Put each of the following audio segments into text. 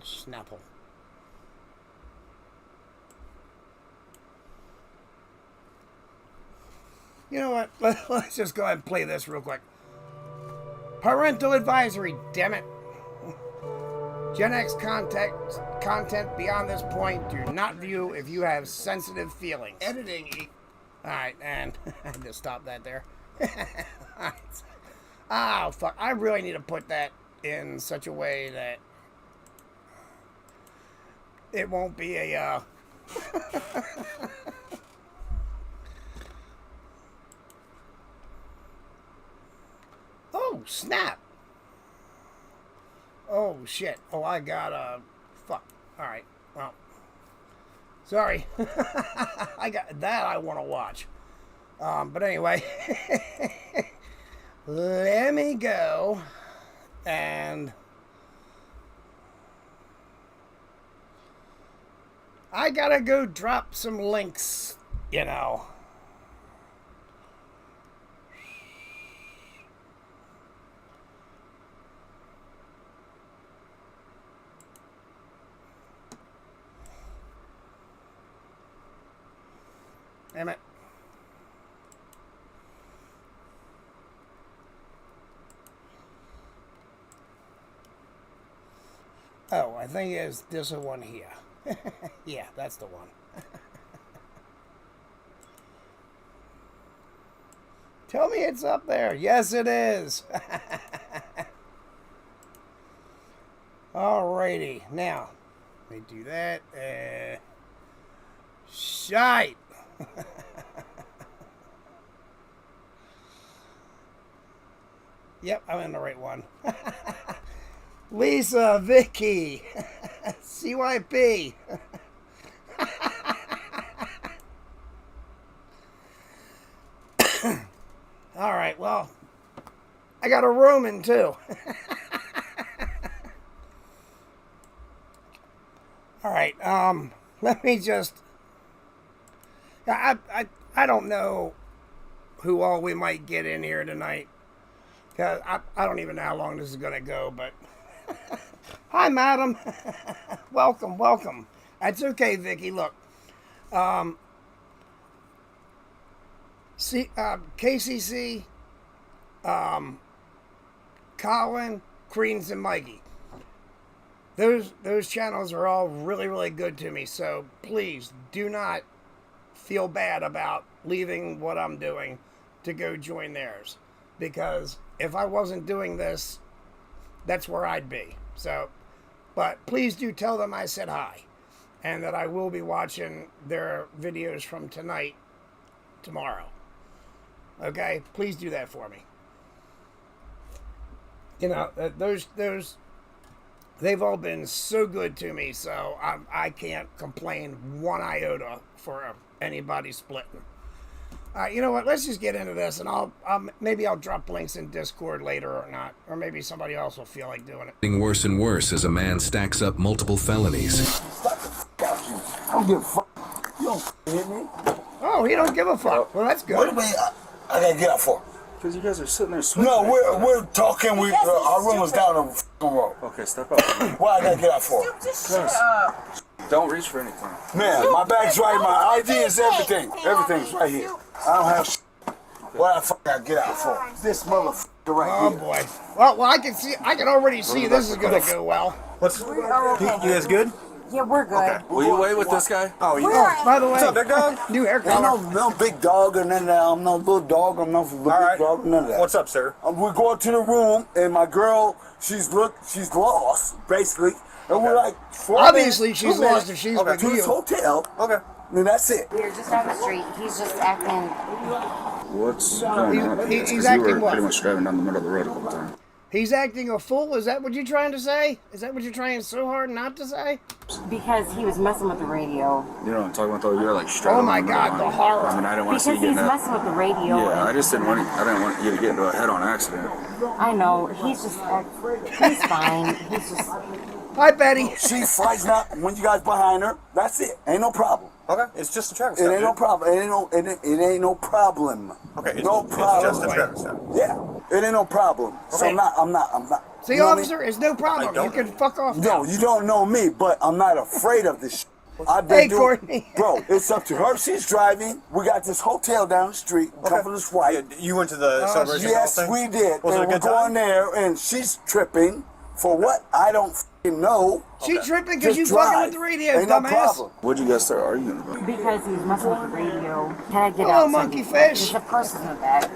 Snapple. You know what? Let's just go ahead and play this real quick. Parental advisory, damn it. Gen X content beyond this point do not view if you have sensitive feelings. Editing. Alright, and I had to stop that there. Alright. Oh, fuck. I really need to put that in such a way that it won't be a, Oh, snap. Oh, shit. Oh, I got a... Fuck. Alright. Well. Sorry. I got that I want to watch. But anyway. Let me go. And... I gotta go drop some links, you know. Damn it. Oh, I think it's this one here. Yeah, that's the one. Tell me it's up there. Yes, it is. Alrighty. Now, let me do that. Shite. Yep, I'm in the right one. Lisa, Vicky, CYP. All right, well, I got a rooming too. All right, let me just. I don't know who all we might get in here tonight. Cause I don't even know how long this is gonna go, but. Hi, madam. Welcome, welcome. That's okay, Vicky. Look, KCC, Colin, Creedence, and Mikey. Those channels are all really, really good to me. So please do not feel bad about leaving what I'm doing to go join theirs, because if I wasn't doing this, that's where I'd be. So, but please do tell them I said hi, and that I will be watching their videos from tonight, tomorrow. Okay? Please do that for me. You know, they've all been so good to me, so I can't complain one iota for anybody splitting. You know what? Let's just get into this, and maybe I'll drop links in Discord later or not, or maybe somebody else will feel like doing it. Getting worse and worse as a man stacks up multiple felonies. I don't give a fuck. You don't hit me. Oh, he don't give a fuck. Well, that's good. What do I gotta get out for? Because you guys are sitting there sweating. No, we're talking. Our room is down the f***ing road. Okay, step up. Why I gotta get out for? Don't reach for anything. Man, my bag's right. My ID is everything. Everything's right here. I don't have shit. What the fuck I get out for? This motherfucker right here. Oh boy. Well, I can already see this is gonna go well. What's you guys good? Yeah, we're good. Okay. Will you wait with this guy? Oh, you. Oh, by the way, What's up, big dog? new hair Ain't color. no big dog or none of that. I'm no little dog. I'm no little big dog or none of that. What's up, sir? We go to the room, and my girl, she's lost, basically. And we're like, Obviously, she's lost if she's with to this you. hotel. Okay. And that's it. We're just down the street. He's just acting. What's going on? He's acting what? Pretty much driving down the middle of the road a couple times. He's acting a fool? Is that what you're trying to say? Is that what you're trying so hard not to say? Because he was messing with the radio. You know what I'm talking about though? You're like straight Oh on my the middle God, line. the horror. I mean, I didn't want to see Because you he's getting that. messing with the radio. Yeah, I didn't want you to get into a head-on accident. I know. He's just. He's fine. He's just. Hi, Betty. She fights out when you guys behind her. That's it. Ain't no problem. Okay, it's just a traffic It stop. ain't no problem. It ain't no problem. Okay, no problem. It's just a traffic stop. Yeah, it ain't no problem. So Okay. I'm not. See, You know what I mean? officer, it's no problem. You don't. can fuck off No, now. you don't know me, but I'm not afraid of this. I've Hey, been doing, Courtney. bro. It's up to her. She's driving. We got this hotel down the street. Couple of white. Yeah, you went to the celebration? Yes, thing? we did. Was it a and we're good going time? there, and she's tripping for what? I don't f***ing know. She tripping because Just you fucking drive. with the radio, Ain't no dumbass. problem. What'd you guys start arguing about? Because he's messing with the radio. Can I get Hello, out? monkey There's fish. a person in the back.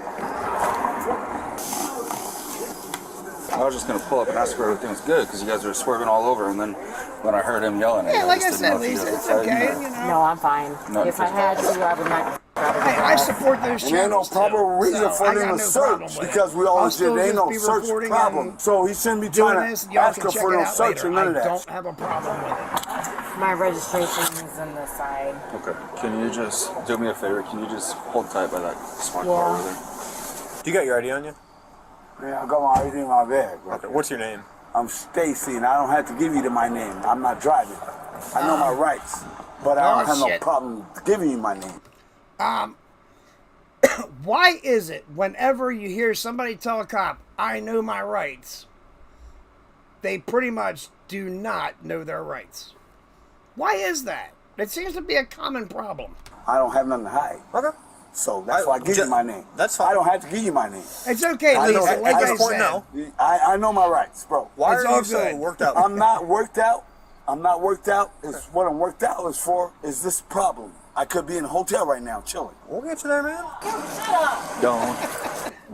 I was just gonna pull up and ask her if everything was good because you guys were swerving all over, and then when I heard him yelling, Yeah, like I just said, didn't know if you Lisa, guys it's were fighting okay. or- You know. No, I'm fine. No, If I had to, I would not. Hey, I support those And ain't no channels, proper too, reason so for I them got to no problem search with it. because we I'll always still did. Ain't just no be search reporting problem. and So he shouldn't be doing trying this, to y'all ask can her check for it no out search later. and none of I that. don't have a problem with it. My registration is in the side. Okay. Can you just do me a favor? Can you just hold tight by that smart Yeah. car over there? You got your ID on you? Yeah, I got my ID in my bag. Bro. Okay. What's your name? I'm Stacy, and I don't have to give you my name. I'm not driving. I know my rights, but I don't have no shit. problem giving you my name. Why is it whenever you hear somebody tell a cop, I know my rights, they pretty much do not know their rights? Why is that? It seems to be a common problem. I don't have nothing to hide. Okay. So that's why I give you my name. That's fine. I don't have to give you my name. It's okay, I know Lisa. that. Like At I this point said, now. I know my rights, bro. Why It's are all you so good. worked out? I'm not worked out. I'm not worked out. It's what I'm worked out is for is this problem. I could be in a hotel right now chilling. We'll get you there, man. Don't.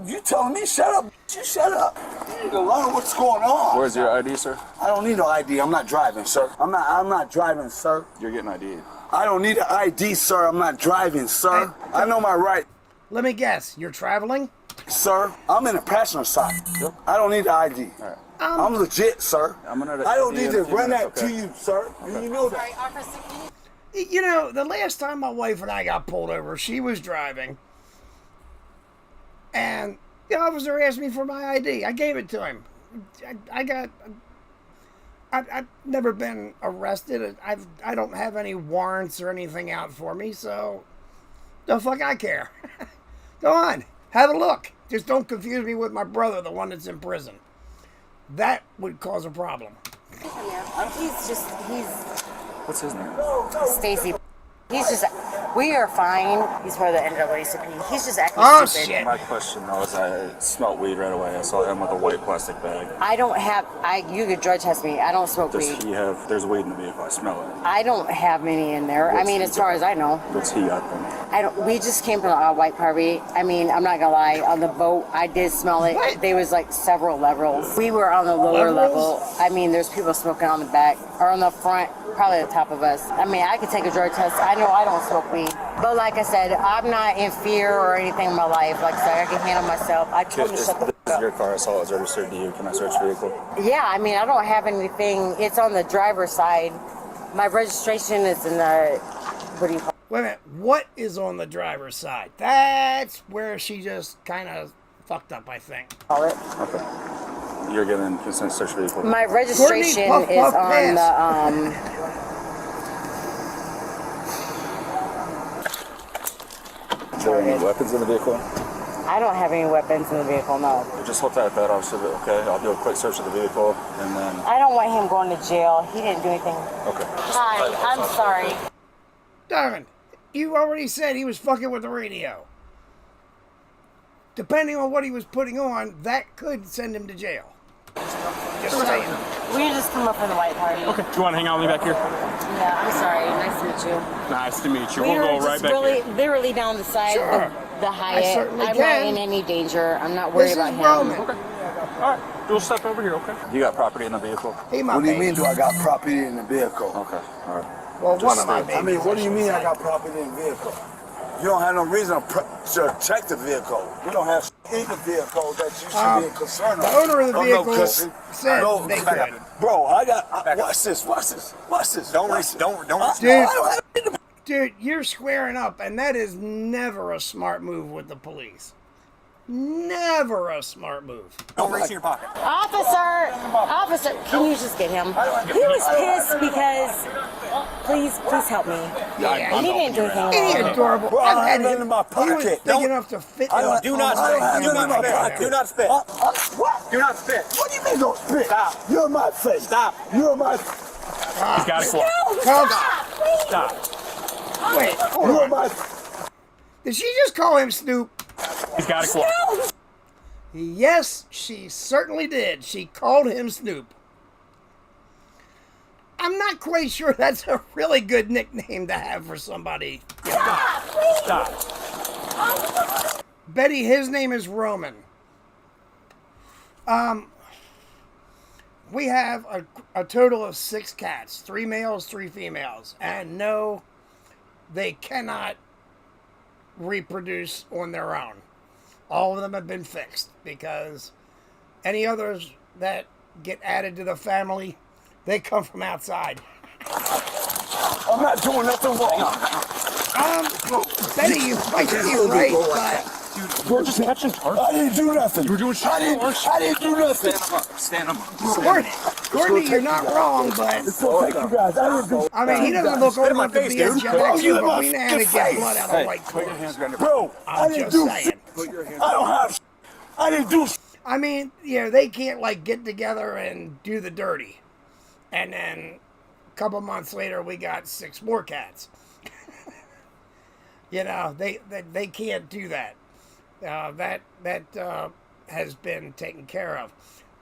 You telling me shut up? You shut up. You need to learn what's going on. Where's your ID, sir? I don't need no ID. I'm not driving, sir. I'm not driving, sir. You're getting ID. I don't need an ID, sir. I'm not driving, sir. I know my right, let me guess, you're traveling? sir. I'm in the passenger side. I don't need the ID. All right. I'm legit, sir. I'm gonna I don't ID need in a to few run minutes, that okay? to you, sir. You know that. You know, the last time my wife and I got pulled over, she was driving, and the officer asked me for my ID. I gave it to him. I've never been arrested. I don't have any warrants or anything out for me, so the fuck I care. Go on, have a look. Just don't confuse me with my brother, the one that's in prison. That would cause a problem. He's What's his name? Stacy. He's just, we are fine. He's part of the NAACP. He's just acting Oh, stupid. shit. My question though is I smelled weed right away. I saw him with a white plastic bag. I don't have, you could drug test me. I don't smoke Does weed. he have, there's weed in the vehicle, I smell it. I don't have many in there. I mean, as far as I know. What's he got then? We just came from a white party. I mean, I'm not gonna lie. On the boat, I did smell it. What? There was like several levels. We were on the lower Levels? level. I mean, there's people smoking on the back or on the front, probably the top of us. I mean, I could take a drug test. I know I don't smoke weed, but like I said, I'm not in fear or anything in my life. Like I said, I can handle myself. I told him to shut the This fuck is up. your car. I saw it was registered to you. Can I search the vehicle? Yeah, I mean, I don't have anything. It's on the driver's side. My registration is in the, what do you call it? Wait a minute, what is on the driver's side? That's where she just kind of fucked up, I think. Okay. You're giving consent to search the vehicle. My registration Puff, is puff, on pass. Are there any weapons in the vehicle? I don't have any weapons in the vehicle, no. Just hold tight with that, officer. Okay, I'll do a quick search of the vehicle and then. I don't want him going to jail. He didn't do anything. Okay. Hi, I'm sorry. Darn, you already said he was fucking with the radio. Depending on what he was putting on, that could send him to jail. Just saying. We just come up from the white party. Okay, do you want to hang out with me back here? Yeah, I'm sorry. Nice to meet you. Nice to meet you. We We'll were go just right back really, here. literally down the side Sure. of the Hyatt. certainly I'm can. not in any danger. I'm not worried This is about him. Roman. Okay. All right, we'll step over here, okay? You got property in the vehicle? He my What do you baby. mean? Do I got property in the vehicle? Okay. All right. Well, one of my I babies. mean, what do you mean I got property in the vehicle? You don't have no reason to check the vehicle. You don't have in the vehicle that you should be concerned the of. owner of the Oh, vehicle no, said they could. Bro, I got. Watch this. Watch this. Watch this. Don't watch this. don't. I Dude. don't have it in the- Dude, you're squaring up, and that is never a smart move with the police. Never a smart move. Don't reach in your pocket. Officer, can you just get him? He was pissed because, please help me. Yeah, He didn't do anything Ain't he wrong. adorable? Bro, I I've don't had have nothing him. in my He was pocket. big enough to fit. I don't- Do not I don't spit. have Do it in not my spit. pocket. Do not spit. What? Do not spit. What do you mean don't spit? Stop. You're in my face. Stop. You're in my. He's got it. Cubs, Stop. wait, hold You're in on. my. Did she just call him Snoop? He's got it. Yes, she certainly did. She called him Snoop. I'm not quite sure that's a really good nickname to have for somebody. Stop. Betty, his name is Roman. We have a total of 6 cats, 3 males, 3 females. And no, they cannot reproduce on their own. All of them have been fixed because any others that get added to the family, they come from outside. I'm not doing nothing wrong. Betty, you might be right, but We're just catching targets. I didn't do nothing. You were doing shit. I didn't do nothing. Stand up. Courtney, you're not wrong, but It's gonna take you guys. I didn't do. I mean, he doesn't look old enough to be a Gen Oh, you Xer, in but my we know how to fucking get face. blood out of white clothes. Bro, I I'm didn't just do saying. shit. I don't have shit. I didn't do shit. I mean, you know, they can't like get together and do the dirty. And then a couple months later, we got 6 more cats. You know, they can't do that. That has been taken care of.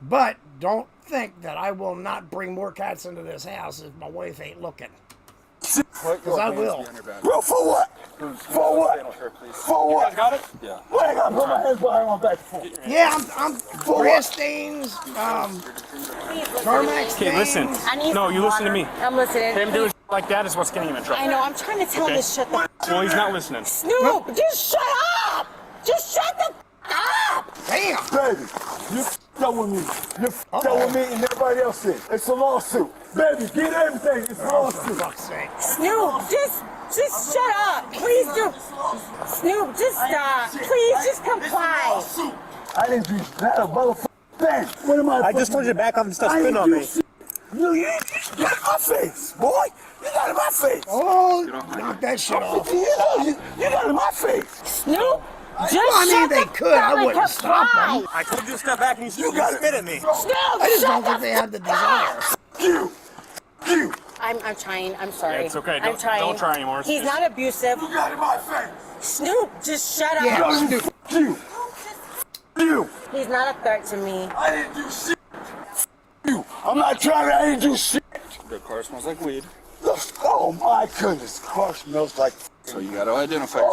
But don't think that I will not bring more cats into this house if my wife ain't looking. Because I will. Bro, for what? For what? For what? Got it? Yeah. Why I gotta put my hands behind my back for? Yeah, I'm grass stains, tarmac stains. Okay, listen. No, you listen to me. I'm listening. Him doing shit like that is what's getting him in trouble. I know. I'm trying to tell him to shut the. Well, he's not listening. Snoop, just shut up. Just shut the up. Damn. Baby, you done with me. You done with me and everybody else is. It's a lawsuit. Baby, get everything. It's a For lawsuit. fuck's sake. Snoop, just shut up. Please do. Snoop, just stop. Please just comply. I didn't do that a motherfucking thing. What am I just told you to back off and stop I spitting didn't on do me. shit. You got in my face, boy. You got in my face. Oh, knock that shit off. You got in my face. Snoop, just I mean, shut they the could. I fuck wouldn't up. stop them. I told you to step back and you got it. spit at me. Snoop, I just shut don't think the they have the fuck up. desire. You. I'm trying. I'm sorry. Yeah, it's okay. I'm Don't- trying. don't try anymore. He's not abusive. You got in my face. Snoop, just shut up. Yeah, Snoop. You. He's not a threat to me. I didn't do shit. You. I'm not trying to. I didn't do shit. The car smells like weed. Oh my goodness. Car smells like. So you got to identify yourself.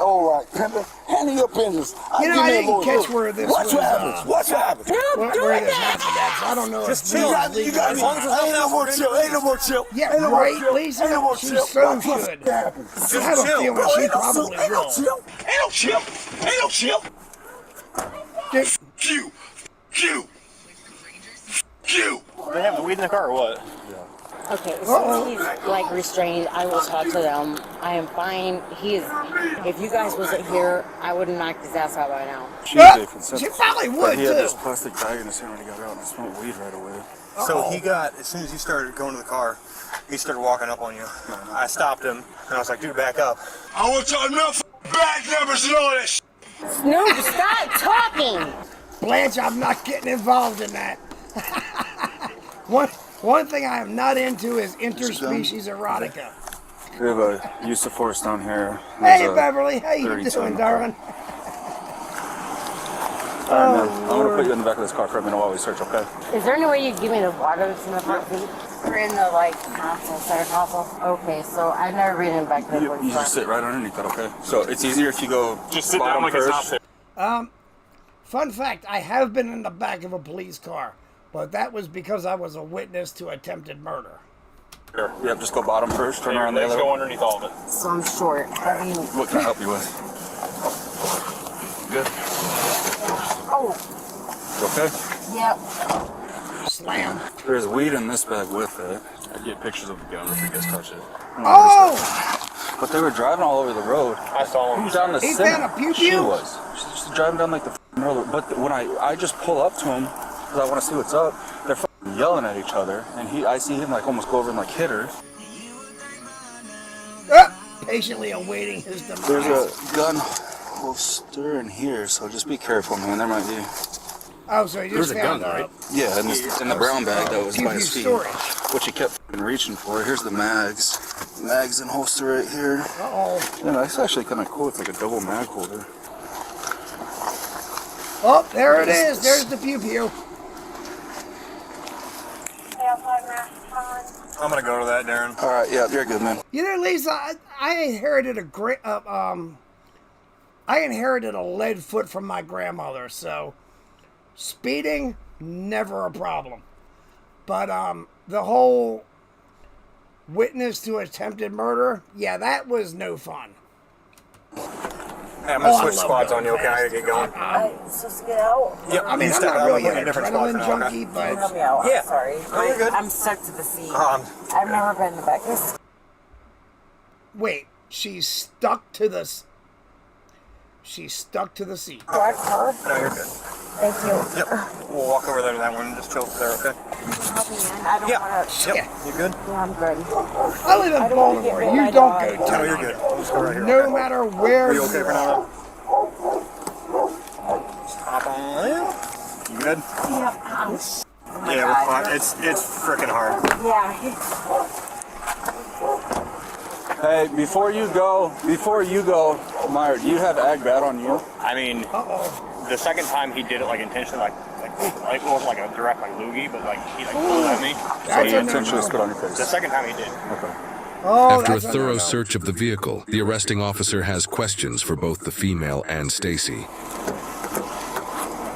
All right, Pimpin'. Handle your business. You know, I didn't catch where this Watch was, what happens. Watch what happens. Snoop, do Where it this now. happened at. So I don't know Just if chill. this You is legal got or me. not. Ain't no more chill. Ain't no more chill. Yeah, Ain't no more right, chill. Lisa? Ain't no more She chill. so Watch what should. happens. I have a feeling Bro, she ain't no probably chill. Ain't no will. chill. Ain't no chill. Ain't no chill. Dude, You. They have the weed in the car or what? Okay, so he's like restrained. I will talk to them. I am fine. He is. If you guys wasn't here, I would have knocked his ass out by now. she probably would, He had this too. plastic bag in his hand when he got out and smelled weed right away. So he got, as soon as you started going to the car, he started walking up on you. I stopped him and I was like, dude, back up. I want y'all to know bag numbers and all that shit. Snoop, stop talking. Blanche, I'm not getting involved in that. One thing I am not into is interspecies erotica. We have a use of force down here. Hey, There's a Beverly, how you 32 doing, in the car. darling? Alright, man. I'm gonna put you in the back of this car for a minute while we search, okay? Is there any way you give me the water that's in the front seat? Or in the console, center console? Okay, so I've never been in back there You before. just sit right underneath that, okay? So it's easier if you go Just sit bottom down like it's first. not there. Fun fact, I have been in the back of a police car, but that was because I was a witness to attempted murder. Here. Yep, just go bottom first, turn Your around the legs other. go underneath all of it. So I'm short. I mean, What can I help you with? Good. oh, Okay. yep. Slam. There's weed in this bag with it. I'd get pictures of the gun if you guys touch it. Oh! But they were driving all over the road. I saw him. Who's down the He center? found a pew She pew? was. She's driving down like the f***ing road. But when I just pull up to him because I want to see what's up, they're f***ing yelling at each other, and I see him like almost go over and like hit her. Patiently awaiting his demise. There's a gun holster in here, so just be careful, man. There might be. Oh, so he just There's a found gun, right? Yeah, in the brown bag that was by his feet, storage. which he kept reaching for. Here's the mags. Mags and holster right here. Uh-oh. Yeah, that's actually kind of cool. It's like a double mag holder. Oh, there it is. There's the pew pew. I'm gonna go to that, Darren. All right, yeah, you're good, man. You know, Lisa, I inherited I inherited a lead foot from my grandmother, so speeding never a problem. But the whole witness to attempted murder, yeah, that was no fun. Hey, I'm gonna Oh, I switch love squads going on you. Okay, I gotta get going. Supposed to get out? Yep. I mean, you I'm step not out. really We'll an put in a different spot adrenaline for now, junkie, okay? but Help me out. Yeah. I'm sorry. No, you're good. I'm stuck to the seat. Oh, I've never been in the back. This wait, she's stuck to the seat. black car. no, you're good. Thank you. Yep. We'll walk over there to that one and just chill there, okay? Help me in. I don't Yeah. want to. Yep. Yeah. You good? Yeah, I'm good. I live in I don't wanna get Baltimore. bit by You a don't dog. go No, down. you're good. We'll just go right here. No okay? matter where Are you okay for now? Oh Just hop on in. You good? Yeah. Yeah, we're fine. It's freaking hard. Yeah. Hey, before you go, Meyer, do you have ag bat on you? I mean, the second time he did it like intentionally, like it wasn't like a direct like loogie, but like he like pulled at me. So That's you a intentionally no-no. spit on your The face. second time he did. Okay. Oh, After a that's thorough no-no. search of the vehicle, the arresting officer has questions for both the female and Stacy.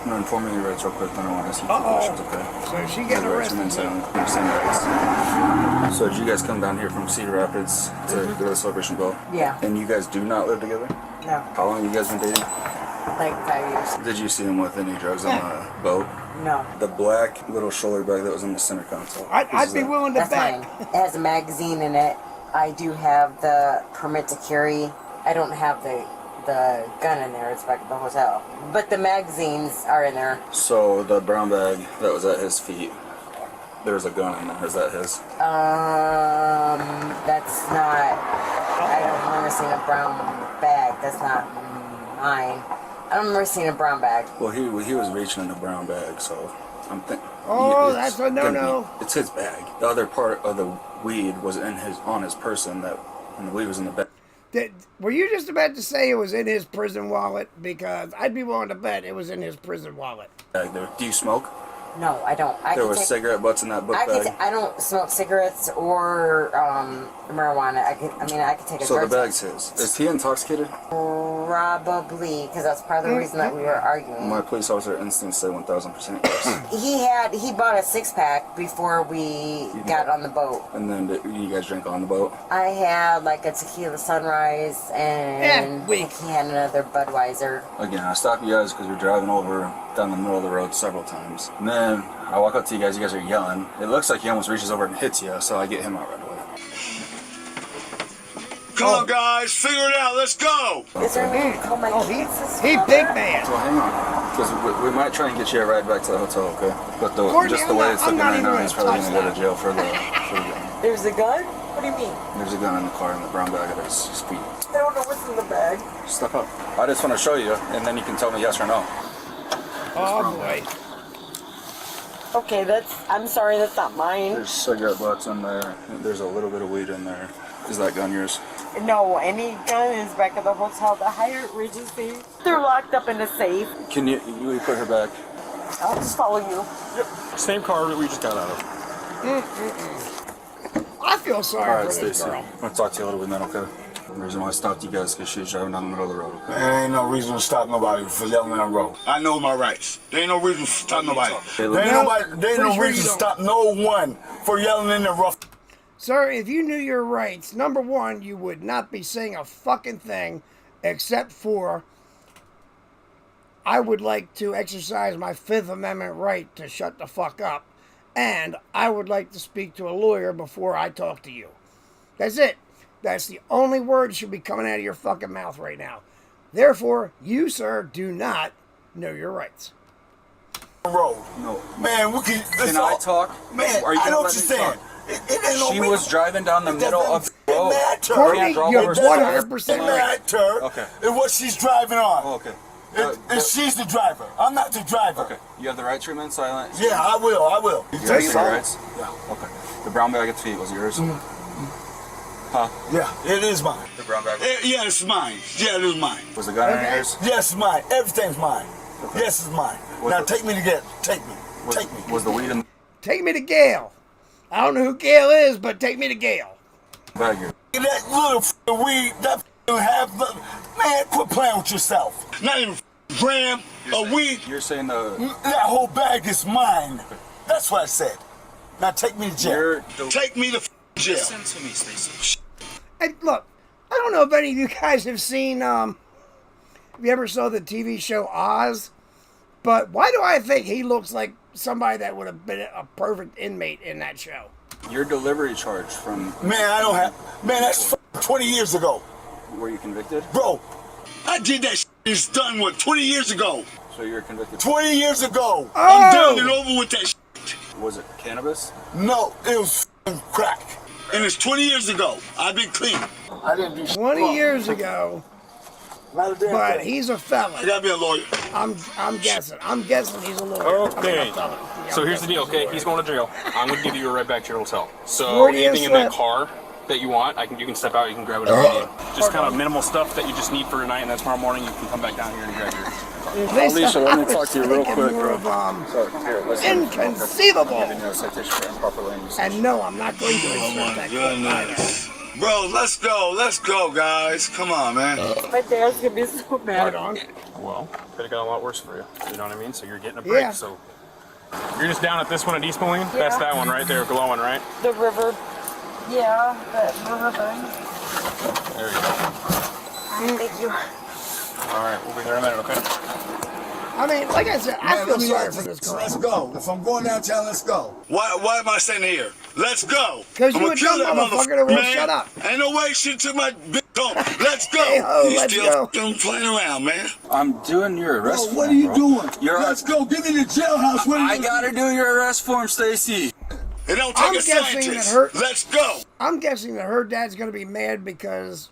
I'm gonna inform you your rights real quick, then I want to ask you a few questions, okay? So she getting Your rights arrested. remain silent. Your same rights. So did you guys come down here from Cedar Rapids to go to the Celebration Ball? Yeah. And you guys do not live together? No. How long have you guys been dating? Like 5 years. Did you see him with any drugs on the boat? No. The black little shoulder bag that was in the center console. I'd be willing to That's bet. mine. It has a magazine in it. I do have the permit to carry. I don't have the gun in there. It's back at the hotel. But the magazines are in there. So the brown bag that was at his feet, there's a gun in there. Is that his? That's not. I don't remember seeing a brown bag. That's not mine. I don't remember seeing a brown bag. Well, he was reaching in the brown bag, so I'm thinking. Oh, that's a no-no. It's his bag. The other part of the weed was on his person. And the weed was in the bag. Were you just about to say it was in his prison wallet? Because I'd be willing to bet it was in his prison wallet. Bag there. Do you smoke? No, I don't. There was cigarette butts in that book I bag. I don't smoke cigarettes or marijuana. I could take a So the drug bag's his. Is he intoxicated? Probably, because that's part of the reason that we were arguing. My police officer instincts say 1,000% yes. He bought a 6-pack before we got on the boat. And then you guys drink on the boat? I had like a tequila sunrise and weak. he had another Budweiser. Again, I stop you guys because we're driving over down the middle of the road several times. And then I walk up to you guys are yelling. It looks like he almost reaches over and hits you, so I get him out right away. Come on, guys, figure it out. Let's go. Is there any way to call my kids? He big man. So hang on, because we might try and get you a ride back to the hotel, okay? But Courtney, just the way it's I'm looking not right even now, he's probably gonna going to go touch to jail for the gun. There's a gun? What do you mean? There's a gun in the car in the brown bag at his feet. I don't know what's in the bag. Step up. I just want to show you, and then you can tell me yes or no. Oh boy. Okay, I'm sorry, that's not mine. There's cigarette butts in there. There's a little bit of weed in there. Is that gun yours? No, any gun is back at the hotel. The Hyatt Regency. They're locked up in a safe. Can you put her back? I'll just follow you. Same car that we just got out of. I feel sorry All right, for this Stacy. girl. I'll talk to you a little bit then, okay? The reason why I stopped you guys is because she was driving down the middle of the road, okay? There ain't no reason to stop nobody for yelling on the road. I know my rights. There ain't no reason to stop nobody. There ain't no Pretty sure reason you to don't. stop no one for yelling in the rough. Sir, if you knew your rights, number one, you would not be saying a fucking thing except for I would like to exercise my Fifth Amendment right to shut the fuck up, and I would like to speak to a lawyer before I talk to you. That's it. That's the only word that should be coming out of your fucking mouth right now. Therefore, you, sir, do not know your rights. Road. No. Man, we can. Can I talk? Man, Are you I gonna know let what you're me saying. talk? It ain't no She reason. was driving down the middle of the road. Courtney, Can't drive you're over 100% It right. matter Okay. and what she's driving on. Oh, okay. She's the driver. I'm not the driver. Okay. You have the right to remain silent. Yeah, I will. You take you cigarettes? Yeah. Okay. The brown bag at feet was yours? Huh? Yeah, it is mine. The brown bag? Yeah, it's mine. Yeah, it is mine. Was the gun in yours? Yes, it's mine. Everything's mine. Okay. Yes, it's mine. Now take me to get. Take me. Was the weed in Take me to Gail. I don't know who Gail is, but take me to Gail. the bag here? That little weed, that half. Man, quit playing with yourself. Not even gram of weed. You're saying the... That whole bag is mine. That's what I said. Now take me to jail. Take me to jail. Listen to me, Stacy. Hey, look, I don't know if any of you guys have seen, if you ever saw the TV show Oz, but why do I think he looks like somebody that would have been a perfect inmate in that show? Your delivery charge from... Man, I don't have. Man, that's 20 years ago. Were you convicted? Bro, I did that shit. It's done with 20 years ago. So you were convicted. 20 years ago. Oh. I'm done and over with that shit. Was it cannabis? No, it was crack. And it's 20 years ago. I've been clean. I didn't do shit 20 wrong. years ago, Not a damn but thing. he's a I felon. gotta be a lawyer. I'm guessing. I'm guessing he's a lawyer. Okay. A felon. Yeah, So I'm here's the deal, guessing okay? He's going to jail. I'm going to give you a ride back to your hotel. So Freudian anything in that slip. car that you want, you can step out, you can grab whatever you need. Just kind of minimal stuff that you just need for tonight, and then tomorrow morning you can come back down here and grab your... Alicia, let me talk to you real quick, More bro. of, So, here, listen. inconceivable. Giving you a citation for improper lane usage. And no, I'm not going to Oh insert my that clip goodness. Bro, let's go, guys. Come on, man. My dad's gonna be so mad. either. Well, could have got a lot worse for you. You know what I mean? So you're getting a break. Yeah. So you're just down at this one at East Moline? That's that one right there, glowing, right? The river. Yeah, that river thing. There you go. Thank you. All right, we'll be there in a minute, okay? I mean, like I said, I Man, feel let me sorry ask for you, this girl. let's go. If I'm going downtown, let's go. Why am I standing here? Let's go. 'Cause I'm you gonna a kill dumb that motherfucker that won't man. shut up. Ain't no way shit to my big home. Let's go. Hey, ho, You let's still go. playing around, man. I'm doing your arrest Bro, what are form, you bro. doing? You're- Let's go. Give me the jailhouse. What are I you gotta do your arrest form, Stacy. It don't I'm take a guessing scientist. that her- Let's go. I'm guessing that her dad's going to be mad because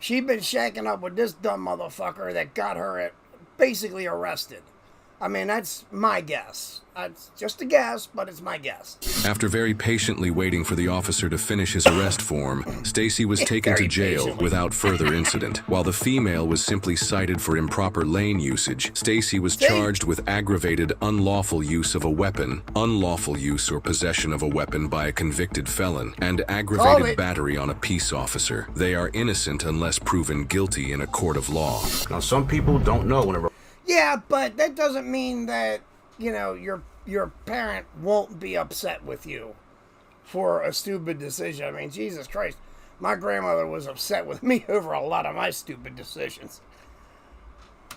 she's been shacking up with this dumb motherfucker that got her basically arrested. I mean, that's my guess. It's just a guess, but it's my guess. After very patiently waiting for the officer to finish his arrest form, Stacy was taken to Very jail patiently. without further incident. While the female was simply cited for improper lane usage, Stacy was charged with aggravated unlawful use of a weapon, unlawful use or possession of a weapon by a convicted felon, and Call aggravated it. battery on a peace officer. They are innocent unless proven guilty in a court of law. Now, some people don't know when a Yeah, but that doesn't mean that, your parent won't be upset with you for a stupid decision. I mean, Jesus Christ. My grandmother was upset with me over a lot of my stupid decisions.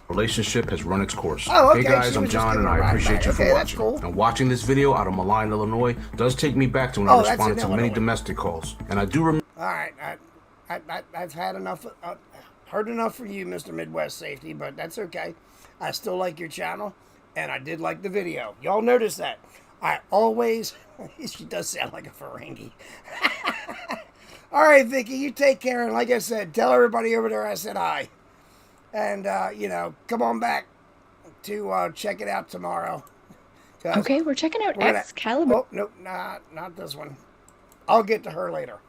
relationship has run its course. Oh, okay, Hey guys, she I'm was just John giving and a I ride appreciate back. you for Okay, that's watching. cool. And watching this video out of Malign, Illinois does take me back to when Oh, I that's responded in to many Illinois. domestic calls. And I do remember All right, I've had enough, heard enough for you, Mr. Midwest Safety, but that's okay. I still like your channel, and I did like the video. Y'all notice that. I always, she does sound like a Ferengi. All right, Vicky, you take care, and like I said, tell everybody over there I said hi. And, come on back to check it out tomorrow. 'Cause Okay, we're checking out we're gonna- Excalibur. Oh, nope, not this one. I'll get to her later.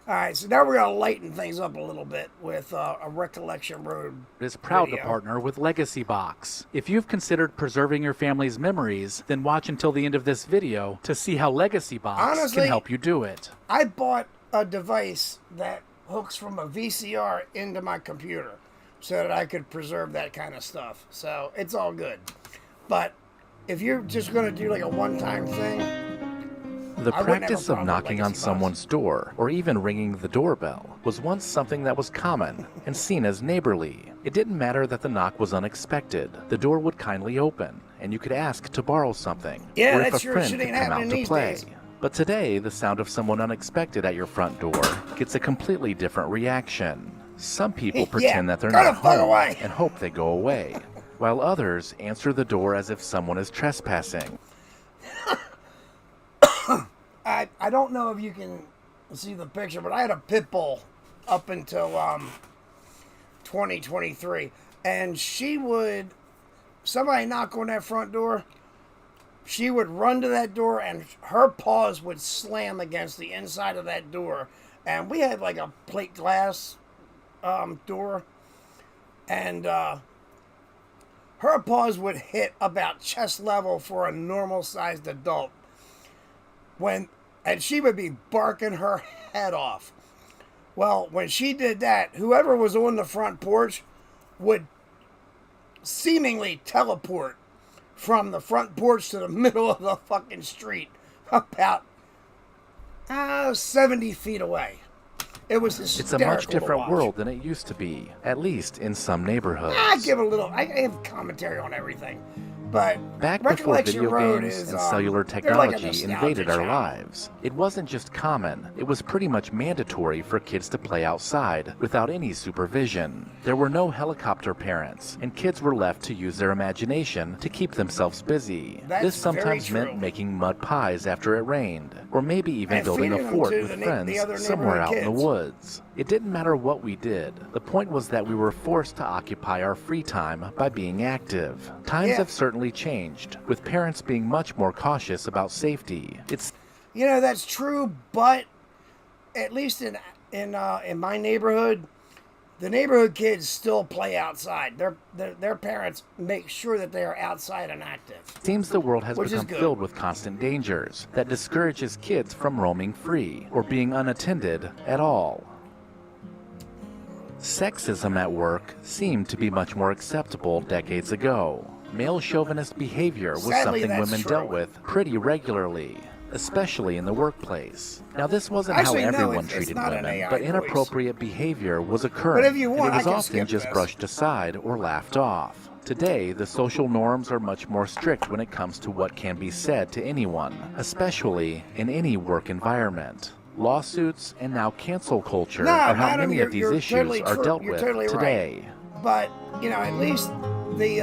All right, so now we're going to lighten things up a little bit with a Recollection Road is proud video. to partner with Legacy Box. If you've considered preserving your family's memories, then watch until the end of this video to see how Legacy Box Honestly, can help you do it. I bought a device that hooks from a VCR into my computer so that I could preserve that kind of stuff. So it's all good. But if you're just going to do like a one-time thing, The I wouldn't have a practice of problem with knocking on Legacy Box. someone's door, or even ringing the doorbell, was once something that was common and seen as neighborly. It didn't matter that the knock was unexpected. The door would kindly open, and you could ask to borrow something, Yeah, or if that a sure friend shit could ain't come out happening to these play. days. But today, the sound of someone unexpected at your front door gets a completely different reaction. Some people Yeah, pretend that they're go the not fuck home away. and hope they go away, while others answer the door as if someone is trespassing. I don't know if you can see the picture, but I had a pit bull up until 2023, and somebody knock on that front door, she would run to that door and her paws would slam against the inside of that door. And we had like a plate glass door, and her paws would hit about chest level for a normal sized adult. And she would be barking her head off. Well, when she did that, whoever was on the front porch would seemingly teleport from the front porch to the middle of the fucking street about 70 feet away. It was hysterical. It's a much different world than it used to be, at least in some neighborhoods. I have commentary on everything. But back before Recollection video Road games is, and cellular they're like a technology nostalgia invaded our channel. lives, it wasn't just common, it was pretty much mandatory for kids to play outside without any supervision. There were no helicopter parents, and kids were left to use their imagination to keep themselves busy. That's this sometimes very meant true. making mud pies after it rained, or maybe even And building a feeding them fort to with the friends other somewhere out neighborhood in the kids. woods. It didn't matter what we did. The point was that we were forced to occupy our free time by being active. Times have certainly changed, with parents being much more cautious about safety. That's true, but at least in my neighborhood, the neighborhood kids still play outside. Their parents make sure that they are outside and active. Seems the world has Which is become good. filled with constant dangers that discourages kids from roaming free or being unattended at all. Sexism at work seemed to be much more acceptable decades ago. Male chauvinist behavior was Sadly, something that's women true. dealt with pretty regularly, especially in the workplace. Now, this wasn't Actually, how no, everyone it's treated not an women, AI but voice. inappropriate behavior was occurring, But if you want, and it was I can often skip just this. brushed aside or laughed off. Today, the social norms are much more strict when it comes to what can be said to anyone, especially in any work environment. Lawsuits and now cancel culture No, are how madam, many of these you're issues totally are true. dealt You're with totally right. today. But at least the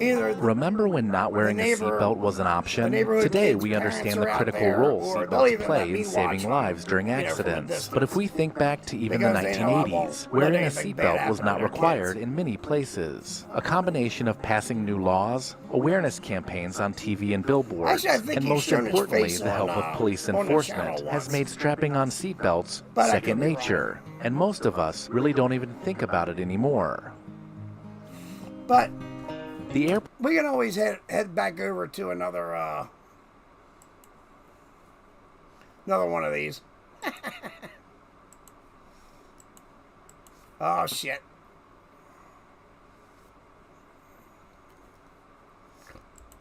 either Remember when not wearing a neighbor- seatbelt was an the option? neighbød Today kids' we parents understand are the out critical there, role or they'll seatbelts even play let me in saving watch lives during from a accidents. distance. But if we think back to even the Because they know I 1980s, won't wearing let a anything bad seatbelt was happen not to their required kids. in many places. A combination of passing new laws, awareness campaigns on TV and billboards, Actually, I think and he's most shown his importantly, face the on, help of police on the enforcement channel has once. made strapping on seatbelts But I second could be wrong. nature. And most of us really don't even think about it anymore. But The air we can always head back over to another one of these. Oh shit.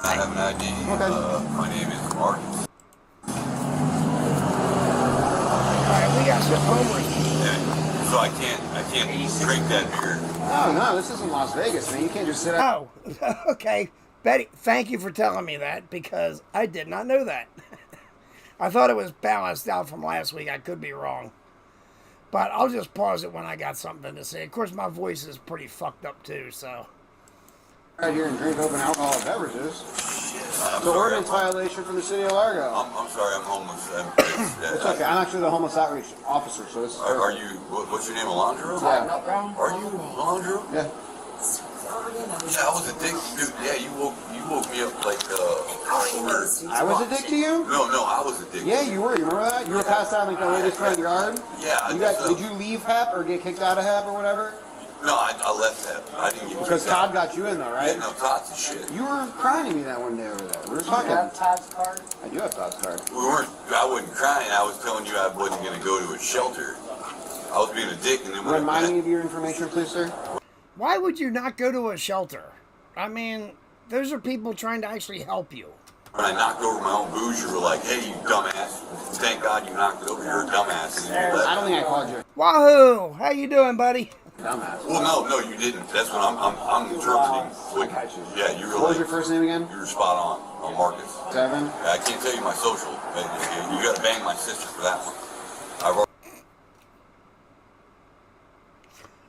I have an ID. My name is Mark. Alright, we got some homework. So I can't drink that beer. No, this isn't Las Vegas, man. You can't just sit out. Oh, okay. Betty, thank you for telling me that because I did not know that. I thought it was balanced out from last week. I could be wrong. But I'll just pause it when I got something to say. Of course, my voice is pretty fucked up too, so. Out here and drink open alcohol beverages. I'm It's an sorry, ordinance violation from the city of Largo. I'm sorry, I'm homeless. It's okay. I'm actually the homeless outreach officer, so this is Are you? What's your name, Alondro? Yeah. Are you Alondro? Yeah. Yeah, I was a dick, dude. Yeah, you woke me up like I was a dick to you? No, I was a dick. Yeah, you were. You remember that? You were passed out in like the latest front yard? Yeah. Did you leave HEP or get kicked out of HEP or whatever? No, I left that. I didn't get Because kicked out. Todd got you in there, right? Yeah, no, Todd's a shit. You were crying to me that one day over there. We were talking. You have Todd's card? I do have Todd's card. I wasn't crying. I was telling you I wasn't going to go to a shelter. I was being a dick, and then when Remind me of your information, please, sir. Why would you not go to a shelter? I mean, those are people trying to actually help you. when I knocked over my own booze, you were like, "Hey, you dumbass! Thank God you knocked it over. You're a dumbass." And then you left. I don't think I called you. Wahoo! How you doing, buddy? Dumbass. Well, no, you didn't. That's what I'm interpreting. What, yeah, you were What like, was your first name again? you were spot on Marcus. 7. I can't tell you my social. You got to bang my sister for that one. I've already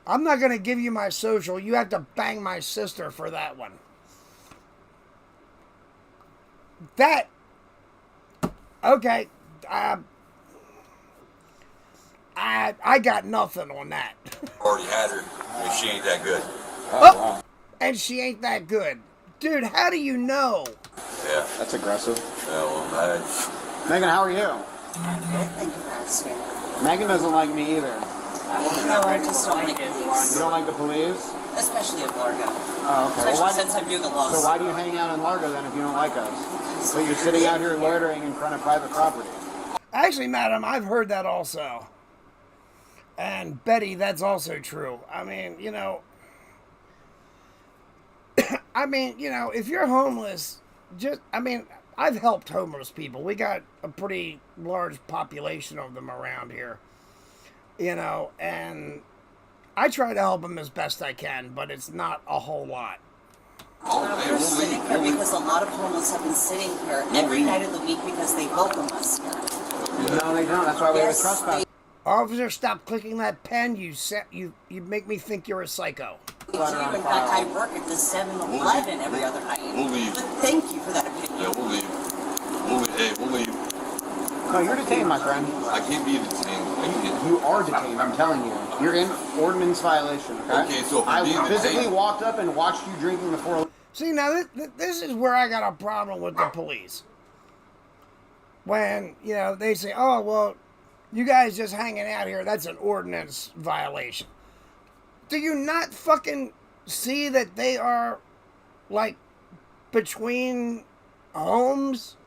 I'm not going to give you my social. You have to bang my sister for that one. That... Okay. I got nothing on that. already had her. And she ain't that good. Oh, and she ain't that good. Dude, how do you know? Yeah. That's aggressive. Yeah, well, Megan, how are you? Thank you for asking. Megan doesn't like me either. No, I just don't like police. You don't like the police? Especially in Largo. Oh, okay. Especially since I'm doing the law. So why do you hang out in Largo then if you don't like us? So you're sitting out here loitering in front of private property. Actually, madam, I've heard that also. And Betty, that's also true. I mean, you know, if you're homeless, I've helped homeless people. We got a pretty large population of them around here, you know, and I try to help them as best I can, but it's not a whole lot. We're sitting here because a lot of homeless have been sitting here every night of the week because they welcome us here. No, they don't. That's why we have a trespass. Officer, stop clicking that pen. You make me think you're a psycho. In fact, I work at the 7-Eleven every other night. We'll leave. But thank you for that opinion. Yeah, we'll leave. Hey, we'll leave. No, you're detained, my friend. I can't be detained. You are detained, I'm telling you. You're in ordinance violation, okay? Okay, so if I I'm being physically detained... walked up and watched you drinking the 4. See, now this is where I got a problem with the police. When, you know, they say, oh, well, you guys just hanging out here, that's an ordinance violation. Do you not fucking see that they are, like, between homes?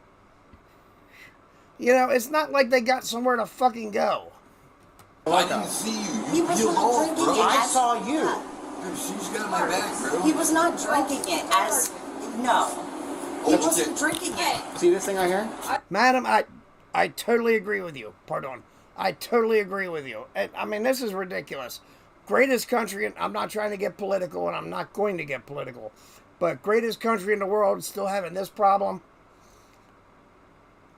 You know, it's not like they got somewhere to fucking go. I didn't see you. He was not drinking it. I saw you. Dude, she's got my back, bro. He was not drinking it as... No. He wasn't drinking it. See this thing right here? Madam, I totally agree with you. Pardon. I totally agree with you. I mean, this is ridiculous. Greatest country, and I'm not trying to get political, and I'm not going to get political, but greatest country in the world still having this problem.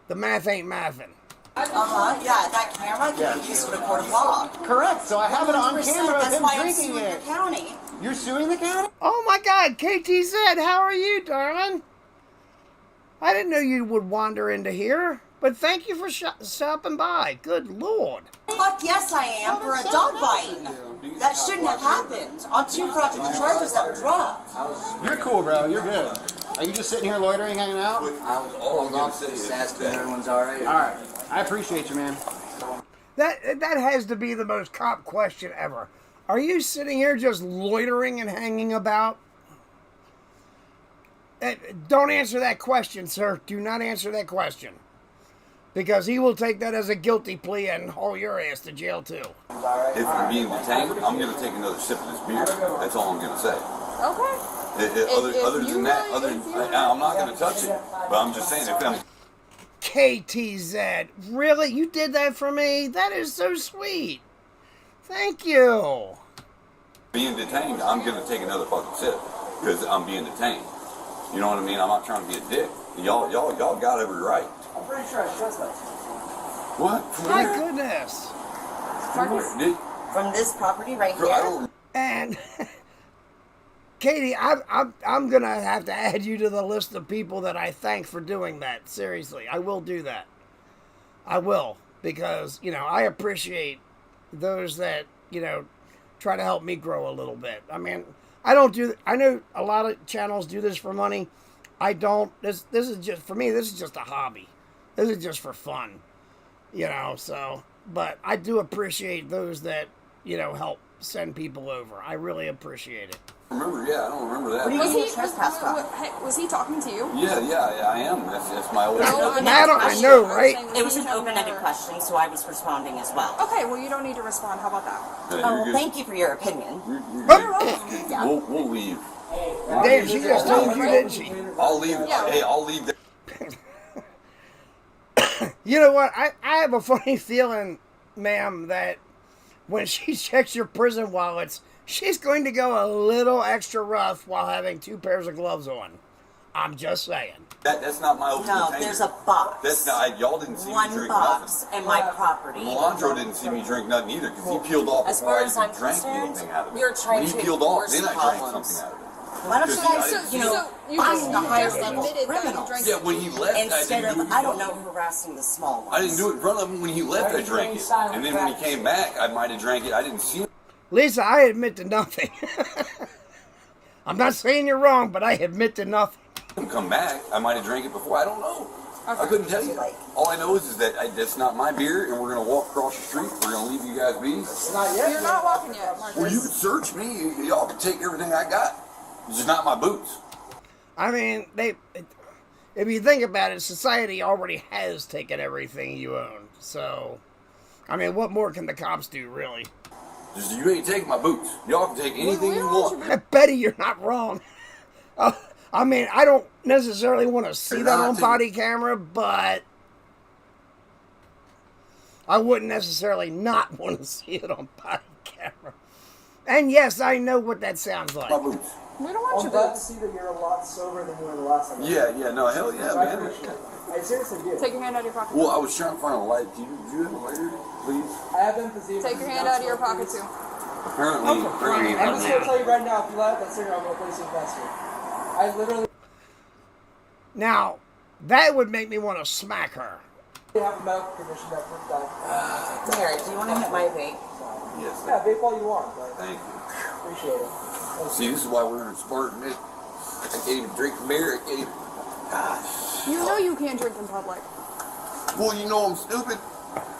The math ain't mathing. Uh-huh, yeah, that camera can be used in a court of law. Correct, so I have it on 100%, camera of that's him why I'm drinking suing it. the county. You're suing the county? Oh my God, KTZ, how are you, darling? I didn't know you would wander into here, but thank you for stopping by. Good Lord. Fuck yes, I am for a dog bite. That shouldn't have happened on 2 fraudulent charges that were dropped. You're cool, bro. You're good. Are you just sitting here loitering, hanging out? All I'm going to say is asking everyone's all right. All right. I appreciate you, man. That has to be the most cop question ever. Are you sitting here just loitering and hanging about? Don't answer that question, sir. Do not answer that question. Because he will take that as a guilty plea and haul your ass to jail, too. If I'm being detained, I'm going to take another sip of this beer. That's all I'm going to say. Okay. Other than that, I'm not going to touch it. But I'm just saying, if I'm... KTZ, really? You did that for me? That is so sweet. Thank you. being detained, I'm going to take another fucking sip because I'm being detained. You know what I mean? I'm not trying to be a dick. Y'all got every right. I'm pretty sure I trespassed. What? My goodness. From this property right here. And Katie, I'm gonna have to add you to the list of people that I thank for doing that. Seriously, I will do that. I will, because I appreciate those that try to help me grow a little bit. I mean, I know a lot of channels do this for money. I don't. This is just for me. This is just a hobby. This is just for fun. So, but I do appreciate those that help send people over. I really appreciate it. I don't remember that. Was he talking to you? Yeah, I am. That's my old... I know, right? It was an open-ended question, so I was responding as well. Okay, well, you don't need to respond. How about that? Oh, well, thank you for your opinion. We'll leave. Damn, she just told you, didn't she? I'll leave. Yeah. Hey, I'll leave. You know what? I have a funny feeling, ma'am, that when she checks your prison wallets, she's going to go a little extra rough while having 2 pairs of gloves on. I'm just saying. That's not my open No, container. there's a box. That's not. Y'all didn't see me drink box nothing. and my property. Melandro didn't see me drink nothing either because he peeled off As before far I as even I'm drank concerned, anything out of it. you're trying when he to peeled off, enforce then I drank problems. something out of it. Why don't you guys, find the higher level criminals? Yeah, when he left, instead I didn't do of, it. I don't know, harassing the small ones. I didn't do it in front of him. When he left, I drank it. And then when he came back, I might have drank it. I didn't see him. Lisa, I admit to nothing. I'm not saying you're wrong, but I admit to nothing. Come back. I might have drank it before. I don't know. Okay. I couldn't tell you. All I know is that that's not my beer, and we're gonna walk across the street. We're gonna leave you guys be. You're not walking yet, Marcus. Well, you can search me. Y'all can take everything I got. It's just not my boots. I mean, if you think about it, society already has taken everything you own. So, I mean, what more can the cops do, really? Just, you ain't taking my boots. Y'all can take anything you want. Betty, you're not wrong. I mean, I don't necessarily want to see that on body camera, but I wouldn't necessarily not want to see it on body camera. And yes, I know what that sounds like. My boots. We don't want I'm your glad to boots. see that you're a lot sober than you were the last time. Yeah, no, hell yeah, man. I seriously do. Take your hand out of your pocket. Well, I was trying to find a light. Do you have a lighter, please? I have emphysema. Take your hand out of your pocket, too. Apparently, I'm just going to tell you right now, if you light up that cigarette, I'm going to place you in custody. I literally Now, that would make me want to smack her. have medical permission that proof that. Here, do you want to hit my vape? Yes. Yeah, vape all you want, but Thank you. appreciate it. See, this is why we're in Spartan. I can't even drink beer. I can't even. Gosh. You know you can't drink in public. Well, you know I'm stupid.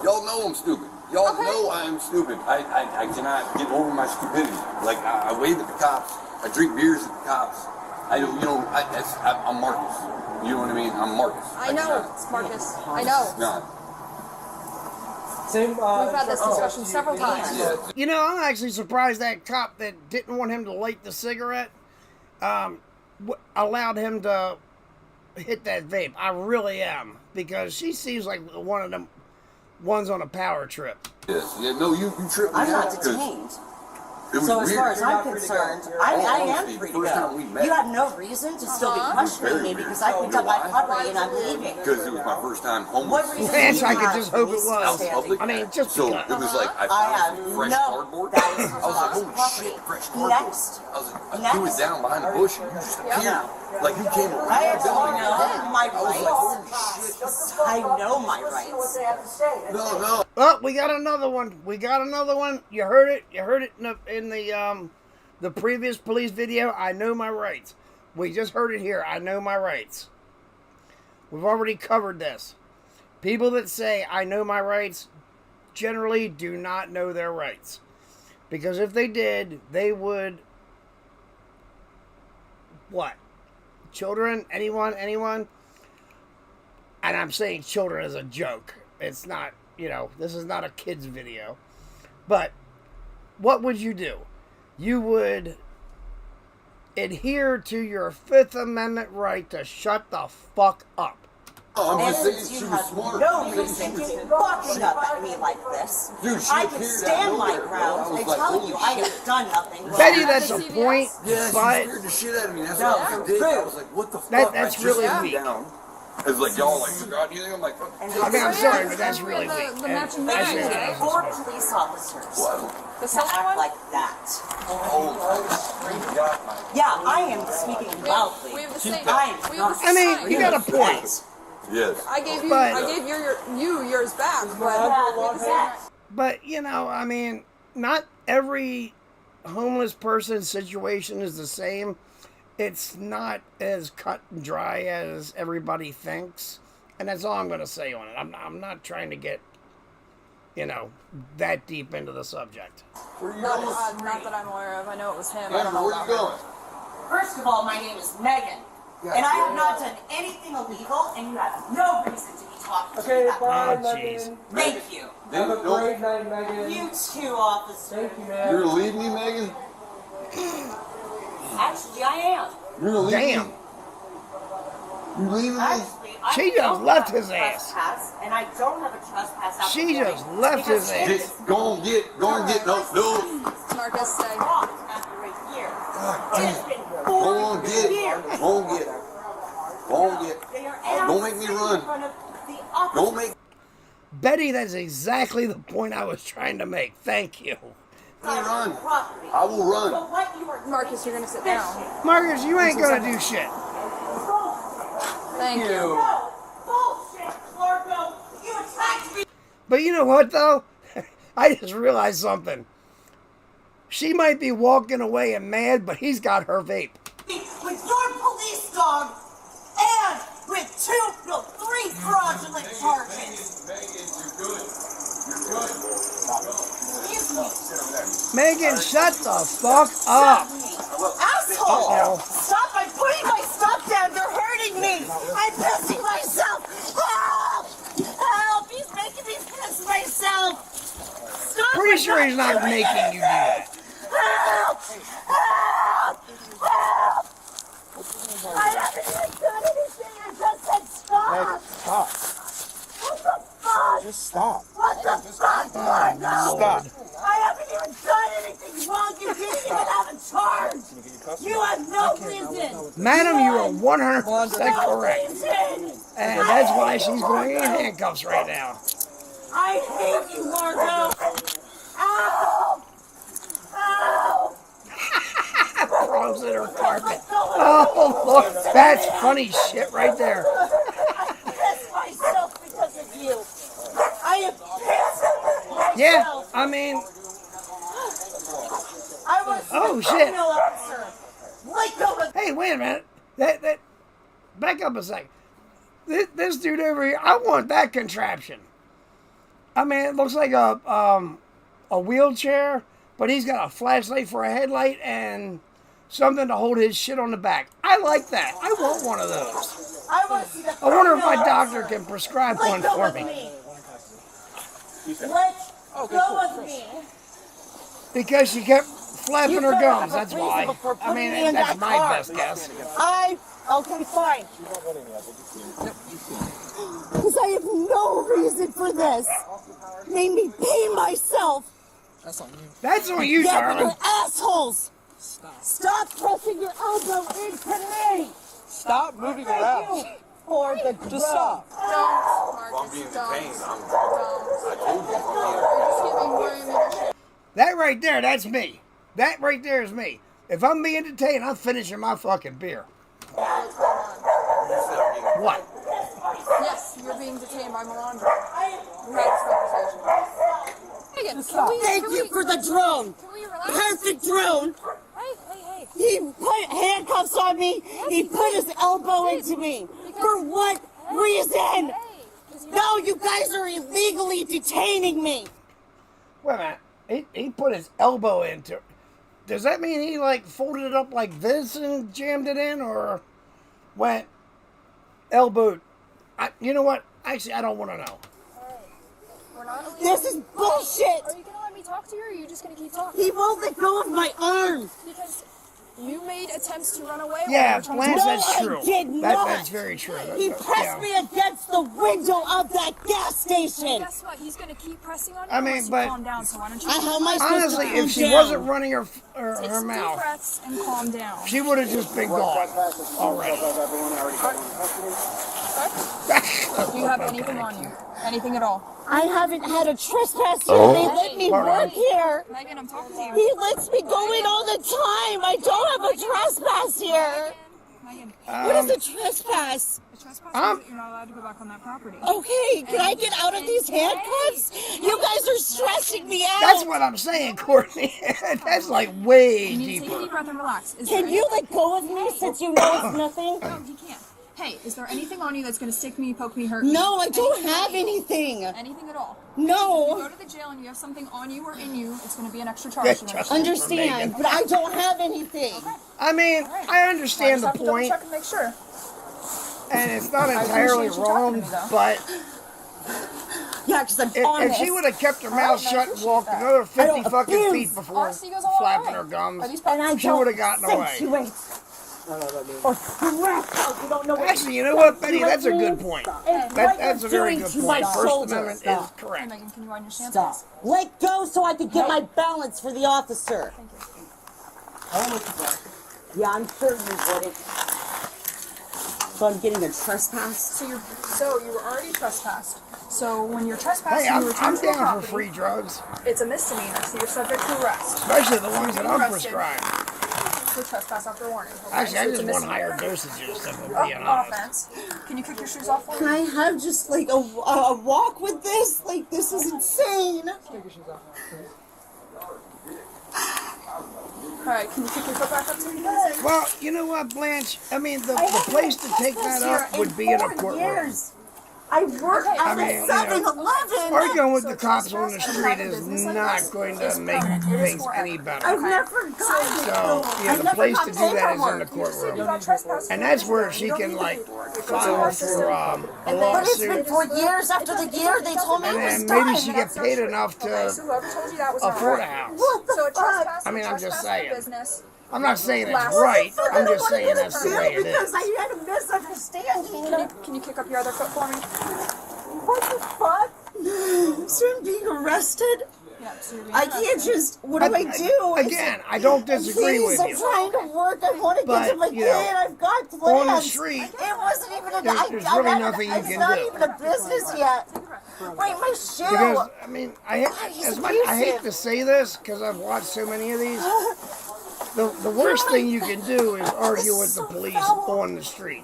Y'all know I'm stupid. Y'all know I'm stupid. I cannot get over my stupidity. Like, I wave at the cops. I drink beers at the cops. I don't, I'm Marcus. You know what I mean? I'm Marcus. I know, it's Marcus. I know. Not. Same, We've had this discussion several times. You know, I'm actually surprised that cop that didn't want him to light the cigarette allowed him to hit that vape. I really am. Because she seems like one of them ones on a power trip. Yes. Yeah, no, you tripped me I'm out. not detained. It was So as weird. far as I'm concerned, I am free to go. You have no reason to still be questioning me because I picked up my property and I'm leaving. Because it was my first time homeless. What reason Yes, do you I could have just for hope me it was. still standing? I mean, just So because. it was like I I found have some fresh no. cardboard. That is I was like, his holy property. shit, fresh cardboard. Next. I was like, you was down behind the bush and you just appeared. Like you came around. I actually know my I was like, holy rights. I know my rights. No. Oh, we got another one. We got another one. You heard it. You heard it in the previous police video. I know my rights. We just heard it here. I know my rights. We've already covered this. People that say I know my rights generally do not know their rights. Because if they did, they would... What? Children? Anyone? And I'm saying children as a joke. It's not, this is not a kid's video. But what would you do? You would adhere to your Fifth Amendment right to shut the fuck up. Oh, I'm just saying And she you was have smart. no reason to be walking up at me like this. Dude, she I can appeared stand out my of nowhere, ground. bro. I I was like, tell holy you, I shit. have done nothing wrong. Betty, that's a point, Yeah, she but scared the shit out of me. That's No, what I did. I was like, what the fuck? that's I just really came weak. down. It was like, y'all like, forgot anything? I'm like, fuck. I mean, I'm sorry, but that's really weak. The matching And that's bag really today. awesome. 4 police officers The to silver act one? like that. Oh, God, my. Yeah, I am speaking loudly. We have the same. I am We have the I same. mean, you got a point. Yes. I gave you. But- I gave you yours back, but Yeah, exactly. But, I mean, not every homeless person's situation is the same. It's not as cut and dry as everybody thinks. And that's all I'm going to say on it. I'm not trying to get, that deep into the subject. Where you not, going? not that I'm aware of. I know it was him. I don't Amber, know where you about going? her. First of all, my name is Megan. And I have not done anything illegal, and you have no reason to be talking to me Okay, that way. bye, Oh, jeez. Megan. Thank you. Have a Don't- great night, Megan. You too, officer. Thank you, man. You're gonna leave me, Megan? Actually, I am. You're gonna leave Damn. me? You leaving me? Actually, I She just don't left have his a ass. trespass, and I don't have a trespass She just left his ass. Go and get, no. Marcus, stay. After a year. It has been Go 4 on, get. years. Go on, get. Go on, get. They are Don't make me in run. front of the office. Don't make me Betty, that's exactly the point I was trying to make. Thank you. run. Property. I will run. But what you are Marcus, you're gonna sit down. Marcus, you ain't going to do shit. Thank you. No, bullshit, Clarko. You attacked me. But you know what, though? I just realized something. She might be walking away and mad, but he's got her vape. With your police dog and with 3 fraudulent charges. Megan, shut the fuck up. Asshole! Uh-oh. Stop! I'm putting my stuff down. They're hurting me. I'm pissing myself. Help! Help! He's making me piss myself. Stop! Pretty sure he's not making you do that. Help! Help! Help! I haven't even done anything. I just said stop. Stop. What the fuck? Just stop. What the fuck? Stop. I haven't even done anything wrong. You didn't even have a charge. You have no reason. Madam, you are 100% No correct. reason. And that's why she's going in handcuffs right now. I hate you, Margo. Ow! Ow! Throws in her carpet. Oh, look, that's funny shit right there. I pissed myself because of you. I am pissed myself. Yeah, I mean, I was oh, a shit. female officer. Let go of Hey, wait a minute. That back up a second. This dude over here, I want that contraption. I mean, it looks like a wheelchair, but he's got a flashlight for a headlight and something to hold his shit on the back. I like that. I want one of those. I want to see the I wonder if my female doctor officer. can prescribe Let one go for of me. Let go of me. Because she kept flapping You her better gums, have a that's reason why. before I putting mean, me in that's that my car. best guess. Okay, fine. Because I have no reason for this. Made me pay myself. That's on you. That's on you, Yeah, but darling. you're assholes. Stop pressing your elbow into me. Stop moving Thank around. you for the Just stop. Don't, Marcus, don't. I told you. You're just giving more ammunition. That right there, that's me. That right there is me. If I'm being detained, I'm finishing my fucking beer. What's going on? What? Yes, you're being detained by Melandra. We had this conversation. Megan, Thank you for the drone. Can we relax? Perfect drone. Hey. He put handcuffs on me. He put his elbow into me. For what reason? No, you guys are illegally detaining me. Wait a minute. He put his elbow into. Does that mean he like folded it up like this and jammed it in, or went elbowed? You know what? Actually, I don't want to know. We're not This is bullshit. Are you gonna let me talk to you, or are you just gonna keep talking? He won't let go of my arm. Because you made attempts to run away. Yeah, while you were trying Lance, to- that's true. I did not. That's very true. He pressed me against the window of that gas station. Guess what? He's gonna keep pressing on you. I mean, unless you but- calm down. So why don't you? How am I supposed Honestly, to if calm she down? wasn't running her Take some deep mouth, breaths and calm down. she would have just been gone already. Do you have anything on you? Anything at all? I haven't had a trespass here. Oh. They let me work here. Megan, I'm talking to you. He lets me go in all the time. I don't have a trespass here. Megan, What is a trespass? a trespass means that you're not allowed to go back on that property. Okay, can I get out of these handcuffs? You guys are stressing me out. That's what I'm saying, Courtney. That's like way You need to take a deeper. deep breath and relax. Is Can there you let go of me since you know it's nothing? No, he can't. Hey, is there anything on you that's gonna stick me, poke me, hurt me? No, I don't Anything have at all? anything. Anything at all? If No. you go to the jail and you have something on you or in you, it's gonna be an extra Yeah, charge. You trust understand? me. Understand, but I don't have anything. I mean, I understand the Just have to double point, check and make sure. and it's not I entirely appreciate you talking wrong, to me, though. but Yeah, because I'm if honest. she would have kept her All right, mouth I shut and appreciate walked that. another 50 I don't fucking abuse. feet before Honesty goes a long flapping way. her gums, Are these And I she don't would have gotten away. accentuate or scratch out. You don't know what Actually, you know what, Betty? That's a good point. And That's a what you're very doing good to my point. First shoulder. Amendment is Stop. Hey, correct. Megan, can you wind your stance? Stop. Let go so I can get my balance for the officer. Thank you. I want to look back. Yeah, I'm sure you wouldn't. So I'm getting a trespass. So you were already trespassed. So when you're trespassing, Hey, you I'm return to the down for property. free drugs, It's a misdemeanor, so you're subject to arrest. especially the ones that I'm Arrested. prescribed. For trespass after warning. Okay? Actually, I So it's just a want higher misdemeanor. dosages, if I'm being honest. Offense. Can you kick your shoes off for Can me? I have just like a walk with this? Like, this is insane. Take your shoes off. Alright, can you pick your foot back up to me, please? Well, you know what, Blanche? I mean, the place to take that up would be in a courtroom. I work at a 7-Eleven. Arguing with the cops on the street is not going to make things any better. I've never gotten So, yeah, the place to do that is in the courtroom. And that's where she can, like, file for a But it's lawsuit. been 4 years after the year they told me it was And done. then maybe she get paid enough to afford a house. What the fuck? I mean, I'm just saying. I'm not saying it's right. I'm just saying that's the way it Because is. I had a misunderstanding. Can you kick up your other foot for me? What the fuck? So I'm being arrested? I can't just, what do I do? Again, I don't disagree Please, with you. I'm trying to work. I want to But, get to my you kid. know, I've got plans. on the street, it wasn't even a, there's really nothing you it's can not do. even a business yet. Wait, my shoe. Because, I mean, he's as much, I hate abusive. to say this because I've watched so many of these. The worst thing you can do is argue with the police on the street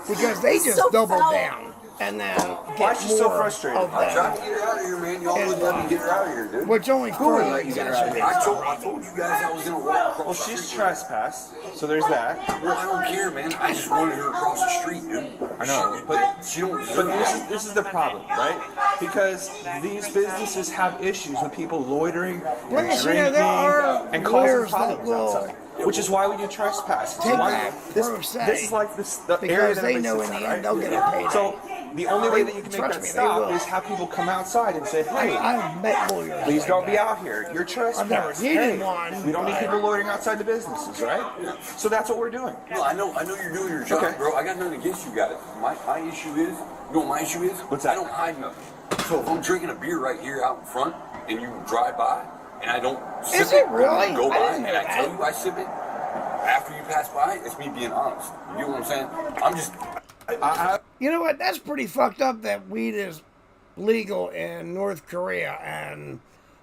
because they just double down and then Why get is she so more frustrated? of I tried to them. get her out of here, man. Y'all wouldn't let me get her out of here, dude. Which only Who wouldn't further let you get her out of here? I told you guys I was gonna walk across. Well, she's trespassed, so there's that. Well, I don't care, man. I just wanted her across the street, dude. I know, but she don't. But this is the problem, right? Because these businesses have issues with people loitering and Yes, yeah, drinking there are and causing lawyers that problems will outside. Which is why we do trespass. take Why that pro se this is like the area because that they everybody know in sits the at, end they'll right? get a payday. So the only way that you can make Trust that me, they stop will. is have people come outside and say, hey, I've met lawyers. please like don't be that. out here. You're trespassing. I've never needed Hey, one, we don't need but- people loitering outside the businesses, right? So that's what we're doing. No, I know you're doing your job, Okay. bro. I got nothing against you guys. My issue is, you know what my issue is? What's that? I don't hide nothing. So if I'm drinking a beer right here out in front and you drive by and I don't sip Is it when really? you go I by didn't and know I tell that. you I sip it after you pass by, it's me being honest. You know what I'm saying? I'm just. You know what? That's pretty fucked up that weed is legal in North Korea and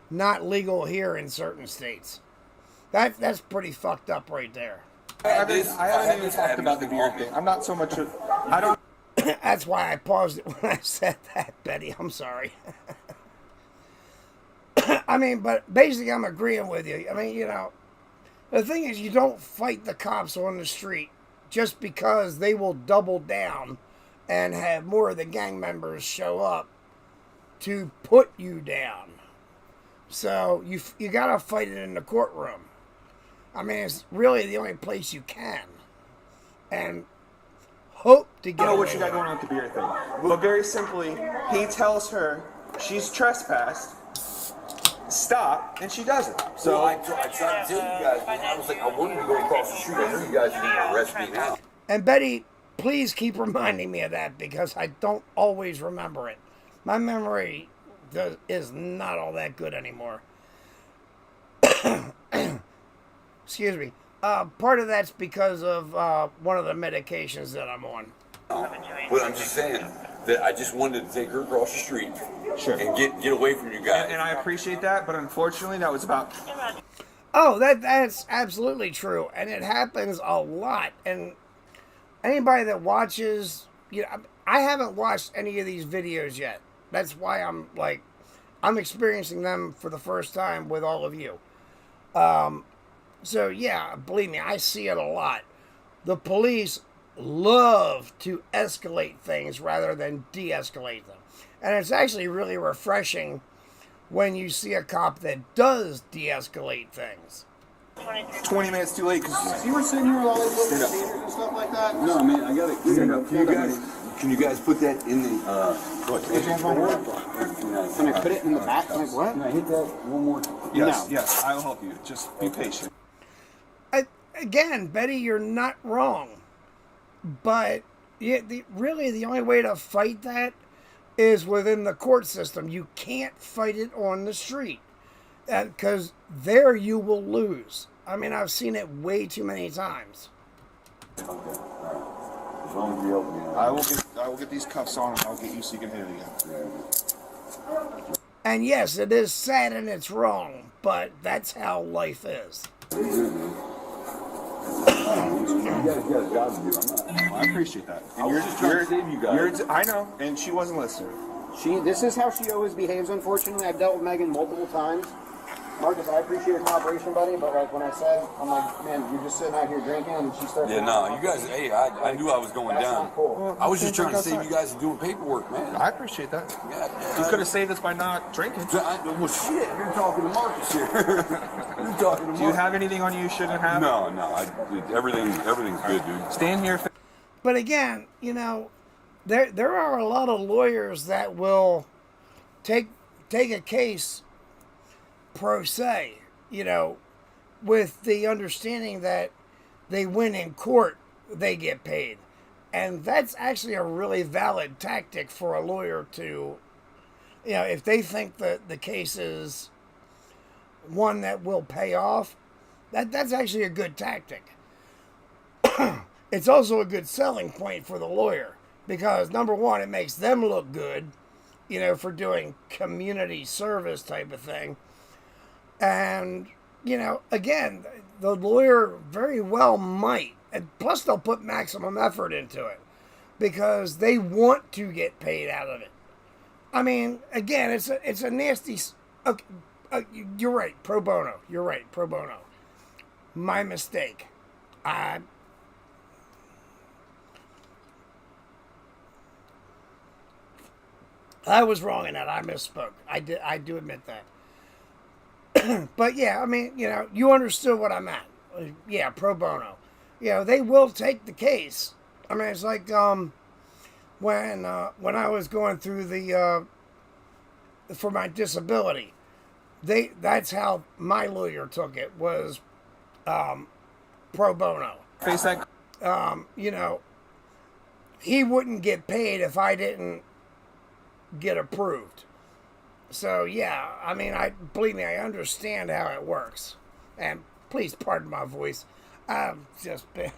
not legal here in certain states. That's pretty fucked up right there. I haven't even talked about the beer thing. I'm not so much. I don't. That's why I paused it when I said that, Betty. I'm sorry. I mean, but basically, I'm agreeing with you. I mean, you know, the thing is, you don't fight the cops on the street just because they will double down and have more of the gang members show up to put you down. So you gotta fight it in the courtroom. I mean, it's really the only place you can, and hope to get. I don't know what away you got with going on with the beer thing, but very simply, he tells her she's trespassed. Stop, and she doesn't. So Well, I tried to tell you guys, man. I was like, I wanted to go across the street. I know you guys are going to arrest me now. And Betty, please keep reminding me of that because I don't always remember it. My memory is not all that good anymore. Excuse me. Part of that's because of one of the medications that I'm on. But I'm just saying that I just wanted to take her across the street and get away from you guys. and I appreciate that, but unfortunately, that was about. Oh, that's absolutely true, and it happens a lot. And anybody that watches, you know, I haven't watched any of these videos yet. That's why I'm experiencing them for the first time with all of you. So yeah, believe me, I see it a lot. The police love to escalate things rather than de-escalate them. And it's actually really refreshing when you see a cop that does de-escalate things. 20 minutes too late because You were sitting here with all these little procedures and stuff like that? No, man, I got it. Can you guys put that in the, Can I put it in the back? Like what? Can I hit that one more? Yes, I will help you. Just be patient. Again, Betty, you're not wrong. But really the only way to fight that is within the court system. You can't fight it on the street. Because there you will lose. I mean, I've seen it way too many times. Okay, all right. As long as you help me. I will get these cuffs on and I'll get you so you can hit it again. And yes, it is sad and it's wrong, but that's how life is. You guys got a job to do. I appreciate that. I was just trying to save you guys. I know, and she wasn't listening. This is how she always behaves, unfortunately. I've dealt with Megan multiple times. Marcus, I appreciate your cooperation, buddy, but like when I said, I'm like, man, you're just sitting out here drinking, and she started. Yeah, no, you guys. Hey, I knew I was going That's down. not cool. I was just trying to save you guys from doing paperwork, man. I appreciate that. Yeah, You could have saved us by not drinking. Well, shit, you're talking to Marcus here. You're talking to Marcus. Do you have anything on you shouldn't have? No, everything's good, dude. Stand here. But again, you know, there are a lot of lawyers that will take a case pro se, you know, with the understanding that they win in court, they get paid. And that's actually a really valid tactic for a lawyer to, you know, if they think that the case is one that will pay off, that's actually a good tactic. It's also a good selling point for the lawyer because, number one, it makes them look good, you know, for doing community service type of thing. And, you know, again, the lawyer very well might. And plus, they'll put maximum effort into it because they want to get paid out of it. I mean, again, it's a nasty... Okay, you're right, pro bono. You're right, pro bono. My mistake. I was wrong in that. I misspoke. I do admit that. But yeah, I mean, you know, you understood what I meant. Yeah, pro bono. You know, they will take the case. I mean, it's like when I was going through the for my disability, that's how my lawyer took it, was pro bono. Face that. You know, he wouldn't get paid if I didn't get approved. So yeah, I mean, believe me, I understand how it works. And please pardon my voice. I've just been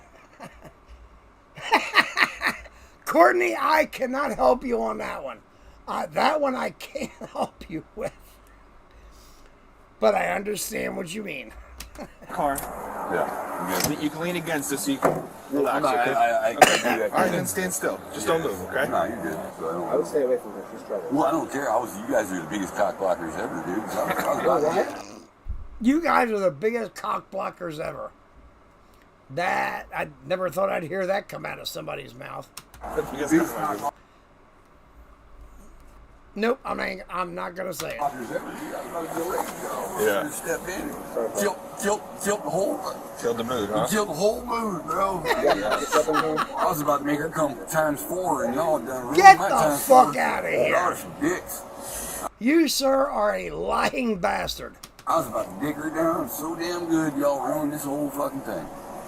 Courtney, I cannot help you on that one. That one I can't help you with. But I understand what you mean. Car. Yeah. You can lean against this so you can relax. No, okay? I can't do that. All right, then stand still. Just don't move, okay? No, you're good. So I would stay away from her. She's trouble. well, I don't care. You guys are the biggest cock blockers ever, dude. So I was about to- You guys are the biggest cock blockers ever. That, I never thought I'd hear that come out of somebody's mouth. Nope, I'm not gonna say it. Yeah. Step in. Tilt the whole. Killed the mood, huh? Tilt the whole mood, bro. I was about to make her come ×4 and y'all done ruined Get my the ×4. fuck out of Y'all here. are some dicks. You, sir, are a lying bastard. I was about to dick her down so damn good, y'all ruined this whole fucking thing.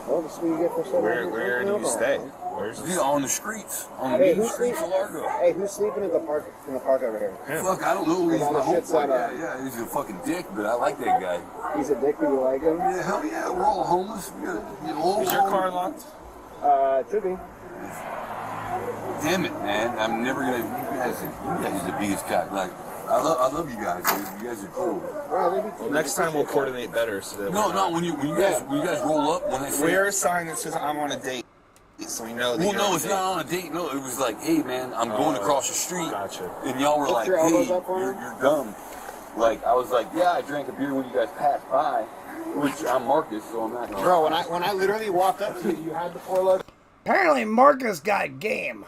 Well, this is what you get for saying. Where do you stay? Where's Dude, on the streets. On the Hey, main who's streets of sleeping? Largo. Hey, who's sleeping in the park over here? Fuck, I don't know. He's all my the shit's homeboy. set up. Yeah, he's a fucking dick, but I like that guy. He's a dick, but you like him? Yeah, hell yeah, we're all homeless. We got Is your car locked? It should be. Damn it, man. I'm never gonna. You guys are the biggest cock. Like, I love you guys, dude. You guys are cool. Well, next time we'll coordinate better. So that No, when you guys roll up, when I say wear a sign that says I'm on a date, so we know. That well, you're no, on a it's date. not on a date. No, it was like, hey, man, I'm going across the street. Gotcha. And y'all were Lift like, your hey, elbows up for you're him? dumb. Like, I was like, yeah, I drank a beer when you guys passed by, which I'm Marcus, so I'm not gonna. Bro, when I literally walked up to you, you had the 4 loads Apparently, Marcus got game.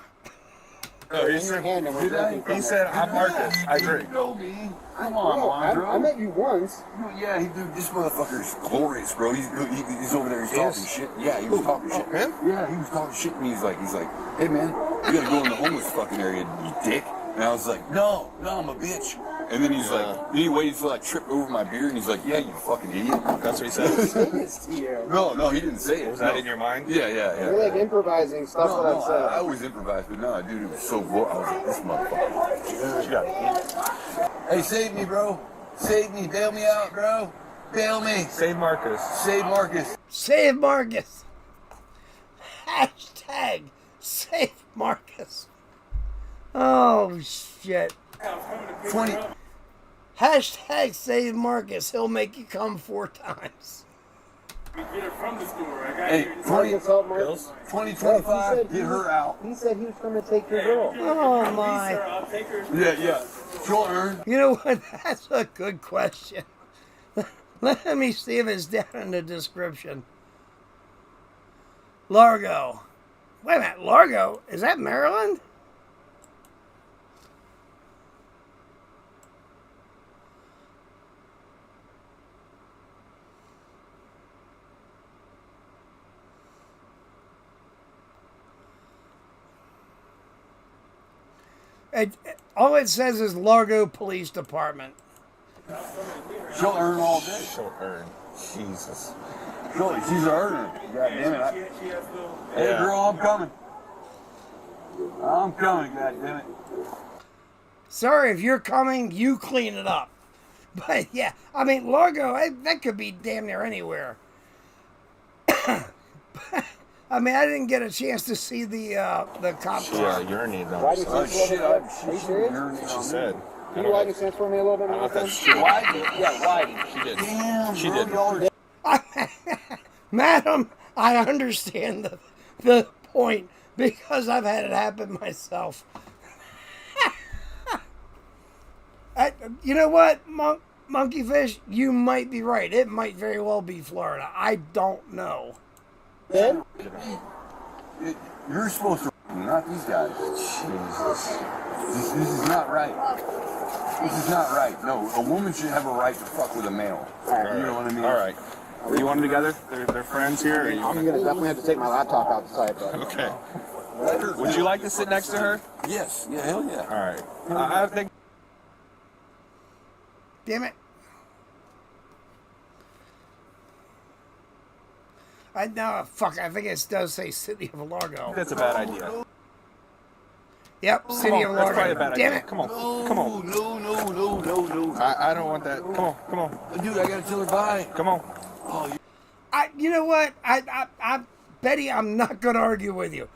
No, in your hand and we're drinking from he it. said, I'm Marcus. I drink. Come on, Bro, Alondro. I met you once. Yeah, this motherfucker's glorious, bro. He's over there. He's talking shit. Yeah, he was talking shit. Him? Yeah, he was talking shit. And he's like, hey man, you gotta go in the homeless fucking area, you dick. And I was like, no, I'm a bitch. And then he's like, then he waited till I tripped over my beer, and he's like, yeah, you fucking idiot. That's what he said. No, he didn't say it. Was that in your mind? Yeah. You're like improvising stuff that I've said. I always improvise, but no, dude, it was so cool. I was like, this motherfucker. You got Hey, save me, bro. Save me. Bail me out, bro. Bail me. Save Marcus. Save Marcus. Save Marcus. Hashtag save Marcus. Oh, shit. 20. Hashtag save Marcus. He'll make you come 4 times. Hey, 2025, get her out. He said he was going to take your girl. Oh, my. Yeah. Sure. You know what? That's a good question. Let me see if it's down in the description. Largo. Wait a minute, Largo? Is that Maryland? All it says is Largo Police Department. She'll earn all day. She'll earn. Jesus. She's an earner. God damn it. Hey, girl, I'm coming. I'm coming, God damn it. Sorry, if you're coming, you clean it up. But yeah, I mean, Largo, that could be damn near anywhere. I mean, I didn't get a chance to see the cop car. Yeah, urinated on Why do you herself. think shit, Are you serious? She said. Can you widen sense for me a little bit? I don't know if that's Malcolm? true. Widen? Yeah, widen. She did. Damn, She bro, did. y'all Madam, I understand the point because I've had it happen myself. You know what, Monkey Fish? You might be right. It might very well be Florida. I don't know. Ben? You're supposed to, not these guys. Jesus. This is not right. This is not right. No, a woman should have a right to fuck with a male. You know what I mean? All right. You want them together? They're friends here? Or you I'm gonna definitely have to take my laptop outside, but Okay. Would you like to sit next to her? Yes. Yeah, hell yeah. All right. I think. Damn it. Fuck, I think it does say City of Largo. That's a bad idea. Yep, City of That's probably a Largo. bad Damn idea. it. Come on. Come on. No. I don't want that. Come on. Come on. Dude, I gotta tell her bye. Come on. You know what? Betty, I'm not going to argue with you.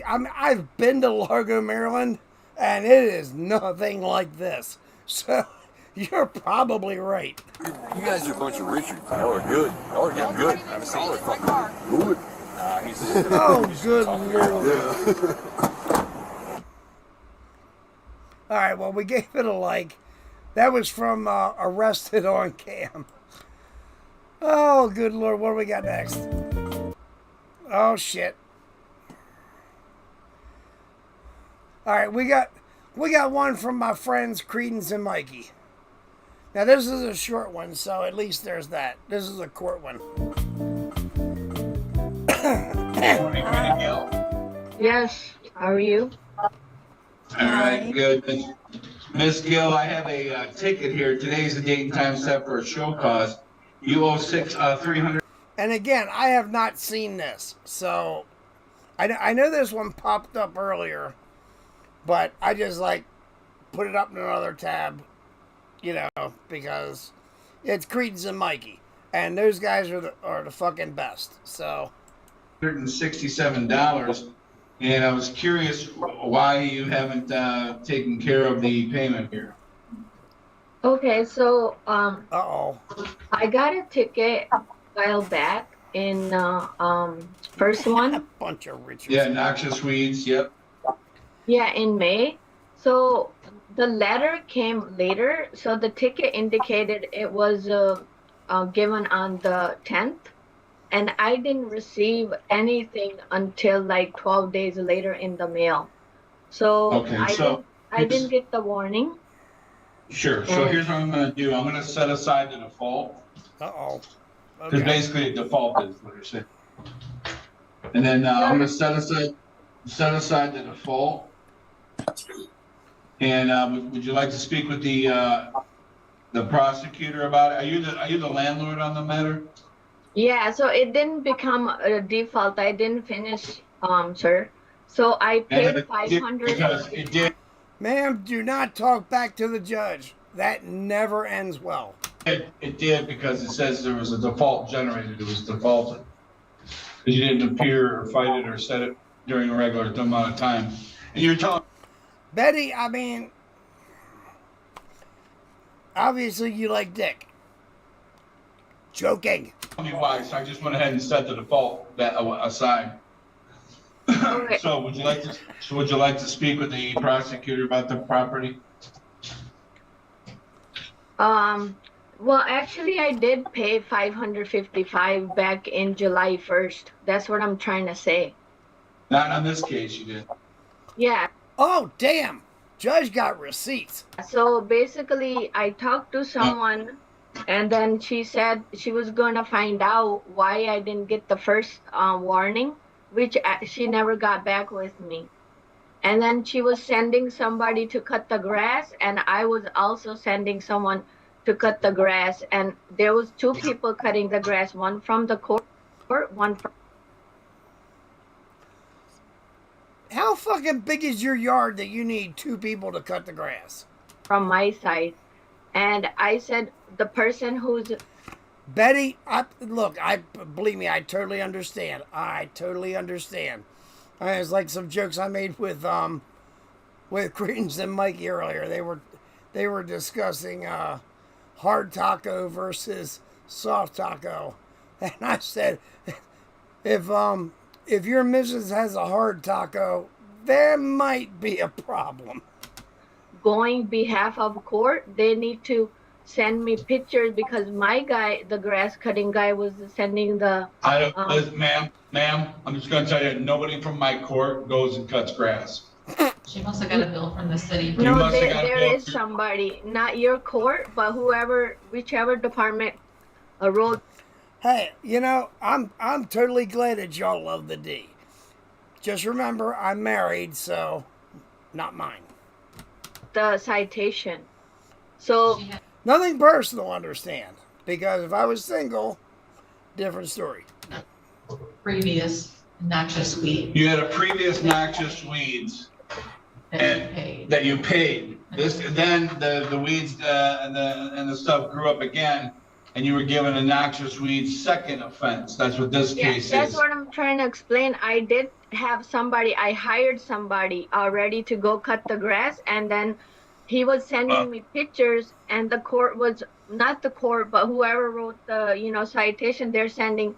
I've been to Largo, Maryland, and it is nothing like this. So you're probably right. You guys are a bunch of Richards. Y'all are good. Y'all are getting good. Y'all are fucking good. Oh, good Lord. All right, well, we gave it a like. That was from Arrested on Cam. Oh, good Lord. What do we got next? Oh, shit. All right, we got one from my friends Credence and Mikey. Now, this is a short one, so at least there's that. This is a court one. Yes, how are you? All right, good. Miss Gill, I have a ticket here. Today's the date and time set for a show cause. You owe $300. And again, I have not seen this, so I know this one popped up earlier, but I just put it up in another tab, because it's Credence and Mikey, and those guys are the fucking best. So $167, and I was curious why you haven't taken care of the payment here. Okay, so Uh-oh. I got a ticket a while back in first one. Bunch of Richards. Yeah, noxious weeds. Yep. Yeah, in May. So the letter came later. So the ticket indicated it was given on the 10th, and I didn't receive anything until 12 days later in the mail. So Okay, I didn't get the warning. Sure. So here's what I'm going to do. I'm going to set aside the default. Uh-oh. Because basically a default is what you're saying. And then I'm going to set aside the default. And would you like to speak with the prosecutor about it? Are you the landlord on the matter? Yeah, so it didn't become a default. I didn't finish, sir. So I paid 500. Because it did. Ma'am, do not talk back to the judge. That never ends well. It did because it says there was a default generated. It was defaulted. Because you didn't appear or fight it or set it during a regular amount of time. And you're telling Betty, I mean, obviously you like dick. Joking. me why, so I just went ahead and set the default aside. Okay. So would you like to speak with the prosecutor about the property? Well, actually, I did pay 555 back in July 1st. That's what I'm trying to say. Not on this case, you did. Yeah. Oh, damn. Judge got receipts. So basically, I talked to someone, and then she said she was going to find out why I didn't get the first warning, which she never got back with me. And then she was sending somebody to cut the grass, and I was also sending someone to cut the grass. And there was two people cutting the grass, one from the court, one from... How fucking big is your yard that you need two people to cut the grass? From my side. And I said, the person who's... Betty, believe me, I totally understand. I totally understand. It's like some jokes I made with Cretans and Mikey earlier. They were discussing hard taco versus soft taco. And I said, if your missus has a hard taco, there might be a problem. Going behalf of court, they need to send me pictures because my guy, the grass cutting guy, was sending the... Ma'am, I'm just going to tell you, nobody from my court goes and cuts grass. She must have got a bill from the city. No, there is somebody, not your court, but whichever department wrote. Hey, I'm totally glad that y'all love the D. Just remember, I'm married, so not mine. The citation. So nothing personal, understand? Because if I was single, different story. Previous noxious weed. You had a previous noxious weeds that you paid. Then the weeds and the stuff grew up again, and you were given a noxious weeds second offense. That's what this case is. That's what I'm trying to explain. I did have I hired somebody already to go cut the grass, and then he was sending me pictures, and the court was, not the court, but whoever wrote the, citation, they're sending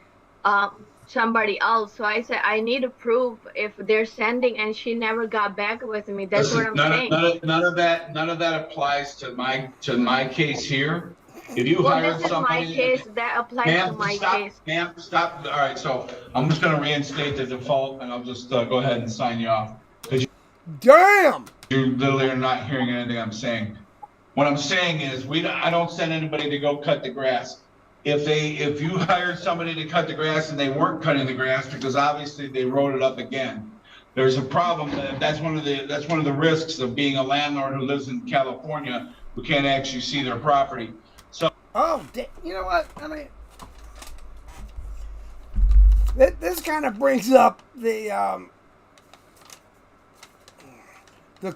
somebody else. So I said, I need to prove if they're sending, and she never got back with me. That's what I'm saying. None of that applies to my case here. If you hire somebody, my case, that applies to my case. Ma'am, stop. All right, so I'm just going to reinstate the default, and I'll just go ahead and sign you off. Damn! You literally are not hearing anything I'm saying. What I'm saying is, I don't send anybody to go cut the grass. If you hired somebody to cut the grass and they weren't cutting the grass because obviously they wrote it up again, there's a problem. That's one of the risks of being a landlord who lives in California who can't actually see their property. So. Oh, you know what? I mean, this kind of brings up the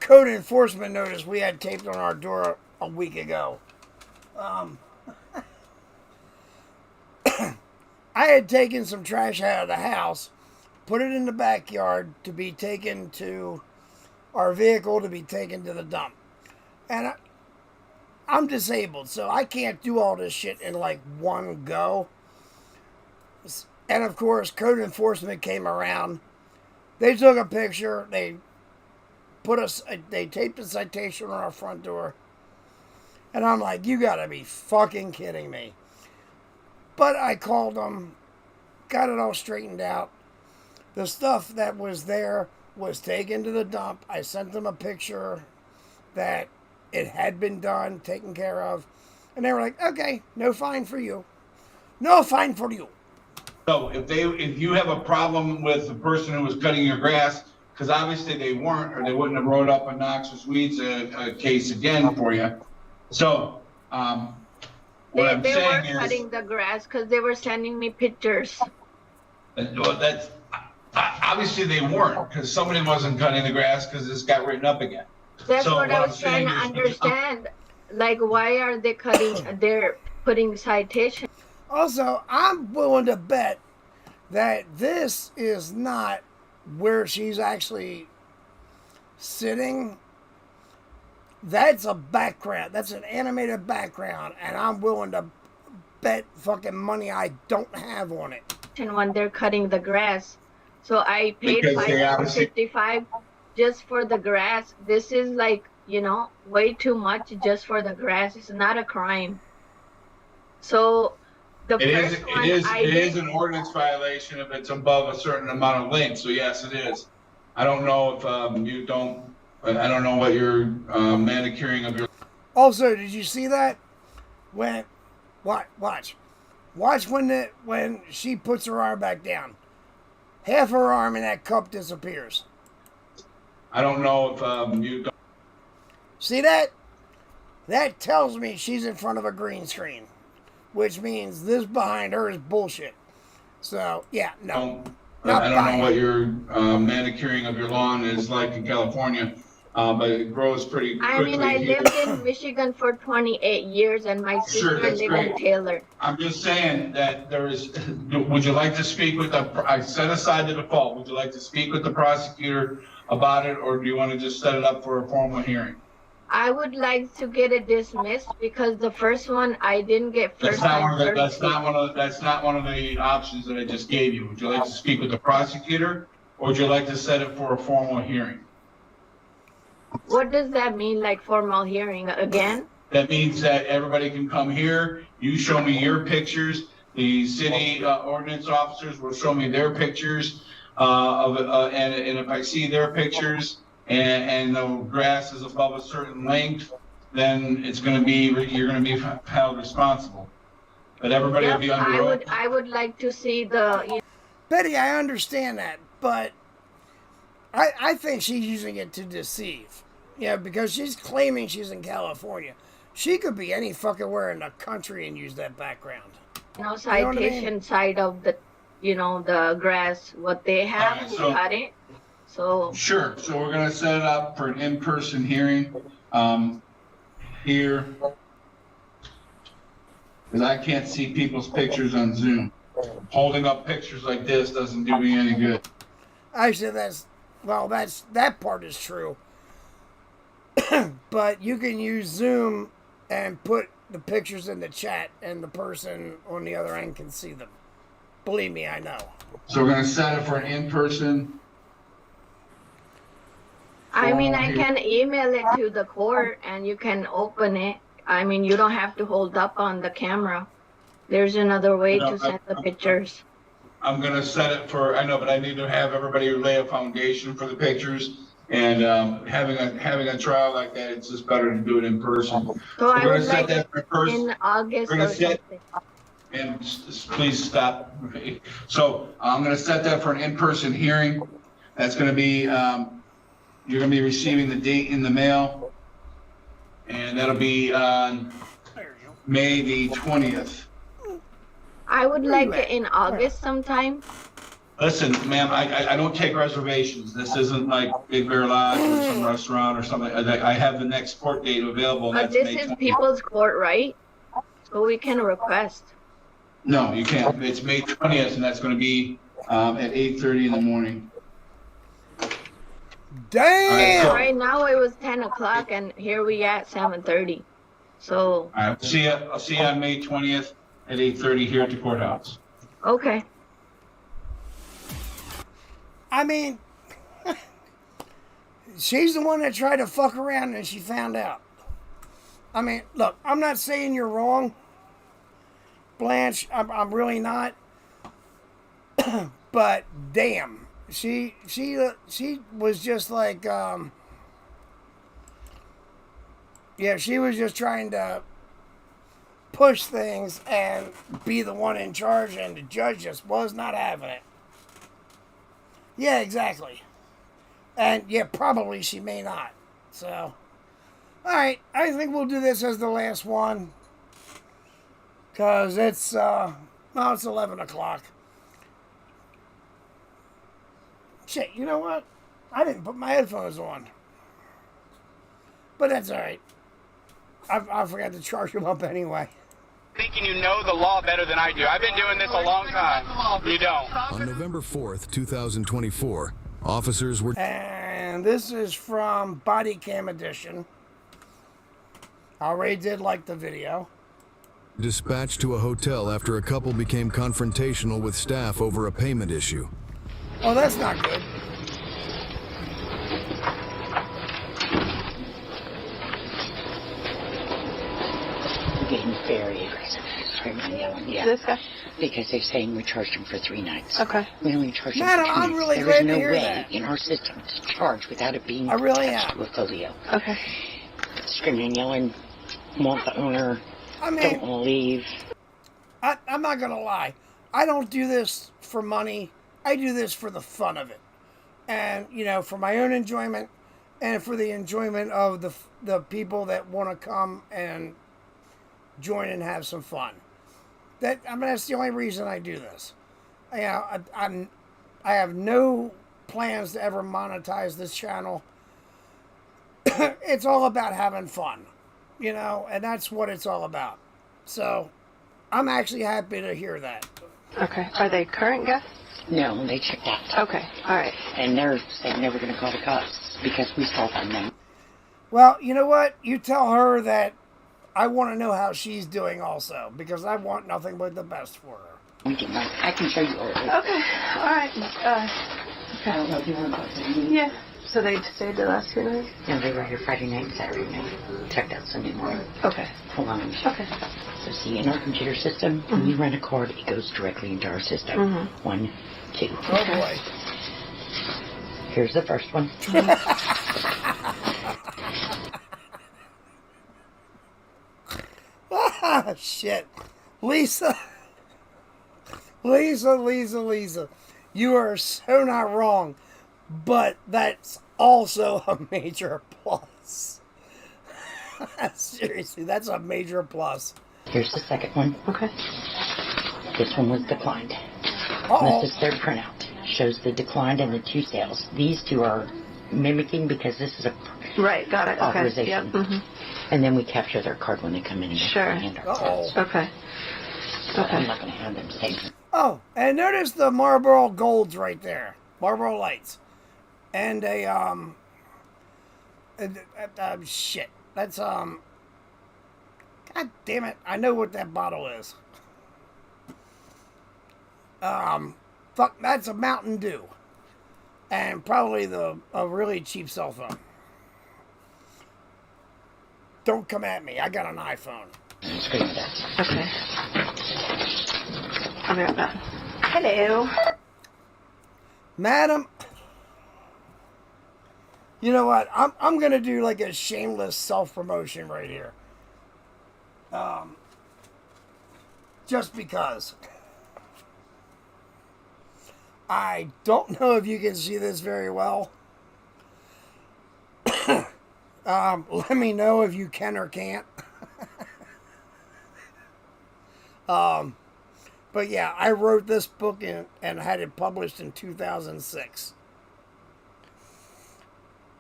code enforcement notice we had taped on our door a week ago. I had taken some trash out of the house, put it in the backyard to be taken to our vehicle to be taken to the dump. And I'm disabled, so I can't do all this shit in like one go. And of course, code enforcement came around. They took a picture. They taped a citation on our front door. And I'm like, you gotta be fucking kidding me. But I called them, got it all straightened out. The stuff that was there was taken to the dump. I sent them a picture that it had been done, taken care of. And they were like, okay, no fine for you. No fine for you. So if you have a problem with the person who was cutting your grass, because obviously they weren't, or they wouldn't have wrote up a noxious weeds case again for you. So what I'm they saying were is, cutting the grass because they were sending me pictures. well, that's obviously they weren't, because somebody wasn't cutting the grass because this got written up again. That's So what I I'm was trying to saying is- understand. Like, why are they cutting? They're putting citation. Also, I'm willing to bet that this is not where she's actually sitting. That's a background. That's an animated background, and I'm willing to bet fucking money I don't have on it. And when they're cutting the grass, so I paid Because they obviously- $555 just for the grass. This is like, way too much just for the grass. It's not a crime. So the It first one I it is did, an ordinance violation if it's above a certain amount of length, so yes, it is. I don't know if you don't, I don't know what your manicuring of your. Also, did you see that? When, watch when she puts her arm back down. Half her arm in that cup disappears. I don't know if you don't. See that? That tells me she's in front of a green screen, which means this behind her is bullshit. So, yeah, no. I don't know what your manicuring of your lawn is like in California, but it grows pretty quickly. I mean, I lived in Michigan for 28 years and my sister Sure, that's lived great. in Taylor. I'm just saying that there is, would you like to speak with the, I set aside the default, would you like to speak with the prosecutor about it, or do you want to just set it up for a formal hearing? I would like to get it dismissed because the first one I didn't get first time. That's not one of the options that I just gave you. Would you like to speak with the prosecutor, or would you like to set it for a formal hearing? What does that mean, like formal hearing again? That means that everybody can come here, you show me your pictures, the city ordinance officers will show me their pictures, and if I see their pictures and the grass is above a certain length, then it's going to be, you're going to be held responsible. But everybody will be under oath. I would like to see the. Betty, I understand that, but I think she's using it to deceive. Yeah, because she's claiming she's in California. She could be any fucking where in the country and use that background. No citation side of the, the grass, what they have, we cut it. So. Sure, so we're gonna set it up for an in-person hearing, here. Because I can't see people's pictures on Zoom. Holding up pictures like this doesn't do me any good. Actually, that part is true. But you can use Zoom and put the pictures in the chat and the person on the other end can see them. Believe me, I know. So we're gonna set it for an in-person. I mean, I can email it to the court and you can open it. I mean, you don't have to hold up on the camera. There's another way to send the pictures. I'm gonna set it for, I know, but I need to have everybody lay a foundation for the pictures. And having a trial like that, it's just better to do it in person. So I would set like that for first. in August or something. And please stop. So I'm gonna set that for an in-person hearing. That's gonna be, you're gonna be receiving the date in the mail. And that'll be on May the 20th. I would like it in August sometime. Listen, ma'am, I don't take reservations. This isn't like Big Bear Lodge or some restaurant or something. I have the next court date available. And But that's this May is 20th. people's court, right? So we can request. No, you can't. It's May 20th, and that's going to be at 8:30 in the morning. Damn! Right now it was 10 o'clock and here we at 7:30. So. All right, I'll see you on May 20th at 8:30 here at the courthouse. Okay. I mean, she's the one that tried to fuck around and she found out. I mean, look, I'm not saying you're wrong, Blanche. I'm really not. But damn, she was just like, yeah, she was just trying to push things and be the one in charge, and the judge just was not having it. Yeah, exactly. And yeah, probably she may not. So, alright, I think we'll do this as the last one. Because it's 11 o'clock. Shit, you know what? I didn't put my headphones on. But that's alright. I forgot to charge them up anyway. Thinking you know the law better than I do. I've been doing this a long time. You don't. On November 4th, 2024, officers were... And this is from Body Cam Edition. I already did like the video. dispatched to a hotel after a couple became confrontational with staff over a payment issue. Oh, that's not good. Getting very aggressive. screaming and yelling. Yeah. This guy? Because they're saying we charged him for 3 nights. Okay. We only charged him Madam, for 2 I'm nights. really There glad is no to hear way that. in our system to charge without it being I really attached am. to a folio. Okay. Screaming and yelling, want the owner, I mean, don't want to leave. I'm not gonna lie. I don't do this for money. I do this for the fun of it, and for my own enjoyment, and for the enjoyment of the people that want to come and join and have some fun. That's the only reason I do this. I have no plans to ever monetize this channel. It's all about having fun, and that's what it's all about. So, I'm actually happy to hear that. Okay. Are they current guests? No, they checked out. Okay. All right. And they're saying they were going to call the cops because we saw them. Well, you know what? You tell her that I want to know how she's doing also, because I want nothing but the best for her. I can show you all. Okay. All right. Okay. I don't know if you want to go to the meeting. Yeah. So they stayed the last 2 nights? No, they were here Friday night and Saturday night. Checked out Sunday morning. Okay. Hold on. Okay. So see, in our computer system, when you run a card, it goes directly into our system. 1, 2. Oh boy. Here's the first one. Ah, shit. Lisa. You are so not wrong. But that's also a major plus. Seriously, that's a major plus. Here's the second one. Okay. This one was declined. Uh-oh. This is their printout. Shows the declined and the 2 sales. These 2 are mimicking because this is a right. Got it. authorization. Okay. Yep. Mm-hmm. And then we capture their card when they come in and sure. hand our cards. Okay. But I'm not going to have them say. Oh, and notice the Marlboro Golds right there. Marlboro Lights. And shit. That's, God damn it. I know what that bottle is. Fuck, that's a Mountain Dew. And probably a really cheap cell phone. Don't come at me. I got an iPhone. Okay. I'll be right back. Hello. Madam, you know what? I'm gonna do like a shameless self-promotion right here. Just because. I don't know if you can see this very well. Let me know if you can or can't. But yeah, I wrote this book and had it published in 2006.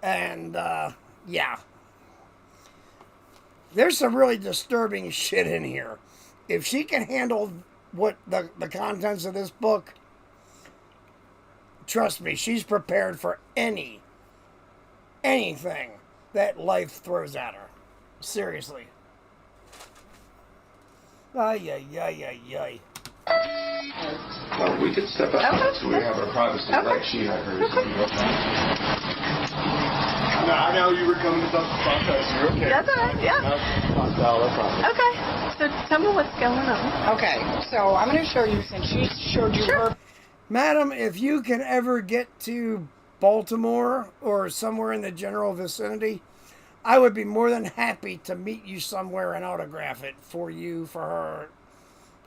And, yeah. There's some really disturbing shit in here. If she can handle what the contents of this book, trust me, she's prepared for anything that life throws at her. Seriously. Ay. Well, we could step out so we have our privacy like she had hers. No, I know you were coming to talk about that. You're okay. That's all right, yeah. No problem. Okay, so tell me what's going on. Okay, so I'm going to show you, since she showed you her... Madam, if you can ever get to Baltimore or somewhere in the general vicinity, I would be more than happy to meet you somewhere and autograph it for you, for her,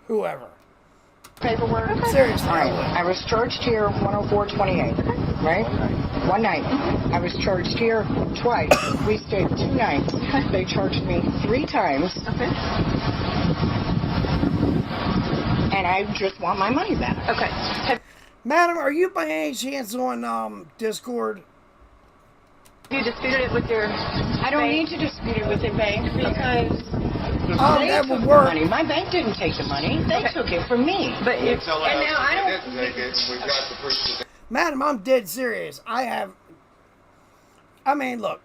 whoever. Paperwork. Okay. Seriously. All right. I was charged here 104.28, right? One night. I was charged here twice. We stayed 2 nights. They charged me 3 times. Okay. And I just want my money back. Okay. Madam, are you by any chance on Discord? You disputed it with your I don't need to dispute it with the bank because they that took would the work. money. My bank didn't take the money. They took it from me. But and now I don't. Madam, I'm dead serious. Look,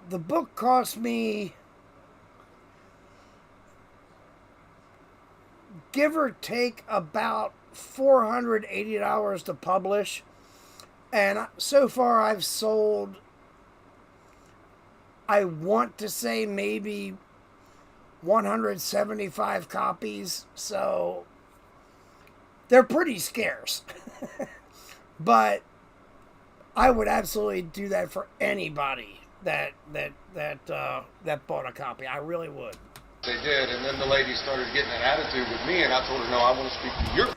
the book cost me, give or take, about $480 to publish. And so far I've sold, I want to say maybe 175 copies, so they're pretty scarce. But I would absolutely do that for anybody that bought a copy. I really would. They did, and then the lady started getting an attitude with me, and I told her, no, I want to speak to your...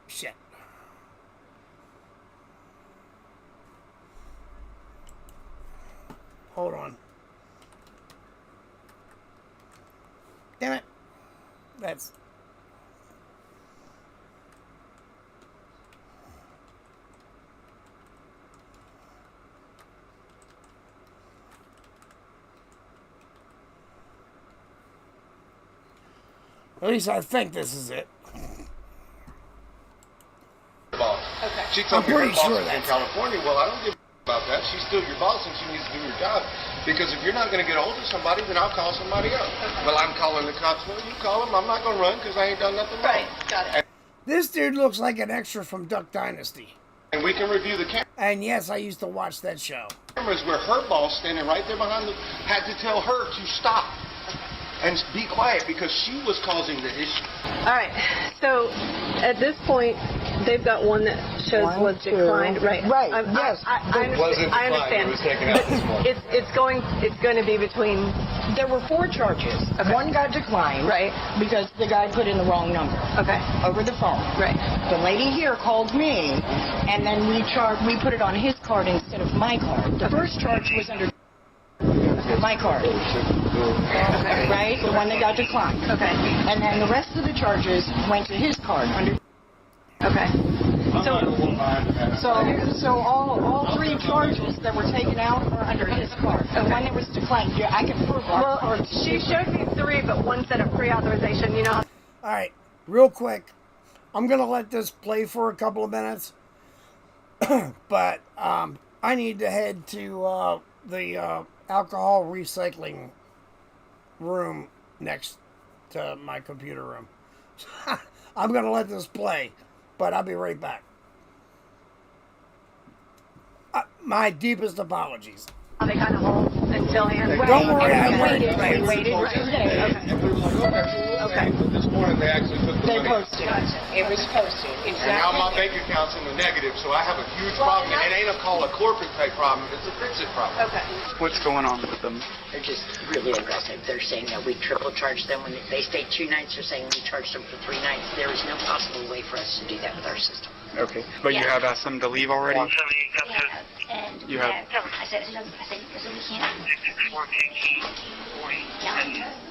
Shit. Hold on. Damn it. That's... At least I think this is it. Boss. Okay. She told I'm me her pretty boss sure is in that's California. Well, I don't give a about that. She's still your boss, and she needs to do her job. Because if you're not going to get a hold of somebody, then I'll call somebody else. Okay. Well, I'm calling the cops. Well, you call them. I'm not going to run because I ain't done nothing wrong. Right, got it. This dude looks like an extra from Duck Dynasty. And we can review the And yes, I used to watch that show. cameras where her boss, standing right there behind the, had to tell her to stop and be quiet because she was causing the issue. All right. So at this point, they've got one that shows was declined. Right. Right. Yes. It wasn't I declined. understand. It was taken out this morning. It's going to be between. There were 4 charges. Okay. One got declined. Right. Because the guy put in the wrong number. Okay. Over the phone. Right. The lady here called me, and then we put it on his card instead of my card. The first charge was under my card. Okay. Right? The one that got declined. Okay. And then the rest of the charges went to his card under. Okay. So all 3 charges that were taken out are under his card. The one that was declined, yeah, I can prove our card. She showed me 3, but one said a pre-authorization. You know. All right, real quick. I'm going to let this play for a couple of minutes. But I need to head to the alcohol recycling room next to my computer room. I'm going to let this play, but I'll be right back. My deepest apologies. They kind of hold until hand. Don't worry, I'm waited. waiting. We waited for today. Okay. But this morning they actually took the They money. posted. It was posted. And now my bank account's in the negative, so I have a huge problem. And it ain't a call a corporate pay problem, it's a fix-it problem. Okay. What's going on with them? They're just really aggressive. They're saying that we triple charge them when they stay 2 nights. They're saying we charge them for 3 nights. There is no possible way for us to do that with our system. Okay. But you have asked them to leave already? Yeah, and You have. I said we can't.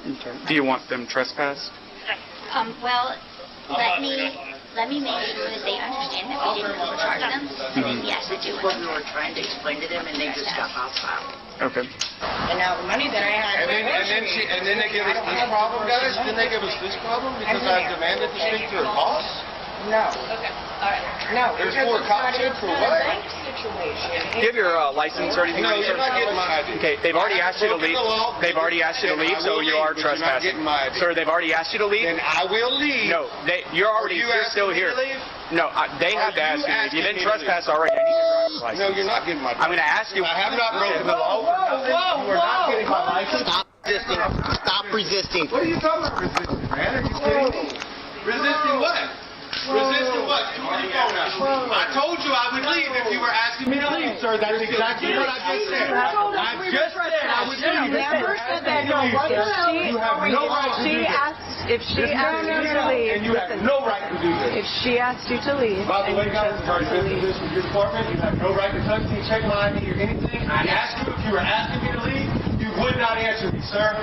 Okay. Do you want them trespassed? Well, let me make sure that they understand that we didn't overcharge them. And then yes, I do. What we were trying to explain to them, and they just got hostile. Okay. And now the money that I had. And then they give us this problem, guys? Then they give us this problem because I demanded to speak to her boss? No. Okay. All right. No. There's 4 cops in for what? Do you have your license or anything? No, you're not getting my ID. Okay, they've already asked you to leave. They've already asked you to leave, so you are trespassing. You're not getting my ID. Sir, they've already asked you to leave. Then I will leave. No, you're still here. No, they have to ask you to leave. You didn't trespass already. I need your driver's license. No, you're not getting my. I'm going to ask you. I have not broken the law. You are not getting my license. Stop resisting. Stop resisting. What are you talking about resisting, man? Are you kidding me? Resisting what? Resisting what? Give me your phone now. I told you I would leave if you were asking me to leave, sir. That's exactly what I just said. I just said I would leave. Never said that. No, you have no right to do this. If she asked you to leave, And you have no right to do this. if she asked you to leave, By the way, guys, I've already been through this with your department. You have no right to touch me, check my ID, or anything. I asked you if you were asking me to leave. You would not answer me, sir.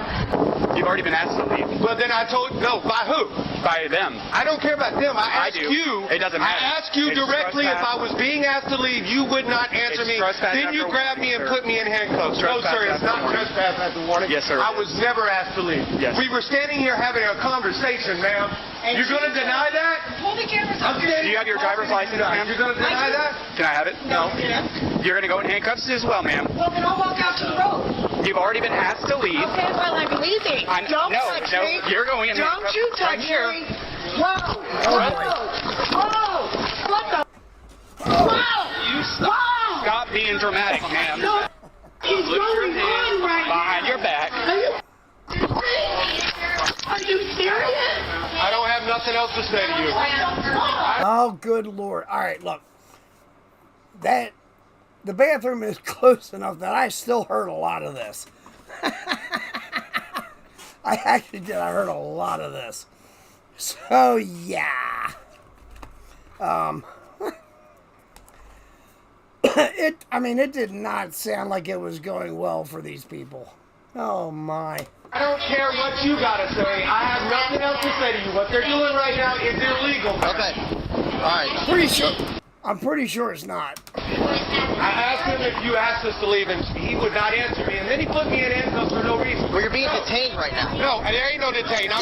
You've already been asked to leave. But then I told no. By who? By them. I don't care about them. I asked do. you. It doesn't matter. I asked you It's directly if trespass. I was being asked to leave. You would not answer It's me. trespass Then you after grabbed me and warning, put me in handcuffs. It's No, trespass sir. It's after not warning. trespass after warning. Yes, sir, I it was never asked to leave. Yes. We were standing here having a conversation, ma'am. You're going to deny that? Pull the cameras I'm Do you have your driver's license, ma'am? You're going to deny that? Can I have it? No. You're going to go in handcuffs as well, ma'am. Well, then I'll walk out to the road. You've already been asked to leave. Okay, well, I'm leaving. Don't touch me. You're going in Don't handcuffs you touch from here. me. Whoa. Whoa. What the? Whoa. Stop being dramatic, ma'am. Put your hands behind your back. Are you serious? I don't have nothing else to say to you. Oh, good Lord. All right, look. The bathroom is close enough that I still heard a lot of this. I actually did. I heard a lot of this. So, yeah. It did not sound like it was going well for these people. Oh, my. I don't care what you gotta say. I have nothing else to say to you. What they're doing right now is illegal. Okay. All right. I'm pretty sure it's not. I asked him if you asked us to leave, and he would not answer me. And then he put me in handcuffs for no reason. Well, you're being detained right now. No, there ain't no detained.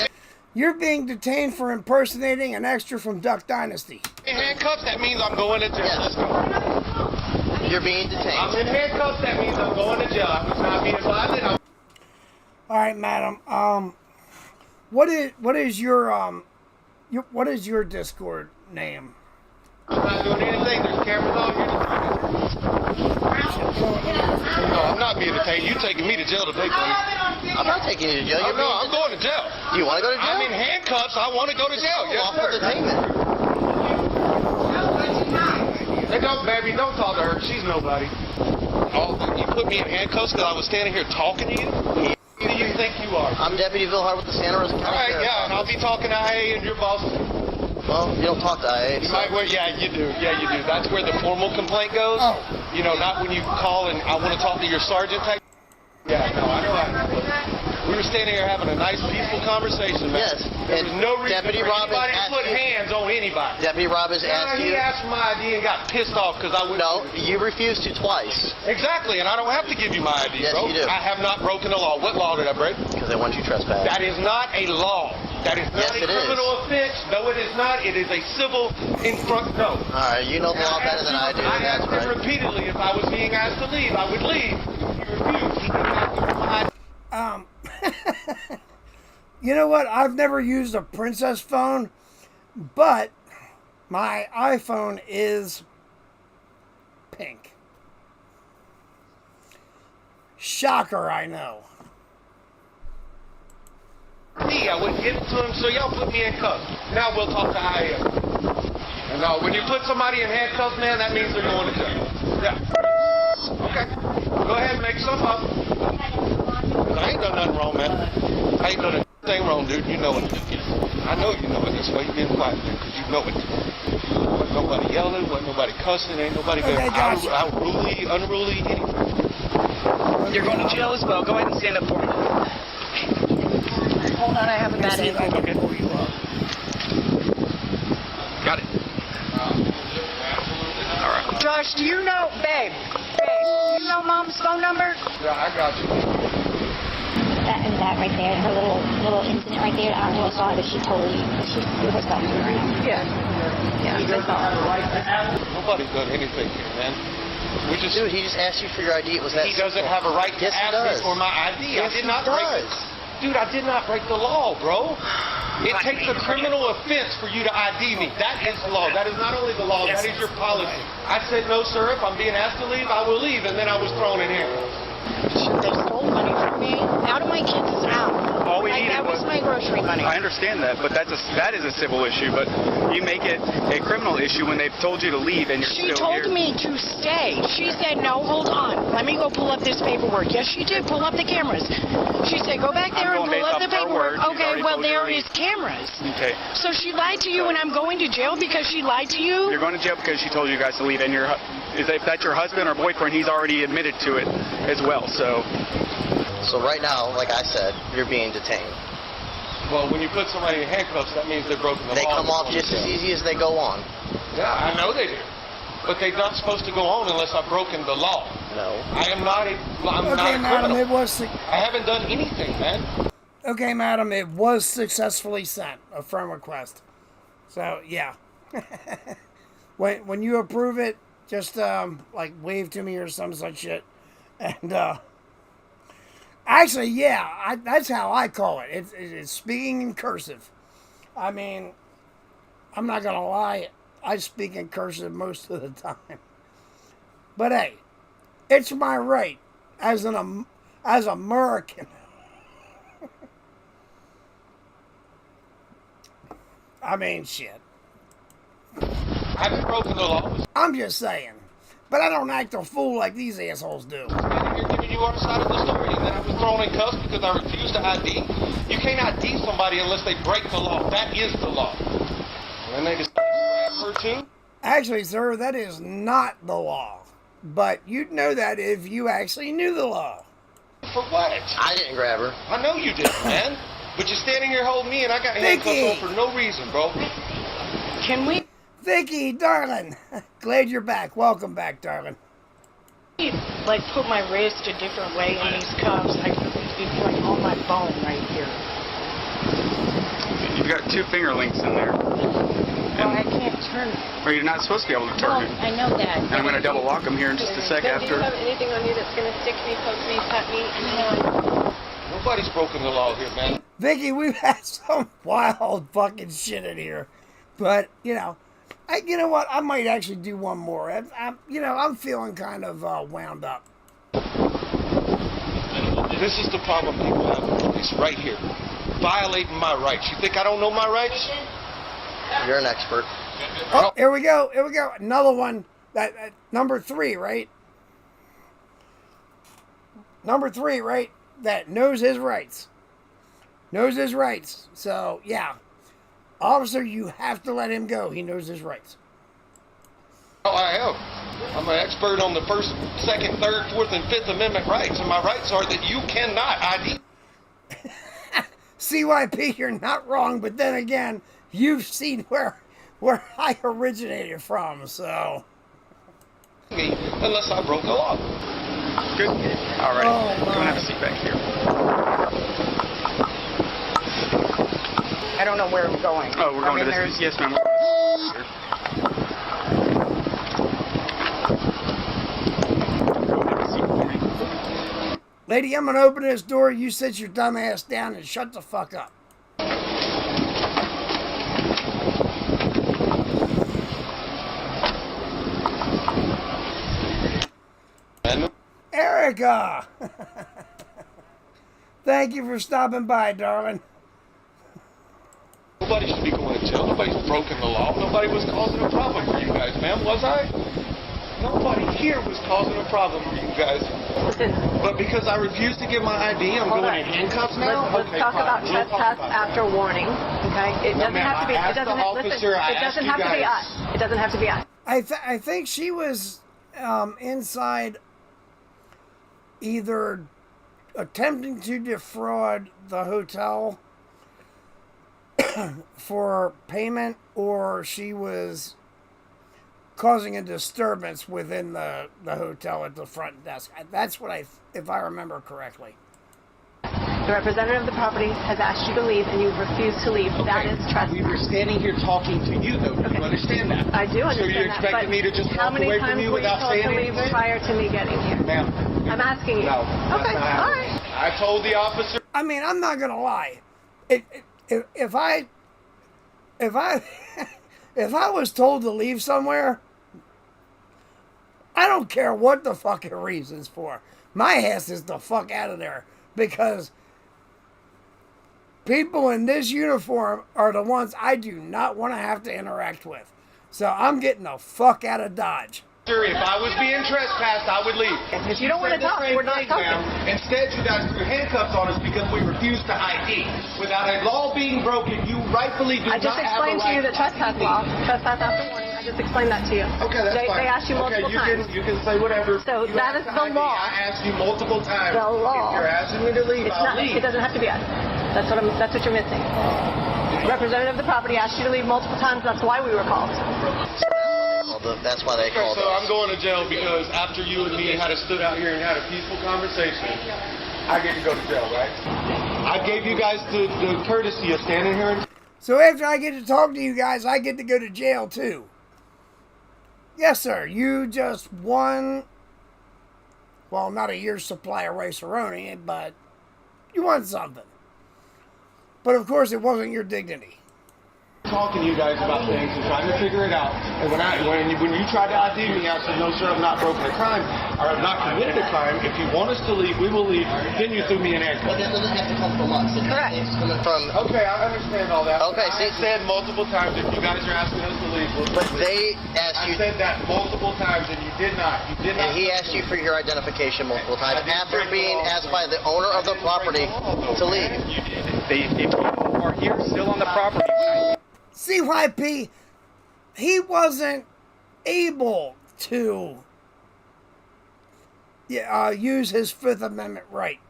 You're being detained for impersonating an extra from Duck Dynasty. In handcuffs, that means I'm going to jail. Yes. Let's go. You're being detained. I'm in handcuffs, that means I'm going to jail. I was not being violent. All right, madam. What is your Discord name? I'm not doing anything. There's cameras on here. No, I'm not being detained. You taking me to jail today, please. I'm not taking you to jail. No, I'm going to jail. You want to go to jail? I'm in handcuffs. I want to go to jail. Yes, Lawful sir. detainment. Hey, don't, baby, don't talk to her. She's nobody. Oh, you put me in handcuffs because I was standing here talking to you? Who do you think you are? I'm Deputy Vilhart with the Santa Rosa County All right, Sheriff's yeah, and I'll Office. be talking to IA and your boss. Well, you don't talk to IA. You might, yeah, you do. Yeah, you do. That's where the formal complaint goes. Oh. You know, not when you call and I want to talk to your sergeant type. Yeah, no, I know how. We were standing here having a nice, peaceful conversation, man. Yes. There was no reason Deputy for Robbins anybody to asked put you- hands on anybody. Deputy Robbins asked He you. asked for my ID and got pissed off because I wouldn't. No, you refused to twice. Exactly, and I don't have to give you my ID, Yes, bro. you do. I have not broken the law. What law did I break? Because they want you trespassed. That is not a law. That is not Yes, a it is. criminal offense. No, it is not. It is a civil no. All right, you know the law better than I do. I That's asked him right. repeatedly if I was being asked to leave, I would leave. He refused. He didn't ask me for my You know what? I've never used a Princess phone, but my iPhone is pink. Shocker, I know. I wouldn't give it to him, so y'all put me in cuffs. Now we'll talk to IA. And when you put somebody in handcuffs, man, that means they're going to jail. Yeah. Okay. Go ahead and make some up. 'Cause I ain't done nothing wrong, man. I ain't done a thing wrong, dude. You know it. I know you know it. That's why you being quiet, man, because you know it. Wasn't nobody yelling, wasn't nobody cussing, ain't nobody going unruly, anything. You're going to jail as well. Go ahead and stand up for me. Hold on, I have a bad ankle. Okay. Got it. All right. Josh, do you know, babe, do you know Mom's phone number? Yeah, I got you. That right there, her little incident right there, I don't know if you saw it, but she threw herself to the ground. Yeah. Yeah, I saw it. Nobody's done anything here, man. We just. Dude, he just asked you for your ID. It was that He doesn't have a right to Yes, he ask me does. for my ID. Yes, I did he not break does. Dude, I did not break the law, bro. It takes a criminal offense for you to ID me. That is the law. That is not only the law, that is your policy. I said, no, sir, if I'm being asked to leave, I will leave, and then I was thrown in handcuffs. They stole money from me out of my kids' house. All we Like, needed that was my grocery money. I understand that, but that is a civil issue. But you make it a criminal issue when they've told you to leave and you're She still told here. me to stay. She said, no, hold on. Let me go pull up this paperwork. Yes, she did. Pull up the cameras. She said, go back there I'm and going pull up based the off her paperwork. word. She's Okay, already well, told you to there leave. is cameras. Okay. So she lied to you and I'm going to jail because she lied to you? You're going to jail because she told you guys to leave, and if that's your husband or boyfriend, he's already admitted to it as well. So right now, like I said, you're being detained. Well, when you put somebody in handcuffs, that means they're broken the They law. come off just as easy as they go on. Yeah, I know they do. But they're not supposed to go on unless I've broken the law. No. I am not I'm not Okay, a madam, criminal. it was. I haven't done anything, man. Okay, madam, it was successfully sent, a friend request. So, yeah. when you approve it, just, like, wave to me or some such shit. And, actually, yeah, that's how I call it. It's speaking in cursive. I mean, I'm not going to lie, I speak in cursive most of the time. But, hey, it's my right as as American. I mean, shit. I haven't broken the law. I'm just saying. But I don't act a fool like these assholes do. You're giving you our side of the story, and then I was thrown in cuffs because I refused to ID. You can't ID somebody unless they break the law. That is the law. And they just her too. Actually, sir, that is not the law. But you'd know that if you actually knew the law. For what? I didn't grab her. I know you did, man. But you're standing here holding me, and I got handcuffs on for no reason, bro. Can we? Vicky, darling. Glad you're back. Welcome back, darling. Like, put my wrist a different way in these cuffs. It's like on my bone right here. You've got 2 finger links in there. Well, I can't turn it. Or you're not supposed to be able to turn it. I know that. And I'm going to double lock them here in just a sec after. Do you have anything on you that's going to stick me, poke me, cut me? Nobody's broken the law here, man. Vicky, we've had some wild fucking shit in here. But, you know what? I might actually do one more. I'm feeling kind of wound up. This is the problem people have. It's right here. Violating my rights. You think I don't know my rights? You're an expert. Oh, here we go. Here we go. Another one. That number 3, right? Number 3, right? That knows his rights. Knows his rights. So, yeah. Officer, you have to let him go. He knows his rights. Oh, I am. I'm an expert on the First, Second, Third, Fourth, and Fifth Amendment rights, and my rights are that you cannot ID. CYP, you're not wrong, but then again, you've seen where I originated from, so. Me, unless I broke the law. Good. All right. Come and have a seat back here. I don't know where we're going. Oh, we're going to this. Yes, ma'am. Lady, I'm going to open this door. You sit your dumb ass down and shut the fuck up. Erica! Thank you for stopping by, darling. Nobody should be going to jail. Nobody's broken the law. Nobody was causing a problem for you guys, ma'am, was I? Nobody here was causing a problem for you guys. But because I refused to give my ID, I'm going in handcuffs now? Let's talk about trespass after warning, okay? It doesn't have to be, it doesn't have to be us. It doesn't have to be us. I think she was inside either attempting to defraud the hotel for payment, or she was causing a disturbance within the hotel at the front desk. That's what if I remember correctly. The representative of the property has asked you to leave, and you've refused to leave. Okay. That is trespass. We were standing here talking to you, though. Do you understand that? I do understand that. So you expected me to just walk away from you without saying anything? How many times were you told to leave prior to me getting here? Ma'am. I'm asking you. No. Okay, all right. I told the officer. I mean, I'm not gonna lie. If I was told to leave somewhere, I don't care what the fucking reason's for. My ass is the fuck out of there, because people in this uniform are the ones I do not want to have to interact with. So I'm getting the fuck out of Dodge. If I was being trespassed, I would leave. If you don't want to talk, we're not talking. Instead, you guys threw handcuffs on us because we refused to ID. Without a law being broken, you rightfully do not have a right. I just explained to you the trespass law. Trespass after warning. I just explained that to you. Okay, that's fine. They asked you multiple times. You can say whatever. So that is the law. I asked you multiple times. The law. If you're asking me to leave, I'll leave. It doesn't have to be us. That's what you're missing. Representative of the property asked you to leave multiple times. That's why we were called. That's why they called us. So I'm going to jail because after you and me had stood out here and had a peaceful conversation, I get to go to jail, right? I gave you guys the courtesy of standing here and... So after I get to talk to you guys, I get to go to jail too. Yes, sir. You just won, well, not a year's supply of rice-a-roni, but you won something. But of course, it wasn't your dignity. talking to you guys about things and trying to figure it out. And when you tried to ID me, I said, no, sir, I've not broken a crime, or I've not committed a crime. If you want us to leave, we will leave. Then you threw me in handcuffs. But that doesn't have to come from us. Correct. It's coming from... Okay, I understand all that. Okay, I said multiple times, if you guys are asking us to leave, we'll But leave. they asked you... I said that multiple times, and you did not. You did not. And he asked you for your identification multiple times after being asked by the owner of the property to leave. If you are here still on the property. CYP, he wasn't able to use his Fifth Amendment right.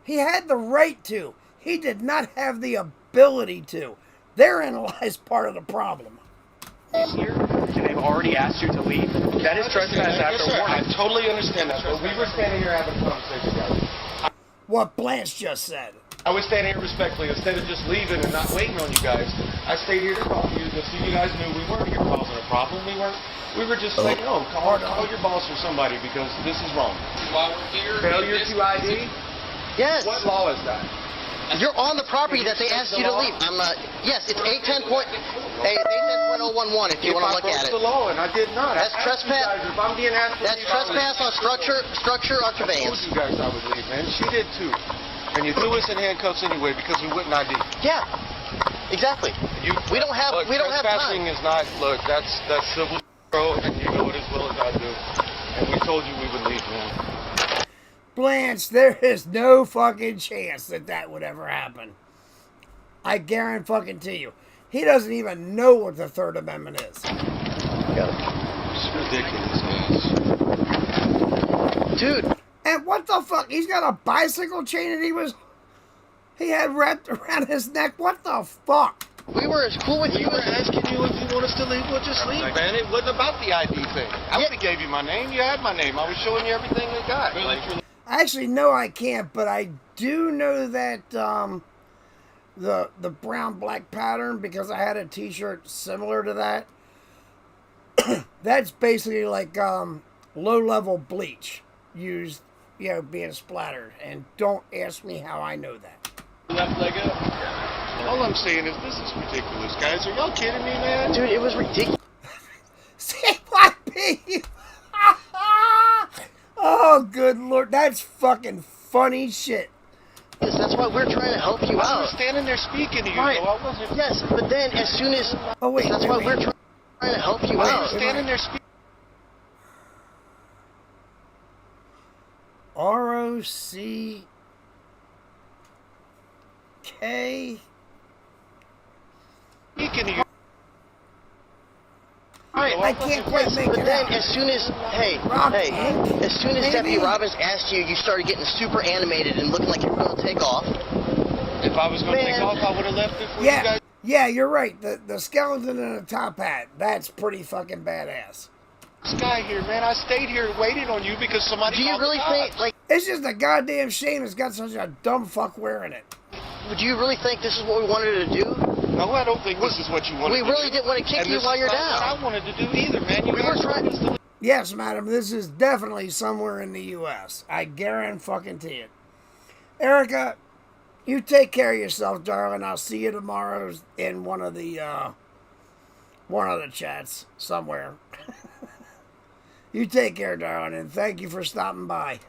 He had the right to. He did not have the ability to. Therein lies part of the problem. Here, and they've already asked you to leave. That is trespass after warning. I totally understand that, but we were standing here having a conversation, guys. What Blanche just said. I was standing here respectfully. Instead of just leaving and not waiting on you guys, I stayed here to talk to you so you guys knew we weren't here causing a problem. We were just saying, no, call your boss or somebody because this is wrong. While we're here... Failure to ID? Yes. What law is that? You're on the property that they asked you to leave. I'm not... Yes, it's 810.011 if you want to look at it. If I broke the law and I did not. That's trespass. If I'm being asked to That's leave, trespass on structure or conveyance. I told you guys I would leave, man. She did too. And you threw us in handcuffs anyway because we wouldn't ID. Yeah, exactly. We don't have time. Trespassing is not. Look, that's civil, bro, and you know it as well as I do. And we told you we would leave, man. Blanche, there is no fucking chance that would ever happen. I guarantee fucking to you. He doesn't even know what the Third Amendment is. It's ridiculous, man. Dude. And what the fuck? He's got a bicycle chain and he had wrapped around his neck. What the fuck? We were as cool with you. We were asking you if you want us to leave, we'll just leave, man. It wasn't about the ID thing. I would have gave you my name. You had my name. I was showing you everything we got. Actually, no, I can't, but I do know that the brown-black pattern, because I had a t-shirt similar to that, that's basically like low-level bleach used, being splattered. And don't ask me how I know that. Left leg up. All I'm saying is this is ridiculous, guys. Are y'all kidding me, man? Dude, it was ridiculous. CYP! Oh, good lord. That's fucking funny shit. Yes, that's why we're trying to help you out. I was standing there speaking to you, right. though. I wasn't... Yes, but then as soon as... Oh, wait. That's why we're trying to help you out. I was standing there speaking... ROCK. Speaking to you. Right, I can't quite make but it then out. as soon as, as soon as Deputy Robbins asked you, you started getting super animated and looking like you were going to take off. If I was going to take off, I would have left it for you guys. Yeah, you're right. The skeleton in a top hat, that's pretty fucking badass. This guy here, man, I stayed here waiting on you because somebody... Do you really think, like... It's just a goddamn shame it's got such a dumb fuck wearing it. Do you really think this is what we wanted to do? No, I don't think this is what you wanted to do. We really didn't want to kick you while you're down. What I wanted to do either, man. We were trying... Yes, madam, this is definitely somewhere in the U.S. I guarantee it. Erica, you take care of yourself, darling. I'll see you tomorrow in one of the chats somewhere. You take care, darling, and thank you for stopping by.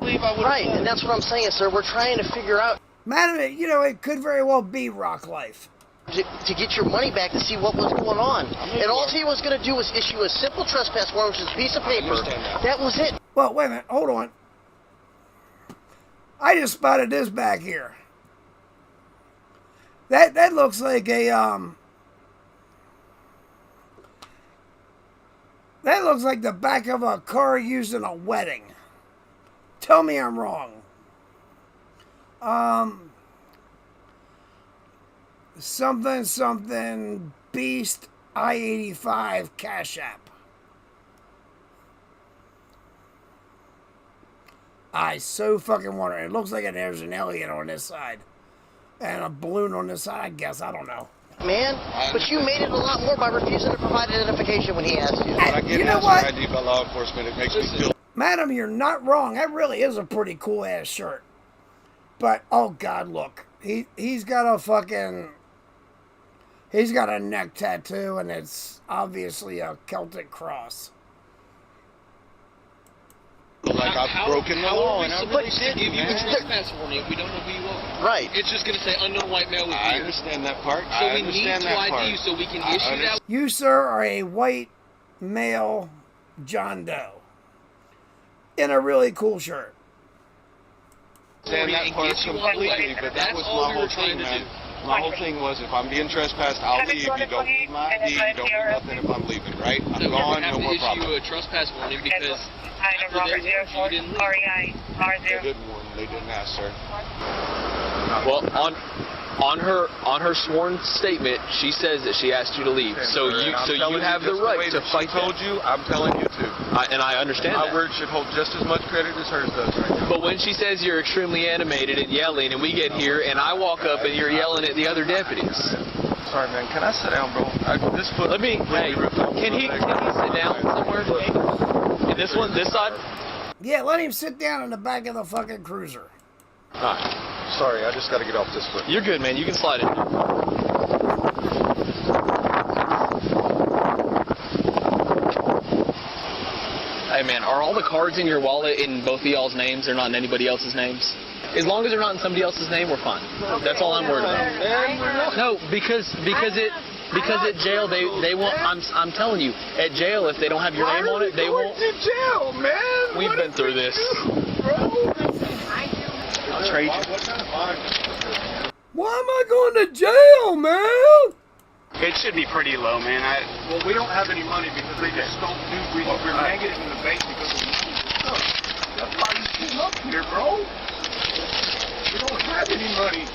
Right, and that's what I'm saying, sir. We're trying to figure out... Madam, it could very well be Rock Life. To get your money back to see what was going on. And all he was going to do was issue a simple trespass warrant, which is a piece of paper. That was it. Well, wait a minute. Hold on. I just spotted this back here. That looks like a, that looks like the back of a car used in a wedding. Tell me I'm wrong. Something Beast I-85 Cash App. I so fucking wonder. It looks like there's an alien on this side. And a balloon on this side, I guess. I don't know. Man, but you made it a lot more by refusing to provide identification when he asked you. When I get asked for ID by law enforcement, it makes me feel... Madam, you're not wrong. That really is a pretty cool ass shirt. But, oh God, look. He's got a fucking He's got a neck tattoo, and it's obviously a Celtic cross. Like I've broken the law, and I really did. Give you a trespass warning if we don't know who you are. Right. It's just going to say unknown white male with you. I understand that part. So we need to ID you so we can issue that. You, sir, are a white male John Doe in a really cool shirt. Understand that part completely, but that was my whole thing, man. My whole thing was if I'm being trespassed, I'll leave. You don't need my ID, you don't need nothing if I'm leaving, right? I'm gone, no more problem. So we're going to issue a trespass warning because after they warned you, you didn't leave. They didn't warn, they didn't ask, sir. Well, on her sworn statement, she says that she asked you to leave. So you have the right to fight. She told you, I'm telling you too. And I understand My that. word should hold just as much credit as hers does right now. But when she says you're extremely animated and yelling, and we get here, and I walk up and you're yelling at the other deputies. Sorry, man. Can I sit down, bro? Let me. Hey, can he sit down somewhere? This one, this side. Yeah, let him sit down in the back of the fucking cruiser. All right. Sorry, I just got to get off this foot. You're good, man. You can slide in. Hey, man, are all the cards in your wallet in both of y'all's names? They're not in anybody else's names? As long as they're not in somebody else's name, we're fine. That's all I'm worried about. No, because at jail they won't. I'm telling you, at jail if they don't have your name on it, they won't. To jail, man. We've been through this. I'll trade you. Why am I going to jail, man? It should be pretty low, man. Well, we don't have any money because they just don't do. We're negative in the bank because of money. That's why you came up here, bro. We don't have any money.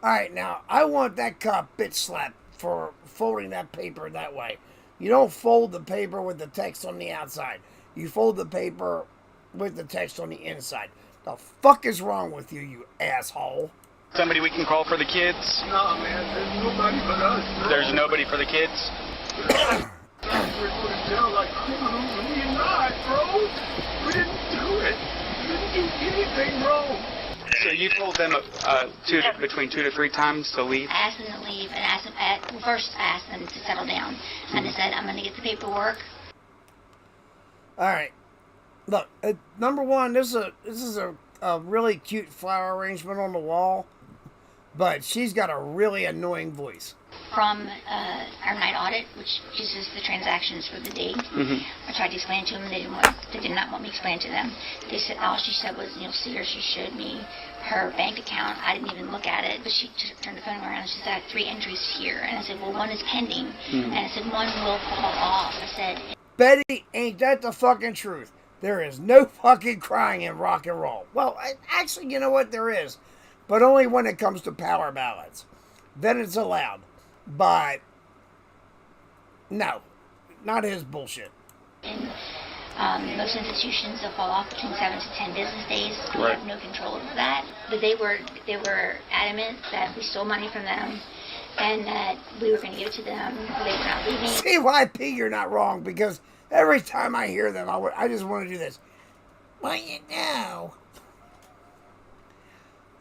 Alright, now, I want that cop bitch slapped for folding that paper that way. You don't fold the paper with the text on the outside. You fold the paper with the text on the inside. The fuck is wrong with you, you asshole? Somebody we can call for the kids? No, man, there's nobody but us. Bro. There's nobody for the kids? We're going to jail like criminals and we're not, bro. We didn't do it. We didn't do anything wrong. So you told them between 2 to 3 times to leave? I asked them to leave, and first I asked them to settle down. And I said, I'm going to get the paperwork. Alright. Look, number one, this is a really cute flower arrangement on the wall, but she's got a really annoying voice. From our night audit, which is just the transactions for the day. I tried to explain to them, and they did not want me to explain to them. They said, all she said was, see her, she showed me her bank account. I didn't even look at it, but she just turned the phone around and she said, I have 3 entries here. And I said, well, one is pending. And I said, one will fall off. I said, Betty, ain't that the fucking truth? There is no fucking crying in rock and roll. Well, actually, you know what? There is. But only when it comes to power ballads. Then it's allowed. But, no. Not his bullshit. In most institutions, they'll fall off between 7 to 10 business days. We have no control over that. But they were adamant that we stole money from them and that we were going to give it to them. They were not leaving. CYP, you're not wrong, because every time I hear them, I just want to do this. Well, you know.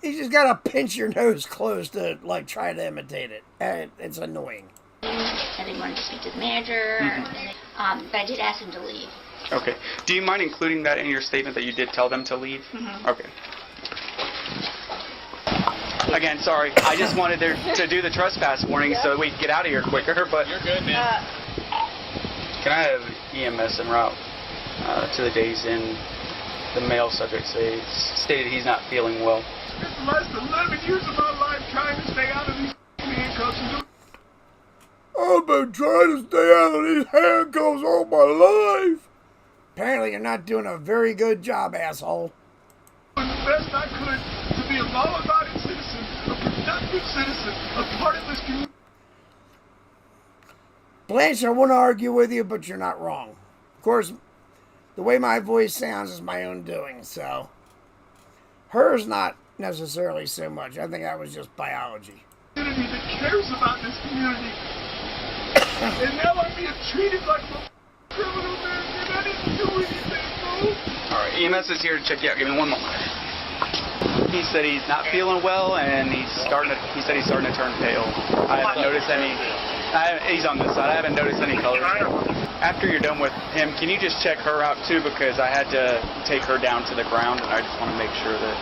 You just got to pinch your nose closed to, try to imitate it. And it's annoying. And they wanted to speak to the manager. But I did ask them to leave. Okay. Do you mind including that in your statement that you did tell them to leave? Okay. Again, sorry. I just wanted to do the trespass warning so that we could get out of here quicker, but... You're good, man. Can I have EMS en route to the days in the male subject stated he's not feeling well? It's less than 11 years of my life trying to stay out of these handcuffs. I've been trying to stay out of these handcuffs all my life. Apparently you're not doing a very good job, asshole. I did the best I could to be a law-abiding citizen, a productive citizen, a part of this community. Blanche, I want to argue with you, but you're not wrong. Of course, the way my voice sounds is my own doing, so... Hers not necessarily so much. I think that was just biology. ...community that cares about this community. And now I'm being treated like a criminal, man, and I didn't do anything, bro. Alright, EMS is here to check you out. Give me 1 moment. He said he's not feeling well, and he said he's starting to turn pale. I haven't noticed any. He's on this side. I haven't noticed any colors. After you're done with him, can you just check her out too? Because I had to take her down to the ground, and I just want to make sure that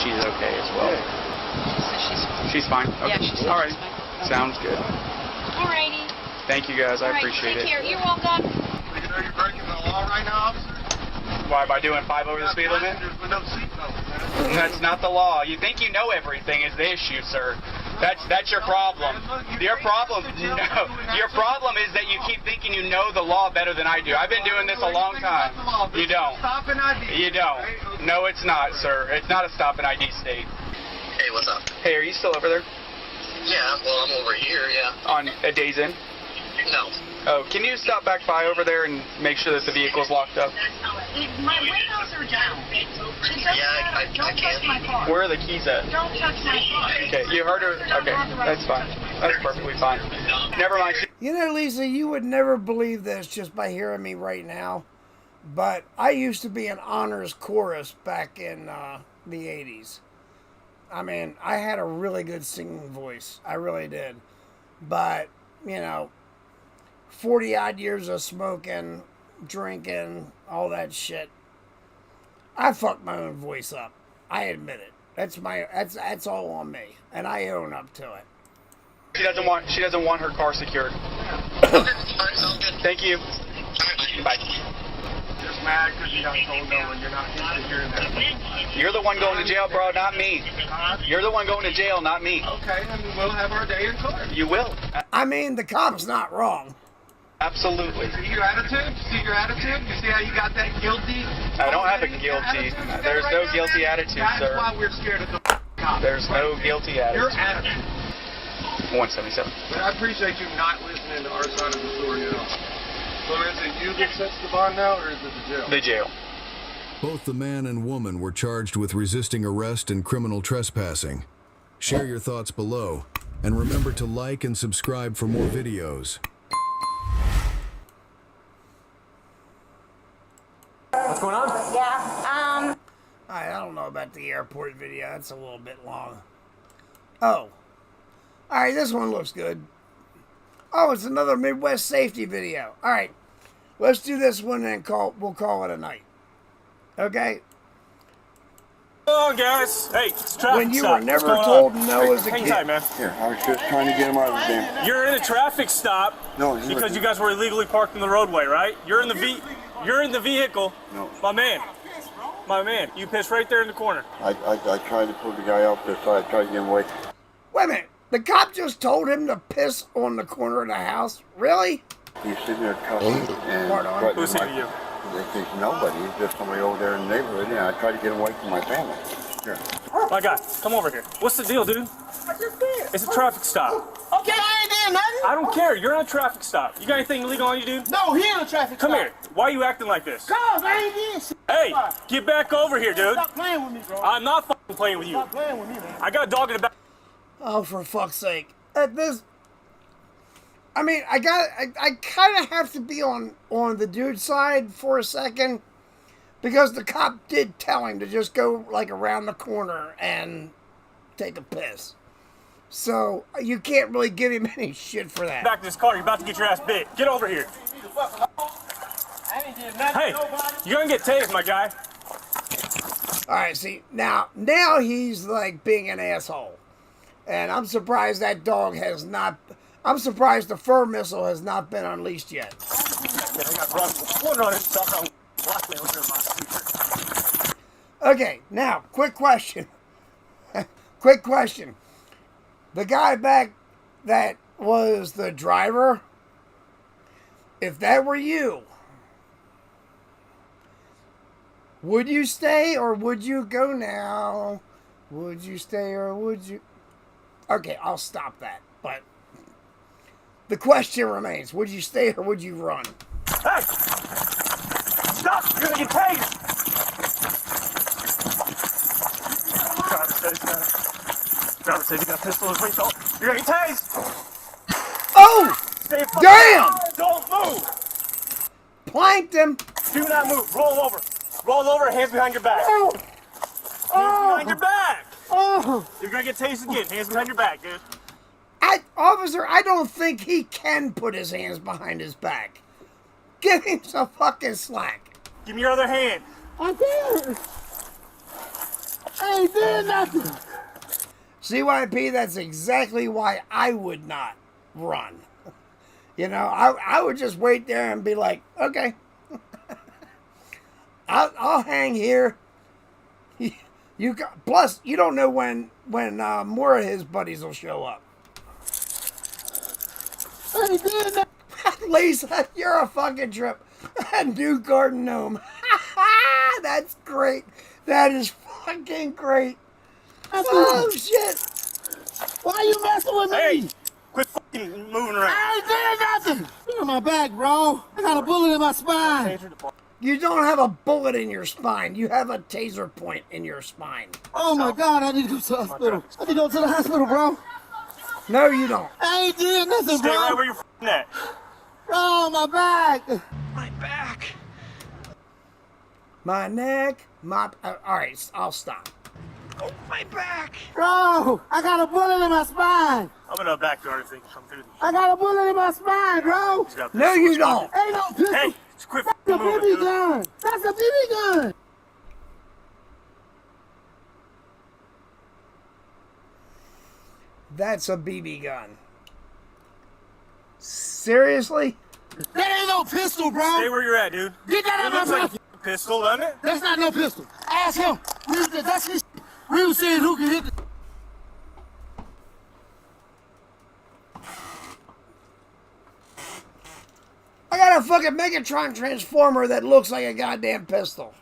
she's okay as well. She's fine. Okay. Yeah, she's all right. fine. Sounds good. Alrighty. Thank you guys. I appreciate it. Take care. You're welcome. You know you're breaking the law right now, officer? Why, by doing 5 over the speed limit? With no seatbelt. That's not the law. You think you know everything is the issue, sir. That's your problem. Your problem is that you keep thinking you know the law better than I do. I've been doing this a long time. You don't. You don't. No, it's not, sir. It's not a stop and ID state. Hey, what's up? Hey, are you still over there? Yeah, well, I'm over here, yeah. On a Days Inn? No. Oh, can you stop back by over there and make sure that the vehicle's locked up? My windows are down. Yeah, I can. My car. Where are the keys at? Don't touch my car. Okay, you heard her? Okay, that's fine. That's perfectly fine. Never mind. You know, Lisa, you would never believe this just by hearing me right now, but I used to be an honors chorus back in the 80s. I mean, I had a really good singing voice. I really did. But, you know, 40-odd years of smoking, drinking, all that shit. I fucked my own voice up. I admit it. That's all on me, and I own up to it. She doesn't want her car secured. Thank you. Bye. Just mad because you got told no and you're not used to hearing that. You're the one going to jail, bro, not me. You're the one going to jail, not me. Okay, then we'll have our day in court. You will. I mean, the cop's not wrong. Absolutely. See your attitude? See your attitude? You see how you got that guilty? I don't have a guilty. There's no guilty attitude, sir. That's why we're scared of the cops. There's no guilty attitude. Your attitude. 177. But I appreciate you not listening to our side of the story at all. So is it you that sets the bond now, or is it the jail? The jail. Both the man and woman were charged with resisting arrest and criminal trespassing. Share your thoughts below, and remember to like and subscribe for more videos. What's going on? Yeah, I don't know about the airport video. That's a little bit long. Oh. Alright, this one looks good. Oh, it's another Midwest safety video. Alright. Let's do this one and we'll call it a night. Okay? Come on, guys. Hey, it's traffic When you stop. were never told no as a Hang kid. tight, man. Here, I was just trying to get him out of the damn. You're in a traffic stop because you guys were illegally parked in the roadway, right? You're in the vehicle. No. My man, you pissed right there in the corner. I tried to pull the guy off this side, tried to get him away. Wait a minute. The cop just told him to piss on the corner of the house? Really? He's sitting there cussing and threatening Who's hitting you? He's nobody. He's just somebody over there in the neighborhood, and I tried to get him away from my family. Here. My guy, come over here. What's the deal, dude? I just did. It's a traffic stop. Okay, I ain't did nothing. I don't care. You're on a traffic stop. You got anything illegal on you, dude? No, he in a traffic Come stop. here. Why are you acting like this? Cause I ain't did shit. Hey, get back over here, dude. Stop playing with me, bro. I'm not fucking playing with you. Stop playing with me, man. I got a dog in the back. Oh, for fuck's sake. I mean, I kind of have to be on the dude's side for a second, because the cop did tell him to just go, like, around the corner and take a piss. So, you can't really give him any shit for that. Back to this car. You're about to get your ass bit. Get over here. I ain't did nothing. Hey, you're gonna get tased, my guy. Alright, see, now he's, like, being an asshole. And I'm surprised that dog has not... I'm surprised the fur missile has not been unleashed yet. Okay, now, quick question. Quick question. The guy back that was the driver, if that were you, would you stay or would you go now? Would you stay or would you... Okay, I'll stop that, but the question remains, would you stay or would you run? Hey! Stop! You're gonna get tased! Driver says you got a pistol in his waist. You're gonna get tased! Oh! Damn! Don't move! Planked him! Do not move. Roll over. Roll over, hands behind your back. Hands behind your back! Bro! You're gonna get tased again. Hands behind your back, dude. Officer, I don't think he can put his hands behind his back. Give him some fucking slack. Give me your other hand. I did. I ain't did nothing. CYP, that's exactly why I would not run. You know, I would just wait there and be like, okay, I'll hang here. Plus, you don't know when more of his buddies will show up. I ain't did nothing. Lisa, you're a fucking trip. New garden gnome. That's great. That is fucking great. Oh, shit. Why are you messing with me? Hey, quit fucking moving around. I ain't did nothing. You're on my back, bro. I got a bullet in my spine. You don't have a bullet in your spine. You have a taser point in your spine. Oh, my God. I need to go to the hospital. I need to go to the hospital, bro. No, you don't. I ain't did nothing, Stay bro. right where you're at. Oh, my back. My back. My neck. All right, I'll stop. Oh, my back. Bro, I got a bullet in my spine. I'm gonna backdoor if they can come through. I got a bullet in my spine, bro. No, you don't. Ain't no pistol. Hey, just quit That's a moving, BB dude. gun. That's a BB gun. That's a BB gun. Seriously? That ain't no pistol, bro. Stay where you're at, dude. Get that out of my pocket. Like a pistol, doesn't it? That's not no pistol. Ask him. That's his. We was saying who can hit the. I got a fucking Megatron transformer that looks like a goddamn pistol.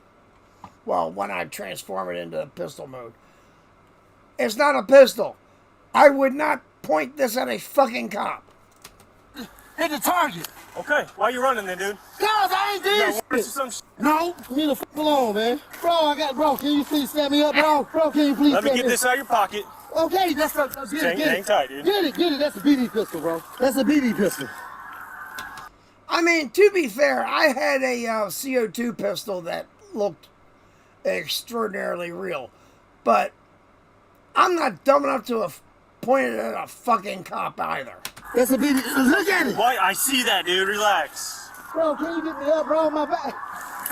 Well, when I transform it into pistol mode. It's not a pistol. I would not point this at a fucking cop. Hit the target. Okay, why are you running then, dude? Cause I ain't did shit. Some No, leave the fuck alone, man. Bro, can you please stand me up, bro? Bro, can you please Let me stand get me this out of your pocket. Okay, that's a, get Hang it. tight, dude. Get it. That's a BB pistol, bro. That's a BB pistol. I mean, to be fair, I had a CO2 pistol that looked extraordinarily real. But I'm not dumb enough to have pointed it at a fucking cop either. That's a BB. Look at it. Why? I see that, dude. Relax. Bro, can you get me up, bro? My back.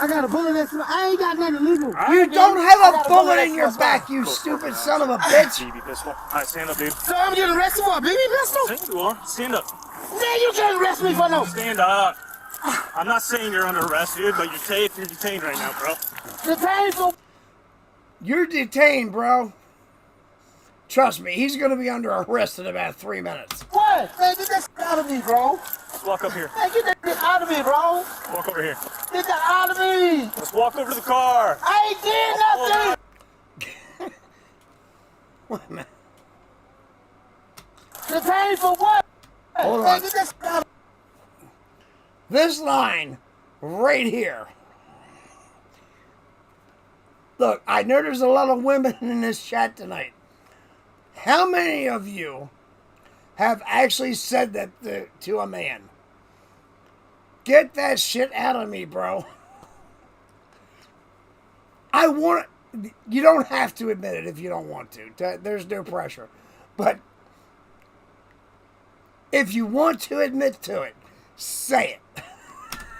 I got a bullet next to my. I ain't got nothing legal. You don't have a bullet in your back, you stupid son of a bitch. BB pistol. All right, stand up, dude. So I'm getting arrested for a BB pistol? Stand, you are. Stand up. Man, you can't arrest me for no. Stand up. I'm not saying you're under arrest, dude, but you're detained right now, bro. Detained for. You're detained, bro. Trust me, he's going to be under arrest in about 3 minutes. What? Man, get that shit out of me, bro. Let's walk up here. Hey, get that shit out of me, bro. Walk over here. Get that out of me. Let's walk over to the car. I ain't did nothing. Wait a minute. Detained for what? Hold Man, on. get that shit out of me. This line right here. Look, I know there's a lot of women in this chat tonight. How many of you have actually said that to a man? Get that shit out of me, bro. You don't have to admit it if you don't want to. There's no pressure. But if you want to admit to it, say it.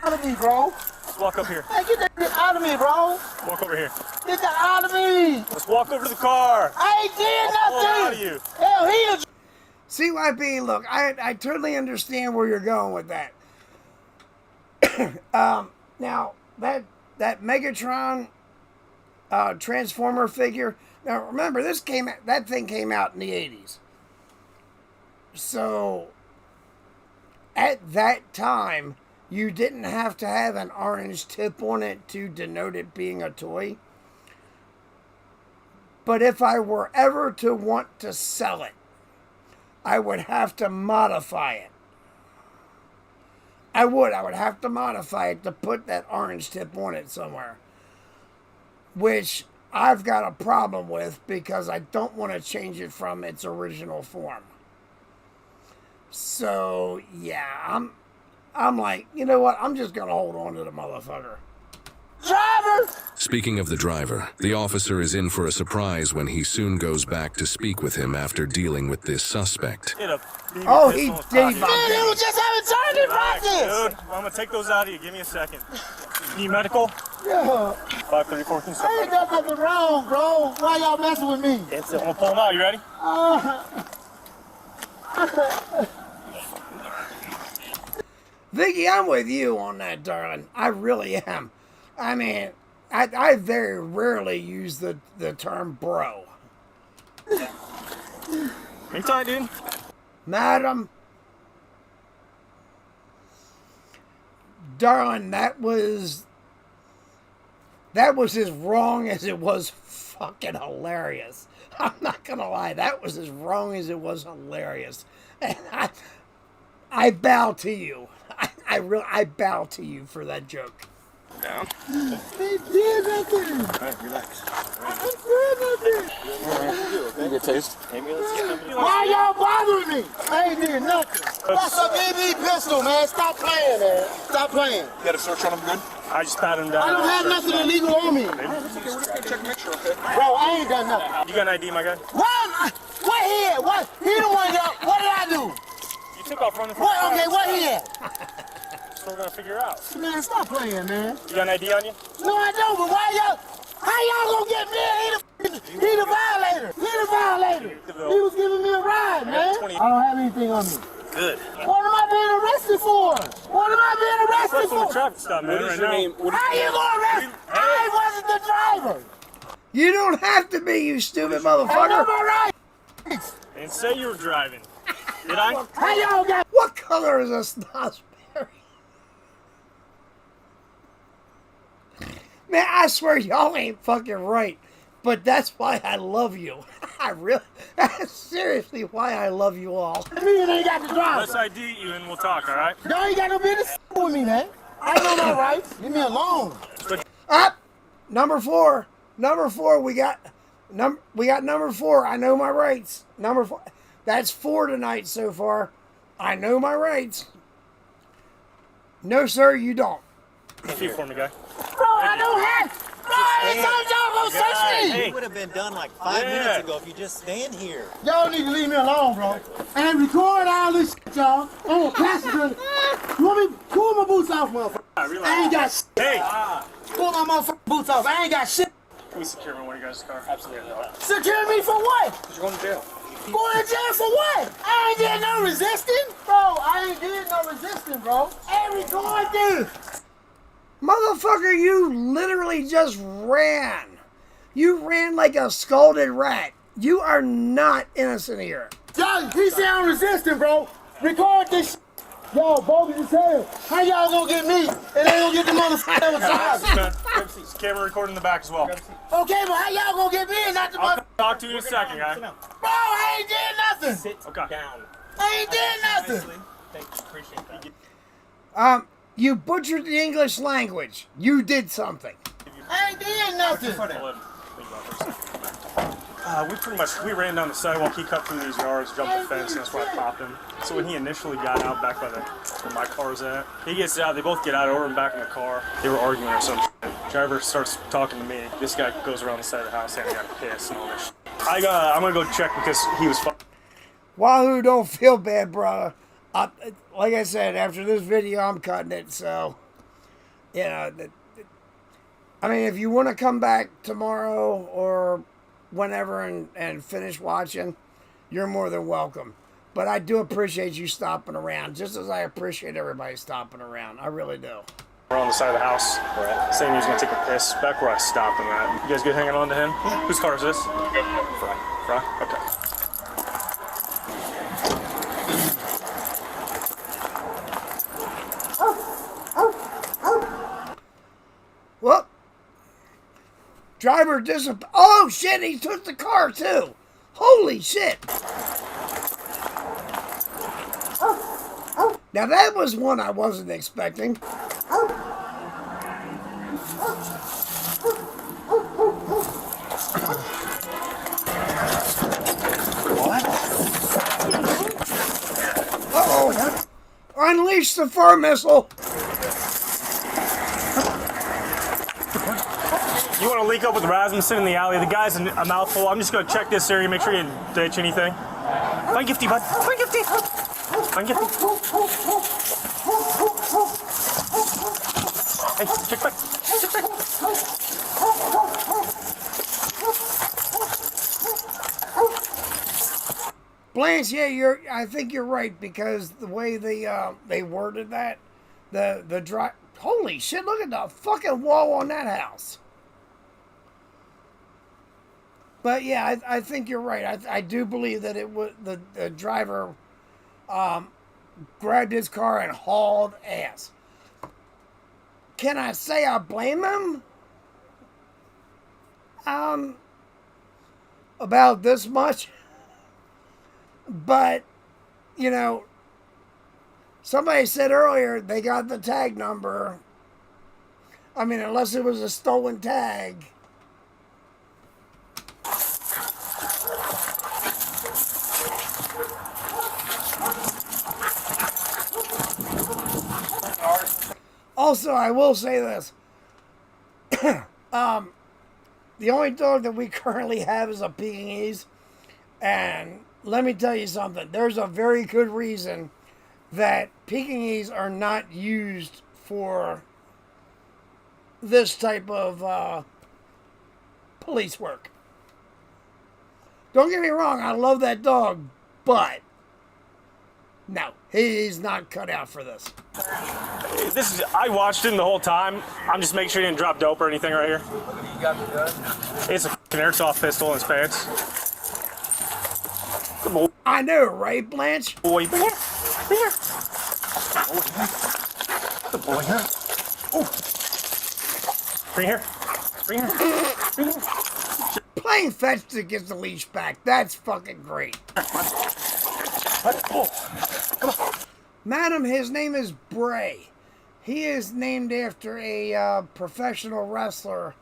Out of me, bro. Let's walk up here. Hey, get that shit out of me, bro. Walk over here. Get that out of me. Let's walk over to the car. I ain't did nothing. Out of you. Hell, he is. CYP, look, I totally understand where you're going with that. Now, that Megatron Transformer figure, now remember, that thing came out in the 80s. So, at that time, you didn't have to have an orange tip on it to denote it being a toy. But if I were ever to want to sell it, I would have to modify it. I would have to modify it to put that orange tip on it somewhere. Which I've got a problem with because I don't want to change it from its original form. So, yeah, I'm like, you know what? I'm just going to hold on to the motherfucker. Drive driver? Speaking of the driver, the officer is in for a surprise when he soon goes back to speak with him after dealing with this suspect. Oh, he did. Man, he was just having target practice. Dude, I'm gonna take those out of you. Give me a second. Need medical? Yeah. 534. I ain't done nothing wrong, bro. Why y'all messing with me? I'm gonna pull them out. You ready? Vicky, I'm with you on that, darling. I really am. I mean, I very rarely use the term bro. Hang tight, dude. Madam. Darling, that was as wrong as it was fucking hilarious. I'm not gonna lie, that was as wrong as it was hilarious. And I bow to you. I bow to you for that joke. Down. They did nothing. Alright, relax. I did nothing. You get taste? Why y'all bothering me? I ain't did nothing. That's a BB pistol, man. Stop playing, man. Stop playing. You got a search on him good? I just pat him down. I don't have nothing illegal on me. Check, make sure, okay? Bro, I ain't done nothing. You got an ID, my guy? What here? What? He the one that, what did I do? You took off running from What? Okay, what here? That's what we're gonna figure out. Man, stop playing, man. You got an ID on you? No, I don't, but why y'all? How y'all gonna get me? He the violator. He the violator. He was giving me a ride, man. I don't have anything on me. Good. What am I being arrested for? What am I being arrested For the for? traffic stop, man. What is your name? How you gonna arrest? I wasn't the driver. You don't have to be, you stupid I know motherfucker. my rights. And say you were driving. Did I? How y'all got? What color is a snozzberry? Man, I swear y'all ain't fucking right. But that's why I love you. That's seriously why I love you all. Me and ain't got the driver. Let's ID you and we'll talk, all right? Y'all ain't got no business with me, man. I know my rights. Leave me alone. Up, number 4. Number 4. We got number 4. I know my rights. Number 4. That's 4 tonight so far. I know my rights. No, sir, you don't. Feet for me, guy. Bro, I don't have. Bro, I ain't told y'all gonna search me. It would have been done like 5 minutes ago if you just stand here. Y'all need to leave me alone, bro. And record all this shit, y'all. Oh, passenger. You want me to pull my boots off, motherfucker? I ain't got shit. Hey! Pull my motherfucking boots off. I ain't got shit. Can we secure one of you guys' car? Absolutely. Secure me for what? Because you're going to jail. Going to jail for what? I ain't did no resisting. Bro, I ain't did no resisting, bro. Hey, record this. Motherfucker, you literally just ran. You ran like a scalded rat. You are not innocent here. Yo, he said I'm resisting, bro. Record this shit. Yo, bogus as hell. How y'all gonna get me? And they gonna get the motherfucker that was driving? Camera recording in the back as well. Okay, but how y'all gonna get me and not the motherfucker? Talk to you in a second, guy. Bro, I ain't did nothing. Okay. I ain't did nothing. Thanks, appreciate that. You butchered the English language. You did something. I ain't did nothing. We ran down the sidewalk. He cut through these yards, jumped the fence, and that's why I popped him. So when he initially got out back by where my car's at, he gets out. They both get out over and back in the car. They were arguing or some shit. Driver starts talking to me. This guy goes around the side of the house and I got pissed and all this shit. I'm gonna go check because he was fucking. Wahoo, don't feel bad, brother. Like I said, after this video, I'm cutting it. So, you know, I mean, if you want to come back tomorrow or whenever and finish watching, you're more than welcome. But I do appreciate you stopping around, just as I appreciate everybody stopping around. I really do. We're on the side of the house, saying he was going to take a piss, back where I stopped him at. You guys good hanging on to him? Yeah. Whose car is this? Fry? Okay. Well, driver disappeared. Oh, shit, he took the car, too. Holy shit. Now, that was one I wasn't expecting. Uh-oh. Unleash the fur missile. You want to link up with Rasmussen in the alley? The guy's a mouthful. I'm just going to check this area, make sure you didn't ditch anything. Find Gifty, bud. Find Gifty. Find Gifty. Hey, check back. Check back. Blanche, yeah, I think you're right, because the way they worded that, the dry. Holy shit! Look at the fucking wall on that house. But yeah, I think you're right. I do believe that it was the driver grabbed his car and hauled ass. Can I say I blame him? About this much. But, you know, somebody said earlier they got the tag number. I mean, unless it was a stolen tag. Also, I will say this. The only dog that we currently have is a Pekingese. And let me tell you something. There's a very good reason that Pekingese are not used for this type of police work. Don't get me wrong. I love that dog. But no, he's not cut out for this. I watched him the whole time. I'm just making sure he didn't drop dope or anything right here. You got the gun? It's a airsoft pistol in his pants. Good boy. I know, right, Blanche? Boy, bring here. Bring here. Good boy, huh? Oh. Bring here. Bring here. Bring here. Playing fetch to get the leash back. That's fucking great. Oh. Come on. Madam, his name is Bray. He is named after a professional wrestler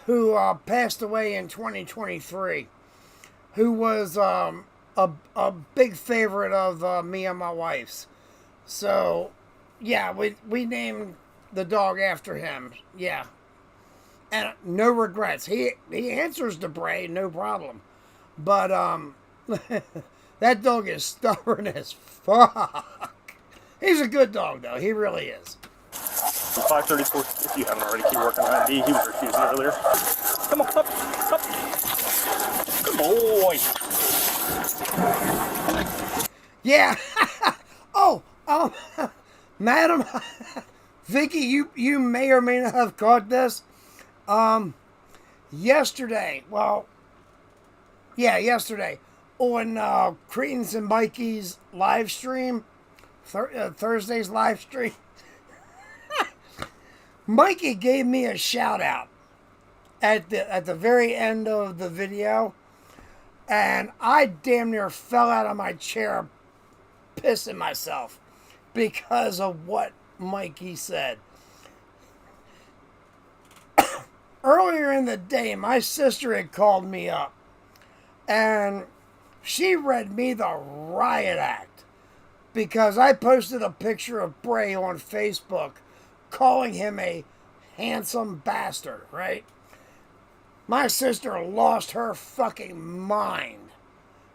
who passed away in 2023, who was a big favorite of me and my wife's. So, yeah, we named the dog after him. Yeah. And no regrets. He answers to Bray, no problem. But, that dog is stubborn as fuck. He's a good dog, though. He really is. 534, if you haven't already, keep working on that D. He was refusing earlier. Come on, up, up. Good boy. Yeah. Oh, Madam, Vicky, you may or may not have caught this. Yesterday, yesterday, on Cretans and Mikey's live stream, Thursday's live stream, Mikey gave me a shout out at the very end of the video, and I damn near fell out of my chair pissing myself because of what Mikey said. Earlier in the day, my sister had called me up, and she read me the riot act because I posted a picture of Bray on Facebook calling him a handsome bastard, right? My sister lost her fucking mind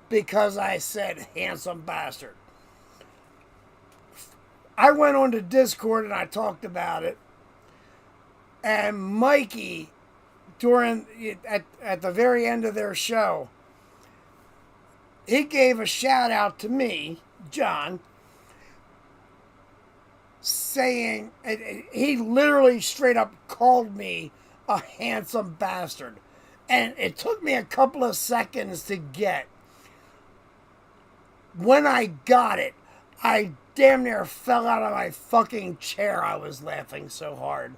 because I said handsome bastard. I went on to Discord and I talked about it, and Mikey, at the very end of their show, he gave a shout out to me, John, saying, he literally straight up called me a handsome bastard. And it took me a couple of seconds to get. When I got it, I damn near fell out of my fucking chair. I was laughing so hard.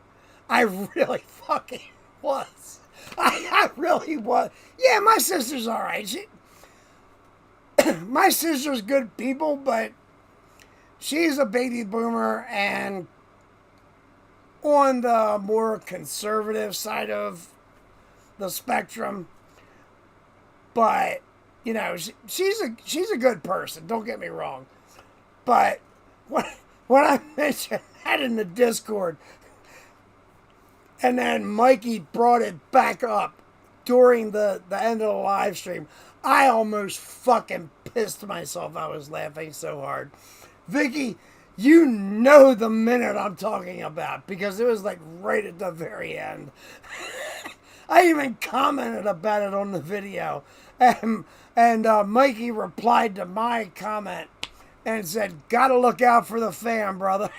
I really fucking was. I really was. Yeah, my sister's all right. My sister's good people, but she's a baby boomer and on the more conservative side of the spectrum. But, you know, she's a good person. Don't get me wrong. But when I mentioned that in the Discord, And then Mikey brought it back up during the end of the live stream. I almost fucking pissed myself. I was laughing so hard. Vicky, you know the minute I'm talking about because it was like right at the very end. I even commented about it on the video. And Mikey replied to my comment and said, "Gotta look out for the fan, brother."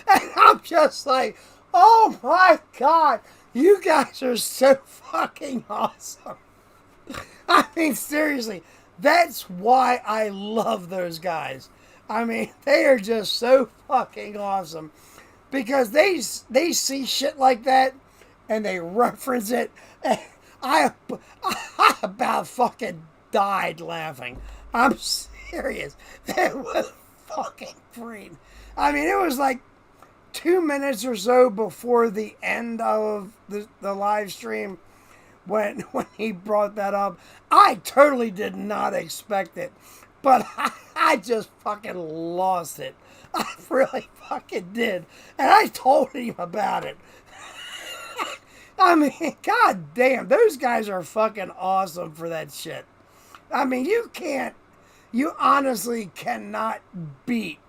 And I'm just like, oh my God, you guys are so fucking awesome. I mean, seriously, that's why I love those guys. I mean, they are just so fucking awesome because they see shit like that and they reference it. And I about fucking died laughing. I'm serious. It was fucking great. I mean, it was like 2 minutes or so before the end of the live stream when he brought that up. I totally did not expect it, but I just fucking lost it. I really fucking did. And I told him about it. I mean, god damn, those guys are fucking awesome for that shit. I mean, you honestly cannot beat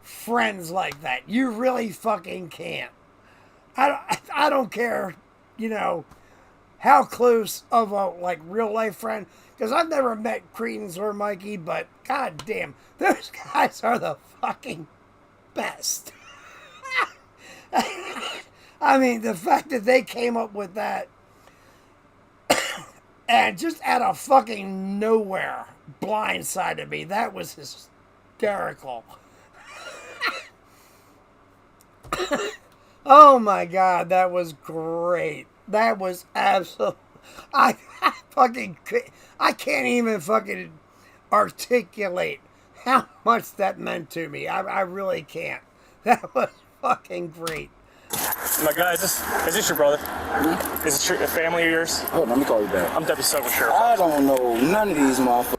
friends like that. You really fucking can't. I don't care, you know, how close of a like real life friend, because I've never met Cretans or Mikey, but god damn, those guys are the fucking best. I mean, the fact that they came up with that and just out of fucking nowhere blindsided me. That was hysterical. Oh my God, that was great. That was absolute. I can't even fucking articulate how much that meant to me. I really can't. That was fucking great. My guy, is this your brother? Is it a family of yours? Hold on, let me call you back. I'm Deputy Sergeant Sheriff. I don't know none of these motherfuckers.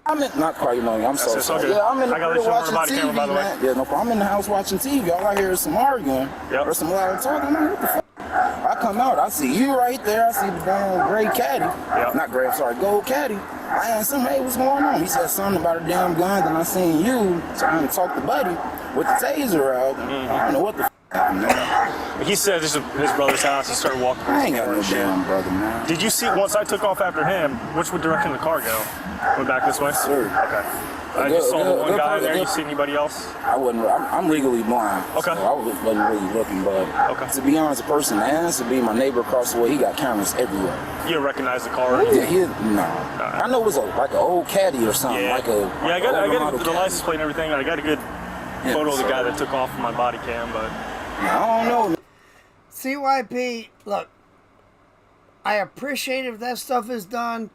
I'm in, not quite knowing. I'm so sorry. Yeah, I'm in the house watching TV, by the way. Yeah, no problem. I'm in the house watching TV. All I hear is some arguing or some loud talking. I'm like, what the fuck? I come out, I see you right there. I see the damn gray caddy. Not gray, I'm sorry, gold caddy. I asked him, hey, what's going on? He said something about a damn gun. Then I seen you trying to talk to Buddy with the taser out. I don't know what the fuck happened there. He said this is his brother's house and started walking. I ain't got no damn brother, man. Did you see, once I took off after him, which direction did the car go? Went back this way? Sure. Okay. I just saw the one guy there. You see anybody else? I wasn't. I'm legally blind. Okay. So I wasn't really looking, but to be honest, a person that has to be my neighbor across the way, he got cameras everywhere. You don't recognize the car? Yeah, no. I know it was like an old caddy or something. Yeah. Like a I got the license plate and everything. I got a good photo of the guy that took off from my body cam, but I don't know. CYP, look, I appreciate if that stuff is done,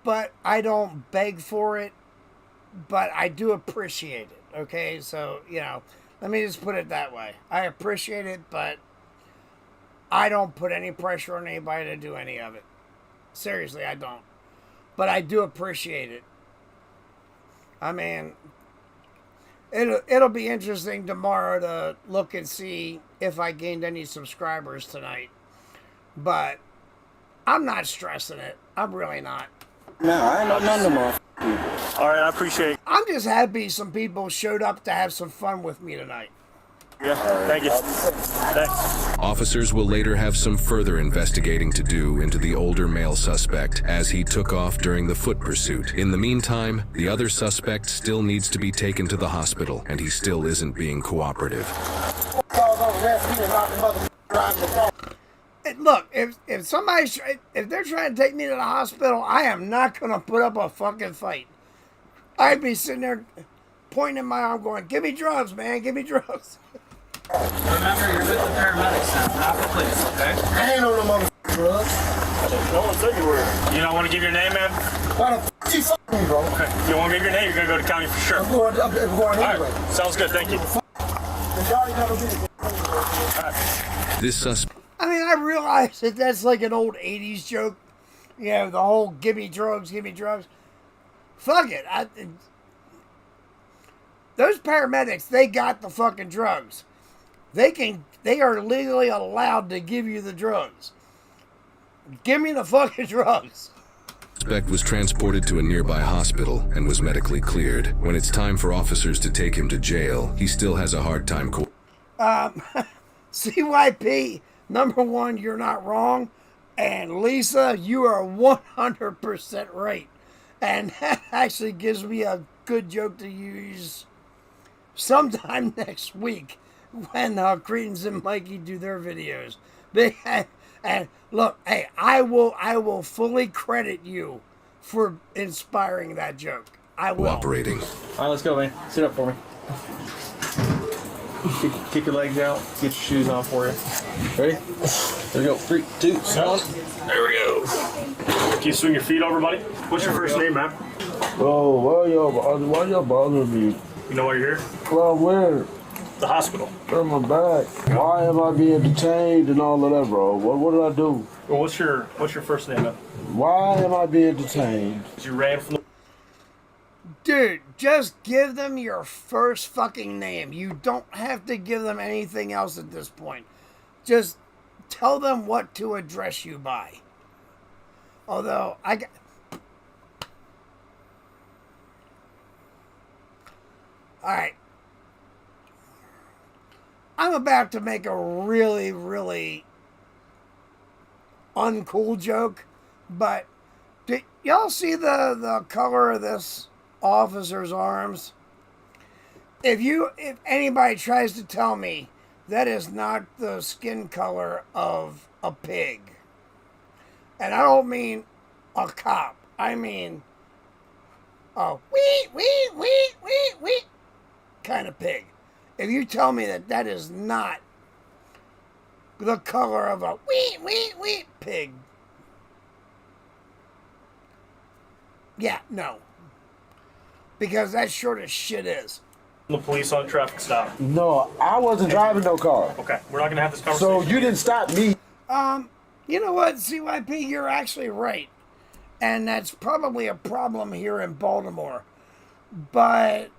but I don't beg for it. But I do appreciate it, okay? So, you know, let me just put it that way. I appreciate it, but I don't put any pressure on anybody to do any of it. Seriously, I don't. But I do appreciate it. I mean, it'll be interesting tomorrow to look and see if I gained any subscribers tonight. But I'm not stressing it. I'm really not. No, I ain't know none of them. All right, I appreciate it. I'm just happy some people showed up to have some fun with me tonight. Yeah, thank you. Thanks. Officers will later have some further investigating to do into the older male suspect as he took off during the foot pursuit. In the meantime, the other suspect still needs to be taken to the hospital, and he still isn't being cooperative. Look, if they're trying to take me to the hospital, I am not going to put up a fucking fight. I'd be sitting there pointing at my arm going, give me drugs, man, give me drugs. Remember, you're with the paramedics now, not the police, okay? I ain't on no motherfucking drugs. No one said you were. You don't want to give your name, man? Why the f*** you f*** me, bro? Okay. You don't want to give your name, you're going to go to county for sure. I'm going anyway. Right. Sounds good, thank you. This suspect... I mean, I realize that that's like an old 80s joke. You know, the whole give me drugs, give me drugs. Fuck it. Those paramedics, they got the fucking drugs. They are legally allowed to give you the drugs. Give me the fucking drugs. Suspect was transported to a nearby hospital and was medically cleared. When it's time for officers to take him to jail, he still has a hard time CYP, number one, you're not wrong. And Lisa, you are 100% right. And that actually gives me a good joke to use sometime next week when Cretans and Mikey do their videos. And look, hey, I will fully credit you for inspiring that joke. I will. Cooperating. All right, let's go, man. Sit up for me. Kick your legs out. Get your shoes on for you. Ready? There we go. 3, 2, 1. There we go. Can you swing your feet over, buddy? What's your first name, man? Bro, why y'all bothering me? You know why you're here? Well, where? The hospital. On my back. Why am I being detained and all of that, bro? What did I do? Well, what's your first name, man? Why am I being detained? You ran from the... Dude, just give them your first fucking name. You don't have to give them anything else at this point. Just tell them what to address you by. Although, Alright. I'm about to make a really, really uncool joke, but did y'all see the color of this officer's arms? If anybody tries to tell me that is not the skin color of a pig, and I don't mean a cop, I mean a wee kind of pig. If you tell me that is not the color of a wee pig, yeah, no. Because that sure as shit is. The police on a traffic stop. No, I wasn't driving no car. Okay, we're not going to have this conversation. So you didn't stop me. You know what, CYP, you're actually right. And that's probably a problem here in Baltimore. But...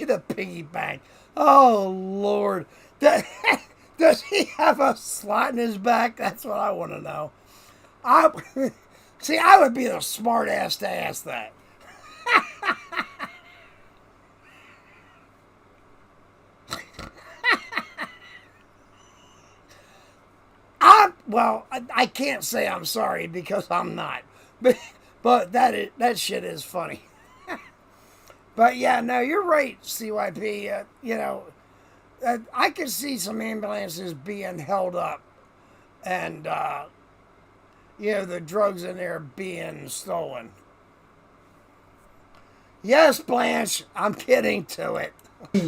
the piggy bank. Oh, Lord. Does he have a slot in his back? That's what I want to know. See, I would be the smart ass to ask that. I can't say I'm sorry because I'm not. But that shit is funny. But yeah, no, you're right, CYP. I could see some ambulances being held up and, the drugs in there being stolen. Yes, Blanche, I'm getting to it.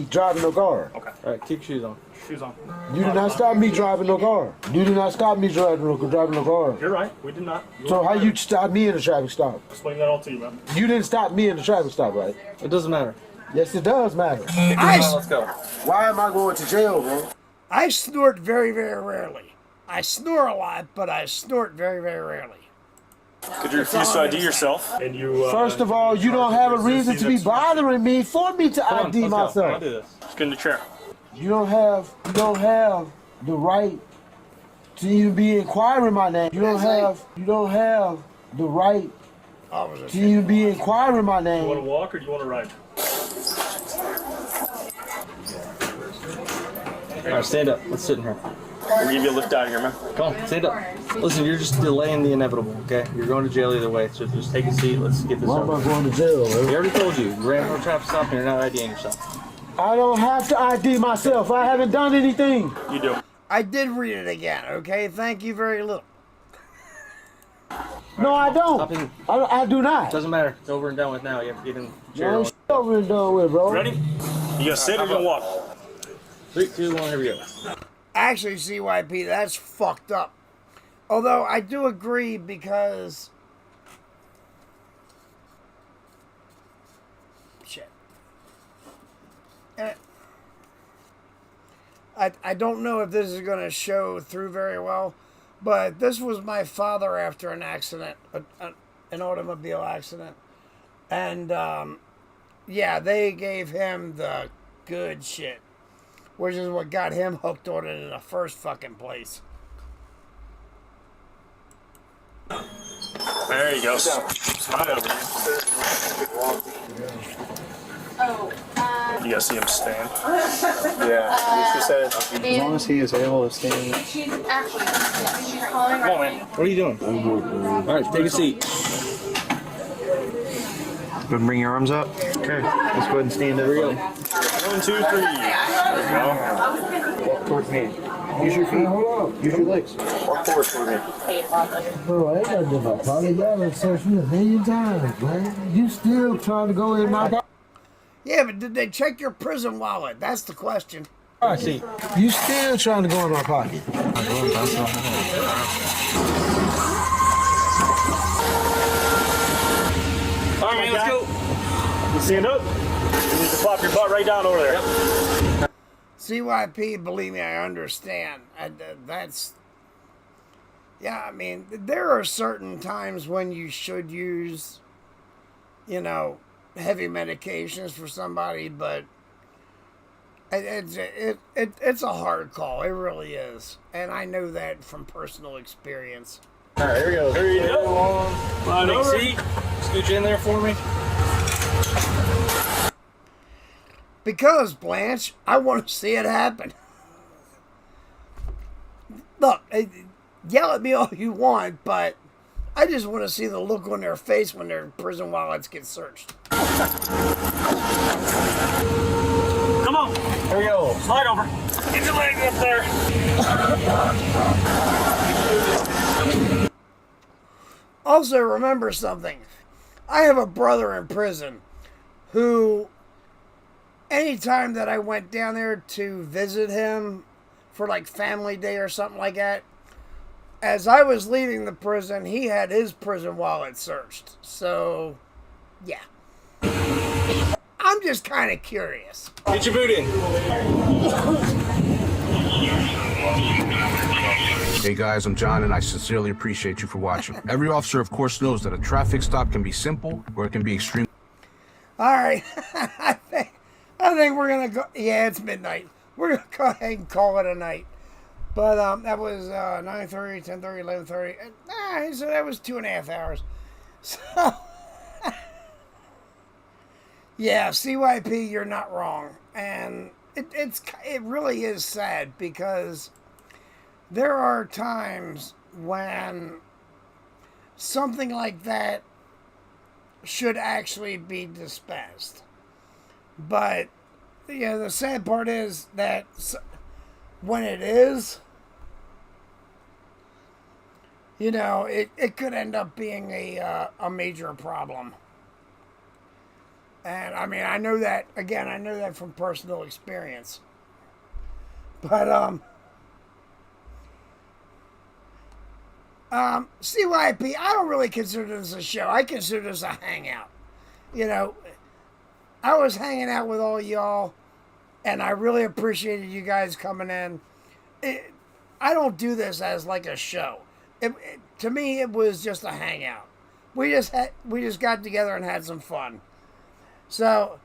Driving no car. Okay. All right, keep shoes on. Shoes on. You did not stop me driving no car. You did not stop me driving no car. You're right. We did not. So how you stop me in the traffic stop? Explain that all to you, man. You didn't stop me in the traffic stop, right? It doesn't matter. Yes, it does matter. Let's go. Why am I going to jail, bro? I snort very, very rarely. I snore a lot, but I snort very, very rarely. Could you refuse to ID yourself? And you. First of all, you don't have a reason to be bothering me for me to ID myself. I'll do this. Just get in the chair. You don't have the right to even be inquiring my name. You don't have the right to even be inquiring my name. You want to walk or do you want to ride? All right, stand up. Let's sit in here. We'll give you a lift out of here, man. Come on, stand up. Listen, you're just delaying the inevitable, okay? You're going to jail either way, so just take a seat. Let's get this over. Why am I going to jail, man? We already told you. You ran no traffic stop and you're not IDing yourself. I don't have to ID myself. I haven't done anything. You do. I did read it again, okay? Thank you very little. No, I don't. I do not. Doesn't matter. It's over and done with now. You have to get in the chair. No, it's over and done with, bro. Ready? You gonna sit or you gonna walk? 3, 2, 1, here we go. Actually, CYP, that's fucked up. Although I do agree because... Shit. I don't know if this is going to show through very well, but this was my father after an accident, an automobile accident. And yeah, they gave him the good shit, which is what got him hooked on it in the first fucking place. There you go. Slide over here. You guys see him stand? Yeah. She said as long as he is able to stand. She's actually, she's calling. Come on, man. What are you doing? All right, take a seat. Go ahead and bring your arms up. Okay. Let's go ahead and stand up. Here we go. 1, 2, 3. There you go. Walk towards me. Use your feet. Use your legs. Walk forward for me. Bro, I ain't got to my pocket. Y'all done searched me a million times, man. You still trying to go in my pocket? Yeah, but did they check your prison wallet? That's the question. I see. You still trying to go in my pocket? All right, man, let's go. You stand up. You need to flop your butt right down over there. Yep. CYP, believe me, I understand. That's... Yeah, I mean, there are certain times when you should use, you know, heavy medications for somebody, but it's a hard call. It really is. And I know that from personal experience. All right, here we go. Here you go. Take a seat. Scooch in there for me. Because, Blanche, I want to see it happen. Look, yell at me all you want, but I just want to see the look on their face when their prison wallets get searched. Come on. Here we go. Slide over. Get your legs up there. Also, remember something. I have a brother in prison who, anytime that I went down there to visit him for like family day or something like that, as I was leaving the prison, he had his prison wallet searched. So, yeah. I'm just kind of curious. Get your boot in. Hey guys, I'm John, and I sincerely appreciate you for watching. Every officer, of course, knows that a traffic stop can be simple or it can be extreme. All right. I think we're going to go. Yeah, it's midnight. We're going to go ahead and call it a night. But that was 9:30, 10:30, 11:30. So that was 2.5 hours. So, yeah, CYP, you're not wrong. And it really is sad because there are times when something like that should actually be dispensed. But, you know, the sad part is that when it is, you know, it could end up being a major problem. And, I mean, I know that, again, I know that from personal experience. But, CYP, I don't really consider this a show. I consider this a hangout. You know, I was hanging out with all y'all, and I really appreciated you guys coming in. I don't do this as like a show. To me, it was just a hangout. We just got together and had some fun. So,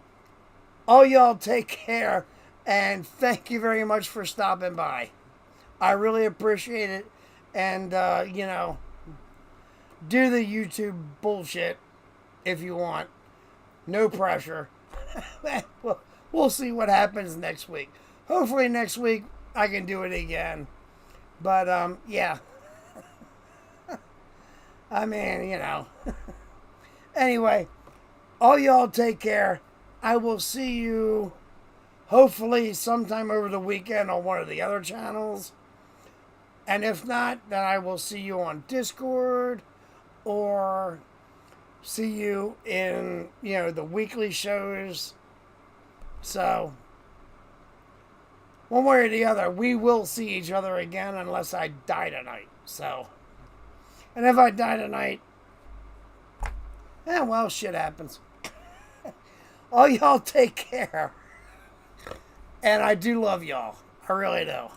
all y'all take care, and thank you very much for stopping by. I really appreciate it, and, you know, do the YouTube bullshit if you want. No pressure. We'll see what happens next week. Hopefully next week I can do it again. But, yeah. I mean, you know. Anyway, all y'all take care. I will see you hopefully sometime over the weekend on one of the other channels. And if not, then I will see you on Discord or see you in, you know, the weekly shows. So, one way or the other, we will see each other again unless I die tonight. So, and if I die tonight, well, shit happens. All y'all take care. And I do love y'all. I really do.